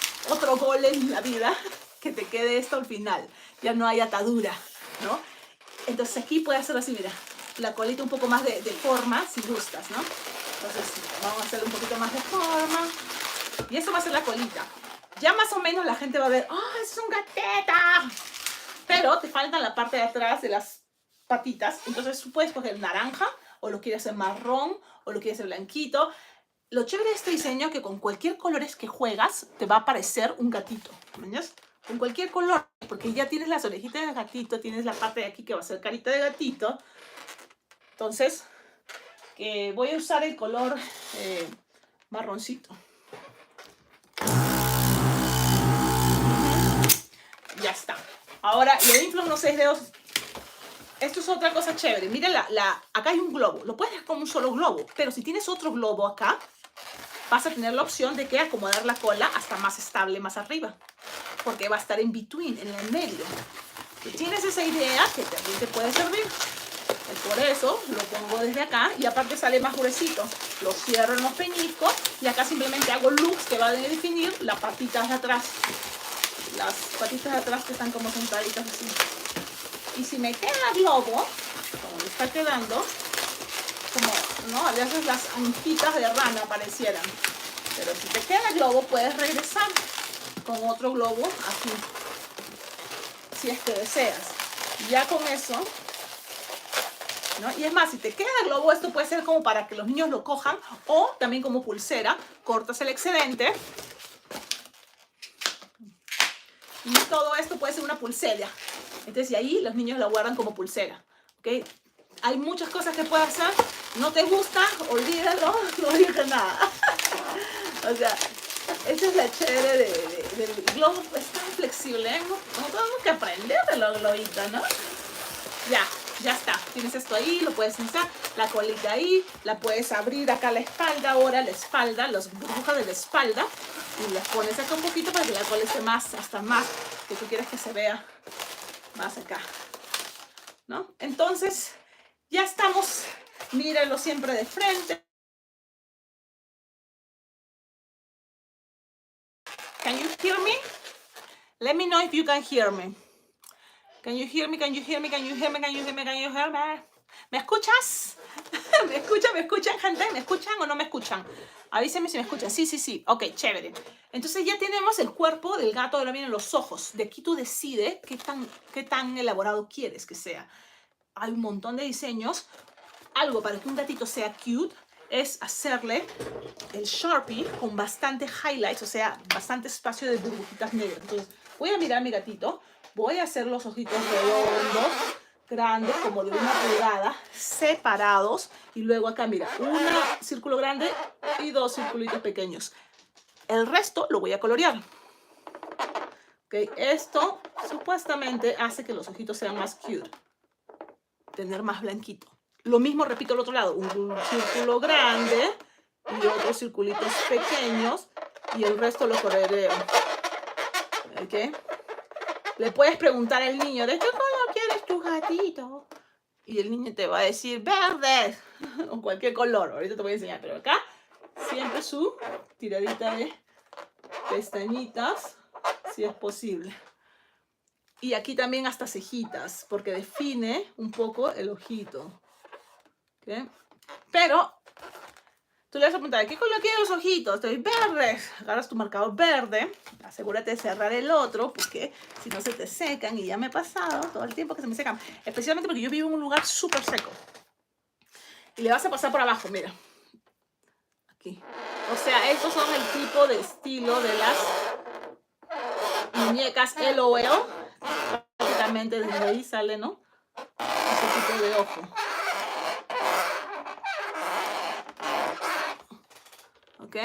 gol en la vida, que te quede esto al final, ya no hay atadura, ¿no? Entonces aquí puede hacer así, mira, la colita un poco más de forma, si gustas, ¿no? Entonces vamos a hacerle un poquito más de forma, y eso va a ser la colita. Ya más o menos la gente va a ver, ¡oh, es un gateta! Pero te falta la parte de atrás de las patitas, entonces tú puedes coger naranja, o lo quieres hacer marrón, o lo quieres hacer blanquito. Lo chévere de este diseño es que con cualquier colores que juegas, te va a parecer un gatito, ¿entiendes? Con cualquier color, porque ya tienes las orejitas de gatito, tienes la parte de aquí que va a ser carita de gatito. Entonces, voy a usar el color marroncito. Ya está. Ahora, le inflo unos 6 dedos. Esto es otra cosa chévere. Miren, acá hay un globo. Lo puedes dejar como un solo globo. Pero si tienes otro globo acá, vas a tener la opción de que acomodar la cola hasta más estable, más arriba. Porque va a estar en between, en el medio. Si tienes esa idea, que también te puede servir. Por eso lo pongo desde acá y aparte sale más gruesito. Lo cierro en los peñiscos y acá simplemente hago loops que van a definir las patitas de atrás. Las patitas de atrás que están como sentaditas así. Y si me queda globo, como me está quedando, como, ¿no? A veces las anquitas de rana parecieran. Pero si te queda globo, puedes regresar con otro globo aquí, si es que deseas. Y ya con eso, ¿no? Y es más, si te queda globo, esto puede ser como para que los niños lo cojan o también como pulsera. Cortas el excedente. Y todo esto puede ser una pulsera. Entonces, y ahí los niños la guardan como pulsera. ¿Okay? Hay muchas cosas que puedes hacer. No te gusta, olvídalo, no digas nada. O sea, esa es la chévere del globo. Es tan flexible, ¿eh? No tenemos que aprender de los globitos, ¿no? Ya está. Tienes esto ahí, lo puedes usar. La colita ahí, la puedes abrir acá la espalda, ahora la espalda, las burbujas de la espalda. Y las pones acá un poquito para que la cola esté más, hasta más, que tú quieres que se vea más acá, ¿no? Entonces, ya estamos. Míralo siempre de frente. Can you hear me? Let me know if you can hear me. Can you hear me? Can you hear me? Can you hear me? Can you hear me? Can you hear me? ¿Me escuchas? ¿Me escuchan, gente? ¿Me escuchan o no me escuchan? Avísenme si me escuchan. Sí. Ok, chévere. Entonces ya tenemos el cuerpo del gato, ahora vienen los ojos. De aquí tú decides qué tan elaborado quieres que sea. Hay un montón de diseños. Algo para que un gatito sea cute es hacerle el Sharpie con bastante highlights, o sea, bastante espacio de burbujitas negras. Entonces, voy a mirar a mi gatito. Voy a hacer los ojitos redondos, grandes, como de 1 pulgada, separados. Y luego acá, mira, un círculo grande y 2 circulitos pequeños. El resto lo voy a colorear. Okay, esto supuestamente hace que los ojitos sean más cute. Tener más blanquito. Lo mismo repito al otro lado. Un círculo grande y otros circulitos pequeños. Y el resto lo coloreo. ¿Ok? Le puedes preguntar al niño, ¿de qué color quieres tu gatito? Y el niño te va a decir, verde. O cualquier color. Ahorita te voy a enseñar. Pero acá, siempre su tiradita de pestañitas, si es posible. Y aquí también hasta cejitas, porque define un poco el ojito. ¿Okay? Pero tú le vas a preguntar, ¿qué color quieren los ojitos? Estoy verde. Agarras tu marcador verde. Asegúrate de cerrar el otro, porque si no se te secan. Y ya me he pasado todo el tiempo que se me secan. Especialmente porque yo vivo en un lugar súper seco. Y le vas a pasar por abajo, mira. Aquí. O sea, estos son el tipo de estilo de las muñecas LOL. Prácticamente desde ahí sale, ¿no? Ese tipo de ojo. ¿Ok?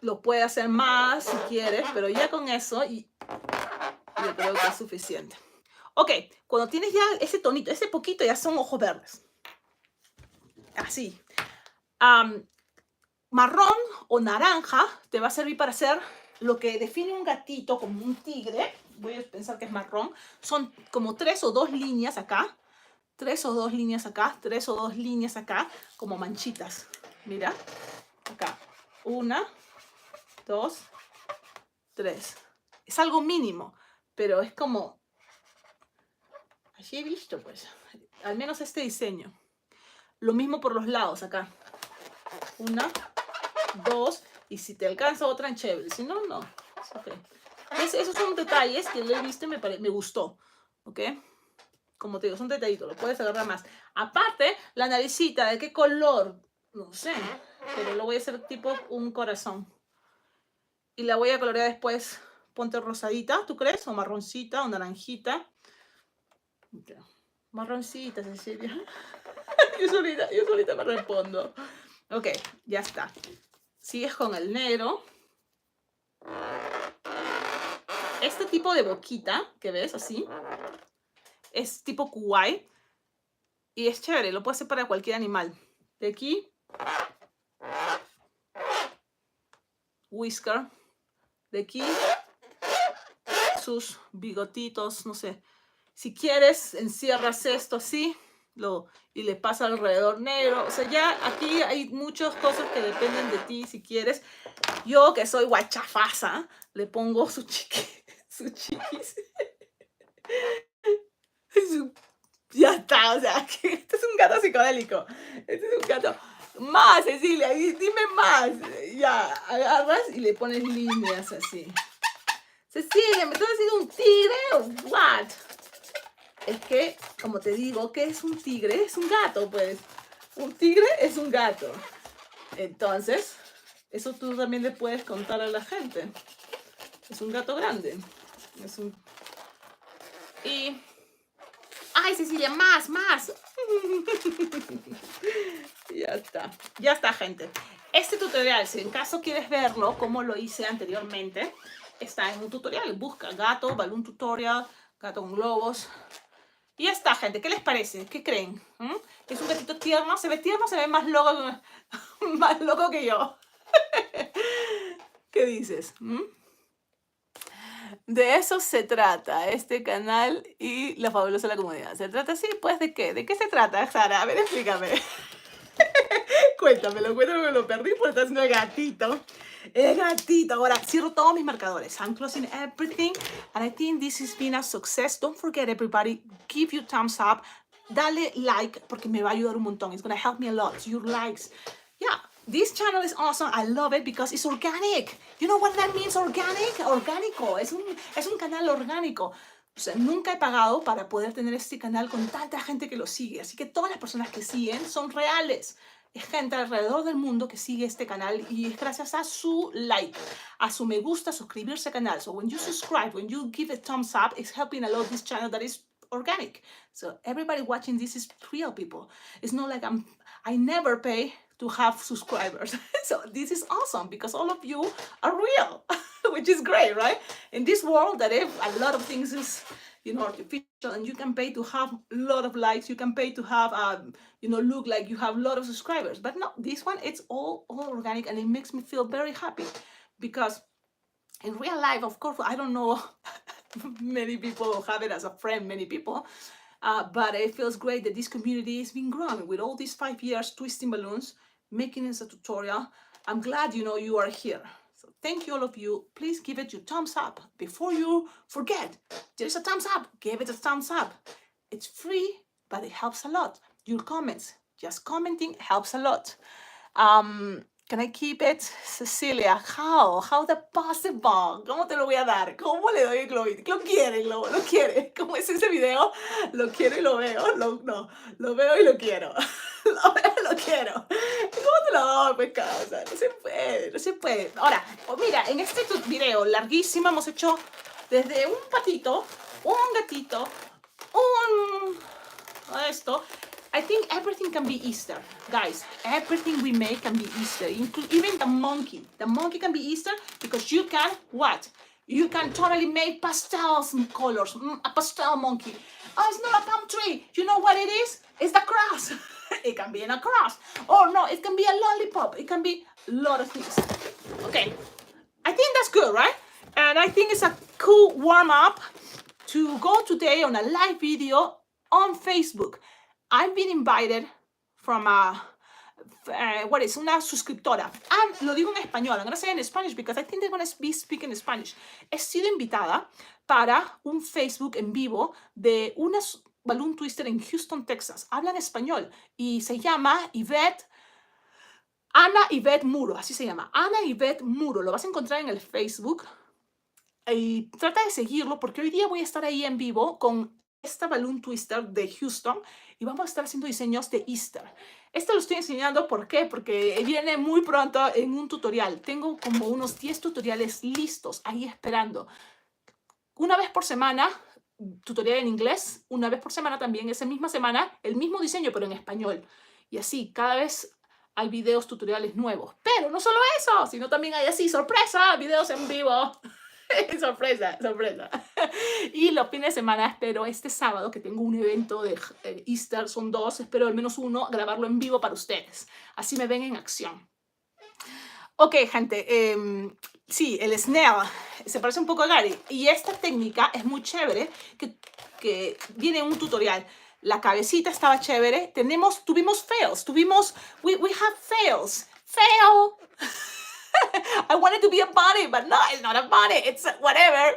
Lo puede hacer más si quieres, pero ya con eso yo creo que es suficiente. Ok, cuando tienes ya ese tonito, ese poquito, ya son ojos verdes. Así. Marrón o naranja te va a servir para hacer lo que define un gatito como un tigre. voy a pensar que es marrón. Son como 3 o 2 líneas acá. 3 o 2 líneas acá. 3 o 2 líneas acá. Como manchitas. Mira. Acá. 1, 2, 3. Es algo mínimo. Pero es como... Así he visto, pues. Al menos este diseño. Lo mismo por los lados acá. 1, 2. Y si te alcanza otra en chévere. Si no, no. Okay. Esos son detalles que lo he visto y me gustó. ¿Ok? Como te digo, son detallitos. Lo puedes agarrar más. Aparte, la naricita, ¿de qué color? No sé. Pero lo voy a hacer tipo un corazón. Y la voy a colorear después. Ponte rosadita, ¿tú crees? O marroncita o naranjita. Okay. Marroncita, Cecilia. Yo solita me respondo. Ok, ya está. Sigues con el negro. Este tipo de boquita que ves así es tipo kuwai y es chévere, lo puedes hacer para cualquier animal. De aquí, whisker. De aquí, sus bigotitos, no sé. Si quieres, encierras esto así y le pasa alrededor negro. O sea, ya aquí hay muchas cosas que dependen de ti si quieres. Yo, que soy guachafasa, le pongo su chiquis. Ya está, o sea, que este es un gato psicodélico. Este es un gato. Más, Cecilia, dime más. Ya, agarras y le pones líneas así. Cecilia, ¿me estás haciendo un tigre o what? Es que, como te digo, ¿qué es un tigre? Es un gato, pues. Un tigre es un gato. Entonces, eso tú también le puedes contar a la gente. Es un gato grande. Es un... Y... ¡Ay, Cecilia, más! Ya está, gente. Este tutorial, si en caso quieres verlo, como lo hice anteriormente, está en un tutorial. Busca gato, balloon tutorial, gato con globos. Y ya está, gente. ¿Qué les parece? ¿Qué creen? ¿Es un gatito tierno? ¿Se ve tierno o se ve más loco que yo? ¿Qué dices? De eso se trata este canal y la fabulosa la comunidad. ¿Se trata así? Pues ¿de qué? ¿De qué se trata, Sara? A ver, explícame. Cuéntamelo, me lo perdí porque está haciendo el gatito. El gatito. Ahora, cierro todos mis marcadores. I'm closing everything. And I think this has been a success. Don't forget, everybody, give you thumbs up. Dale like porque me va a ayudar un montón. It's going to help me a lot. Your likes. Yeah. This channel is awesome. I love it because it's organic. You know what that means, organic? Orgánico. Es un canal orgánico. O sea, nunca he pagado para poder tener este canal con tanta gente que lo sigue. Así que todas las personas que siguen son reales. Es gente alrededor del mundo que sigue este canal y es gracias a su like, a su me gusta, suscribirse al canal. So when you subscribe, when you give a thumbs up, it's helping a lot this channel that is organic. So everybody watching this is real people. It's not like I never pay to have subscribers. So this is awesome because all of you are real, which is great, right? In this world that a lot of things is, artificial, and you can pay to have a lot of likes, you can pay to have, look like you have a lot of subscribers. But no, this one, it's all organic, and it makes me feel very happy because in real life, of course, I don't know many people have it as a friend, many people, but it feels great that this community has been growing with all these 5 years twisting balloons, making it as a tutorial. I'm glad, you are here. So thank you, all of you. Please give it your thumbs up. Before you forget, there's a thumbs up. Give it a thumbs up. It's free, but it helps a lot. Your comments, just commenting helps a lot. Can I keep it? Cecilia, how? How the possible? ¿Cómo te lo voy a dar? ¿Cómo le doy el globito? Lo quiere, lo quiere. ¿Cómo es ese video? Lo quiero y lo veo. No, lo veo y lo quiero. Lo veo y lo quiero. ¿Cómo te lo doy, pues, causa? No se puede. Ahora, mira, en este video larguísimo hemos hecho desde un patito, un gatito, esto. I think everything can be Easter, guys. Everything we make can be Easter, even the monkey. The monkey can be Easter because you can, what? You can totally make pastels colors, a pastel monkey. Oh, it's not a palm tree. You know what it is? It's the cross. It can be in a cross. Or no, it can be a lollipop. It can be a lot of things. Okay, I think that's good, right? And And I think it's a cool warm-up to go today on a live video on Facebook. I've been invited from una suscriptora. Lo digo en español. I'm going to say it in Spanish because I think they're going to be speaking Spanish. He sido invitada para un Facebook en vivo de una balloon twister en Houston, Texas. Hablan español y se llama Ana Yvette Muro, así se llama. Ana Yvette Muro. Lo vas a encontrar en el Facebook. Y trata de seguirlo porque hoy día voy a estar ahí en vivo con esta balloon twister de Houston y vamos a estar haciendo diseños de Easter. Esto lo estoy enseñando, ¿por qué? Porque viene muy pronto en un tutorial. Tengo como unos 10 tutoriales listos ahí esperando. Una vez por semana, tutorial en inglés. Una vez por semana también, esa misma semana, el mismo diseño, pero en español. Y así, cada vez hay videos tutoriales nuevos. Pero no solo eso, sino también hay así, sorpresa, videos en vivo. Sorpresa, sorpresa. Y los fines de semana espero este sábado que tengo un evento de Easter, son 2, espero al menos uno grabarlo en vivo para ustedes. Así me ven en acción. Ok, gente, sí, el snail se parece un poco a Gary. Y esta técnica es muy chévere, que viene en un tutorial. La cabecita estaba chévere. Tuvimos fails, we have fails. Fail. I wanted to be a bunny, but no, it's not a bunny. It's whatever.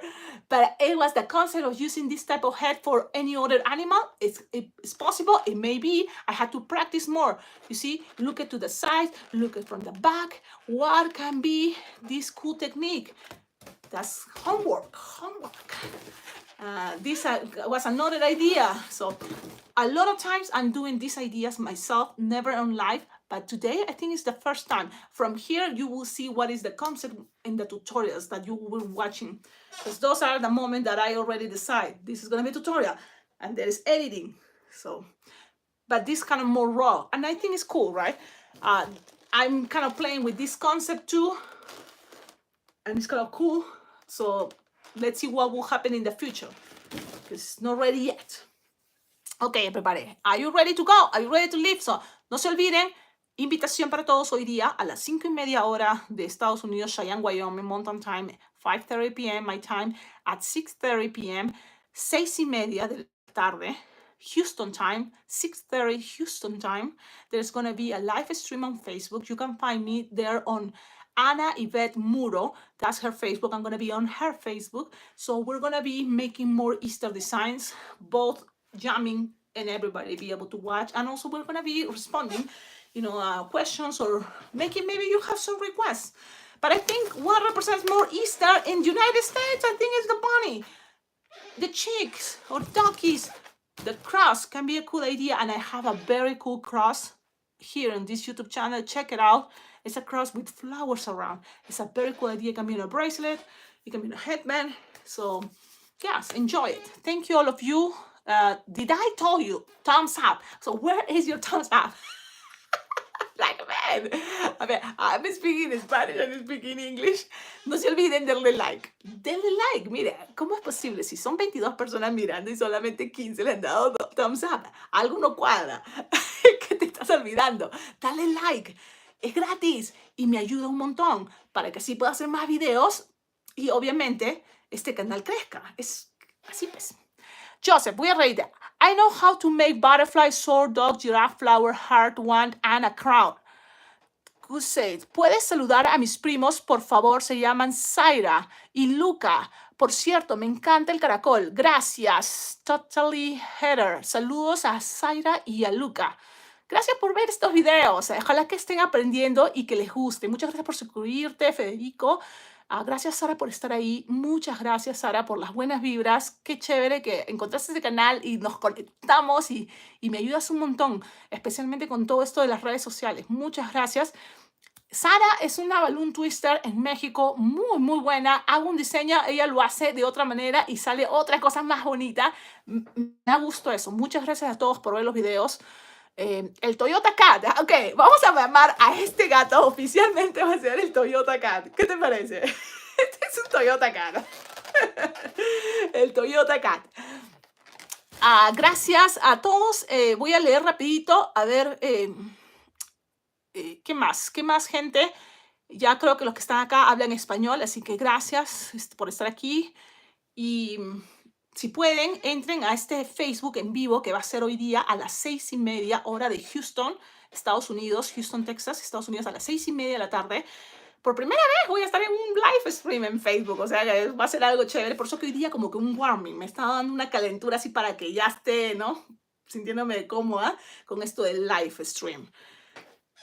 But it was the concept of using this type of head for any other animal. It's possible. It may be. I had to practice more. You see, look at to the side, look at from the back. What can be this cool technique? That's homework. This was another idea. So a lot of times I'm doing these ideas myself, never on live. But today, I think it's the first time. From here, you will see what is the concept in the tutorials that you will be watching. Because those are the moments that I already decide. This is going to be a tutorial. And there is editing. So, but this kind of more raw. And I think it's cool, right? I'm kind of playing with this concept too. And it's kind of cool. So, let's see what will happen in the future. Because it's not ready yet. Okay, everybody. Are you ready to go? Are you ready to leave? So, no se olviden. Invitación para todos hoy día a las 5:30 hora de Estados Unidos, Cheyenne, Wyoming, Mountain Time, 5:30 p.m. my time, at 6:30 p.m., 6:30 de la tarde, Houston time, 6:30 Houston time. There's going to be a live stream on Facebook. You can find me there on Ana Yvette Muro. That's her Facebook. I'm going to be on her Facebook. So we're going to be making more Easter designs, both jamming and everybody be able to watch. And also we're going to be responding questions or maybe you have some requests. But I think what represents more Easter in the United States, I think, is the bunny. The chicks or duckies. The cross can be a cool idea. And I have a very cool cross here on this YouTube channel. Check it out. It's a cross with flowers around. It's a very cool idea. It can be in a bracelet. It can be in a headband. So, yes, enjoy it. Thank you, all of you. Did I tell you? Thumbs up. So where is your thumbs up? Like, man. A ver, I'm speaking Spanish and speaking English. No se olviden darle like. Denle like. Mira, ¿cómo es posible? Si son 22 personas mirando y solamente 15 le han dado thumbs up. Algo no cuadra. ¿Qué te estás olvidando? Dale like. Es gratis y me ayuda un montón para que así pueda hacer más videos y obviamente este canal crezca. Es así pues. Joseph, voy a reír. I know how to make butterfly, sword, dog, giraffe, flower, heart, wand, and a crown. Who said, ¿puedes saludar a mis primos? Por favor, se llaman Zaira y Luca. Por cierto, me encanta el caracol. Gracias. Totally Heather. Saludos a Zaira y a Luca. Gracias por ver estos videos. Ojalá que estén aprendiendo y que les guste. Muchas gracias por suscribirte, Federico. Gracias, Sara, por estar ahí. Muchas gracias, Sara, por las buenas vibras. Qué chévere que encontraste este canal y nos conectamos y me ayudas un montón, especialmente con todo esto de las redes sociales. Muchas gracias. Sara es una balloon twister en México muy, muy buena. Hago un diseño, ella lo hace de otra manera y sale otra cosa más bonita. Me da gusto eso. Muchas gracias a todos por ver los videos. El Toyota Cat. Ok, vamos a llamar a este gato. Oficialmente va a ser el Toyota Cat. ¿Qué te parece? Este es un Toyota Cat. El Toyota Cat. Gracias a todos. Voy a leer rapidito. A ver, ¿qué más? ¿Qué más, gente? Ya creo que los que están acá hablan español, así que gracias por estar aquí. Y si pueden, entren a este Facebook en vivo que va a ser hoy día a las 6:30 hora de Houston, Estados Unidos, Houston, Texas, Estados Unidos, a las 6:30 de la tarde. Por primera vez voy a estar en un live stream en Facebook, o sea que va a ser algo chévere. Por eso que hoy día como que un warming, me está dando una calentura así para que ya esté, ¿no? Sintiéndome cómoda con esto del live stream.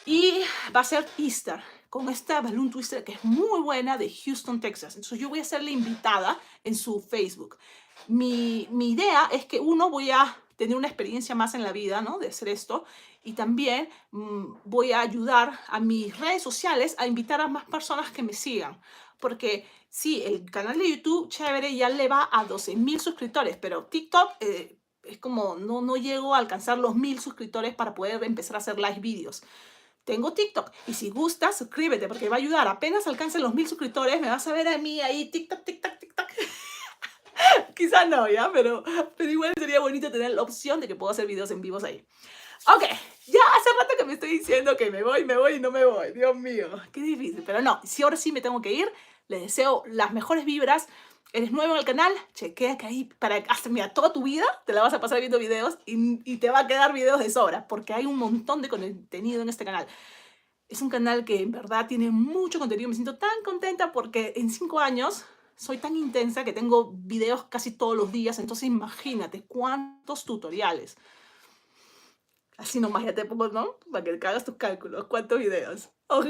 Y va a ser Easter con esta balloon twister que es muy buena de Houston, Texas. Entonces yo voy a ser la invitada en su Facebook. Mi idea es que voy a tener una experiencia más en la vida, ¿no? De hacer esto. Y también voy a ayudar a mis redes sociales a invitar a más personas que me sigan. Porque sí, el canal de YouTube, chévere, ya le va a 12,000 suscriptores, pero TikTok es como no llego a alcanzar los 1,000 suscriptores para poder empezar a hacer live videos. Tengo TikTok y si gustas, suscríbete porque va a ayudar. Apenas alcancen los 1,000 suscriptores, me vas a ver a mí ahí, TikTok, TikTok, TikTok. Quizás no, ¿ya? Pero igual sería bonito tener la opción de que puedo hacer videos en vivos ahí. Ok, ya hace rato que me estoy diciendo que me voy y no me voy. Dios mío, qué difícil. Pero no, si ahora sí me tengo que ir, les deseo las mejores vibras. Eres nuevo en el canal, chequea que ahí, mira, toda tu vida te la vas a pasar viendo videos y te va a quedar videos de sobra, porque hay un montón de contenido en este canal. Es un canal que en verdad tiene mucho contenido. Me siento tan contenta porque en 5 años soy tan intensa que tengo videos casi todos los días. Entonces imagínate cuántos tutoriales. Así nomás ya te pongo, ¿no? Para que hagas tus cálculos. ¿Cuántos videos? Ok.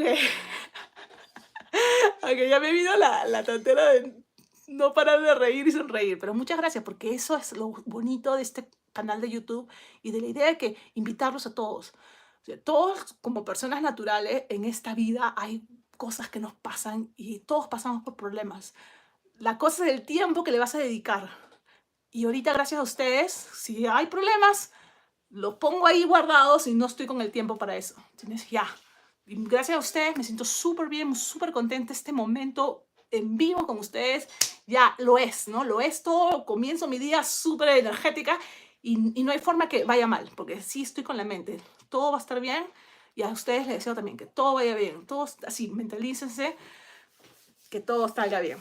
Ok, ya me vino la tontera de no parar de reír y sonreír. Pero muchas gracias porque eso es lo bonito de este canal de YouTube y de la idea de que invitarlos a todos. O sea, todos como personas naturales en esta vida hay cosas que nos pasan y todos pasamos por problemas. La cosa es el tiempo que le vas a dedicar. Y ahorita gracias a ustedes, si hay problemas, los pongo ahí guardados y no estoy con el tiempo para eso. ¿Entiendes? Ya. Y gracias a ustedes me siento súper bien, súper contenta este momento en vivo con ustedes. Ya lo es, ¿no? Lo es todo. Comienzo mi día súper energética y no hay forma que vaya mal, porque sí estoy con la mente. Todo va a estar bien y a ustedes les deseo también que todo vaya bien. Todos así, mentalícense que todo salga bien.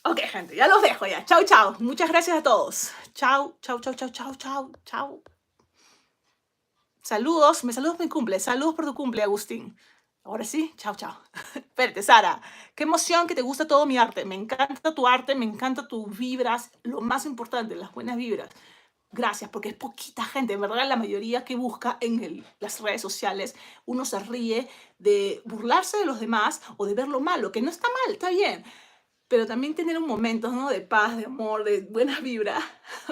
Ok, gente, ya los dejo ya. Chau, chau. Muchas gracias a todos. Chau, chau, chau, chau, chau, chau, chau. Saludos, me saludos por mi cumple. Saludos por tu cumple, Agustín. Ahora sí, chao, chao. Espérate, Sara, qué emoción que te gusta todo mi arte. Me encanta tu arte, me encanta tus vibras. Lo más importante, las buenas vibras. Gracias, porque es poquita gente, en verdad la mayoría que busca en las redes sociales, uno se ríe de burlarse de los demás o de ver lo malo, que no está mal, está bien, pero también tener un momento, ¿no? De paz, de amor, de buena vibra,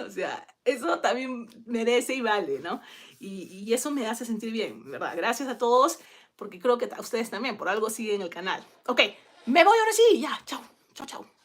o sea, eso también merece y vale, ¿no? Y eso me hace sentir bien, ¿verdad? Gracias a todos, porque creo que a ustedes también, por algo siguen el canal. Ok, me voy ahora sí, ya, chao, chao, chao.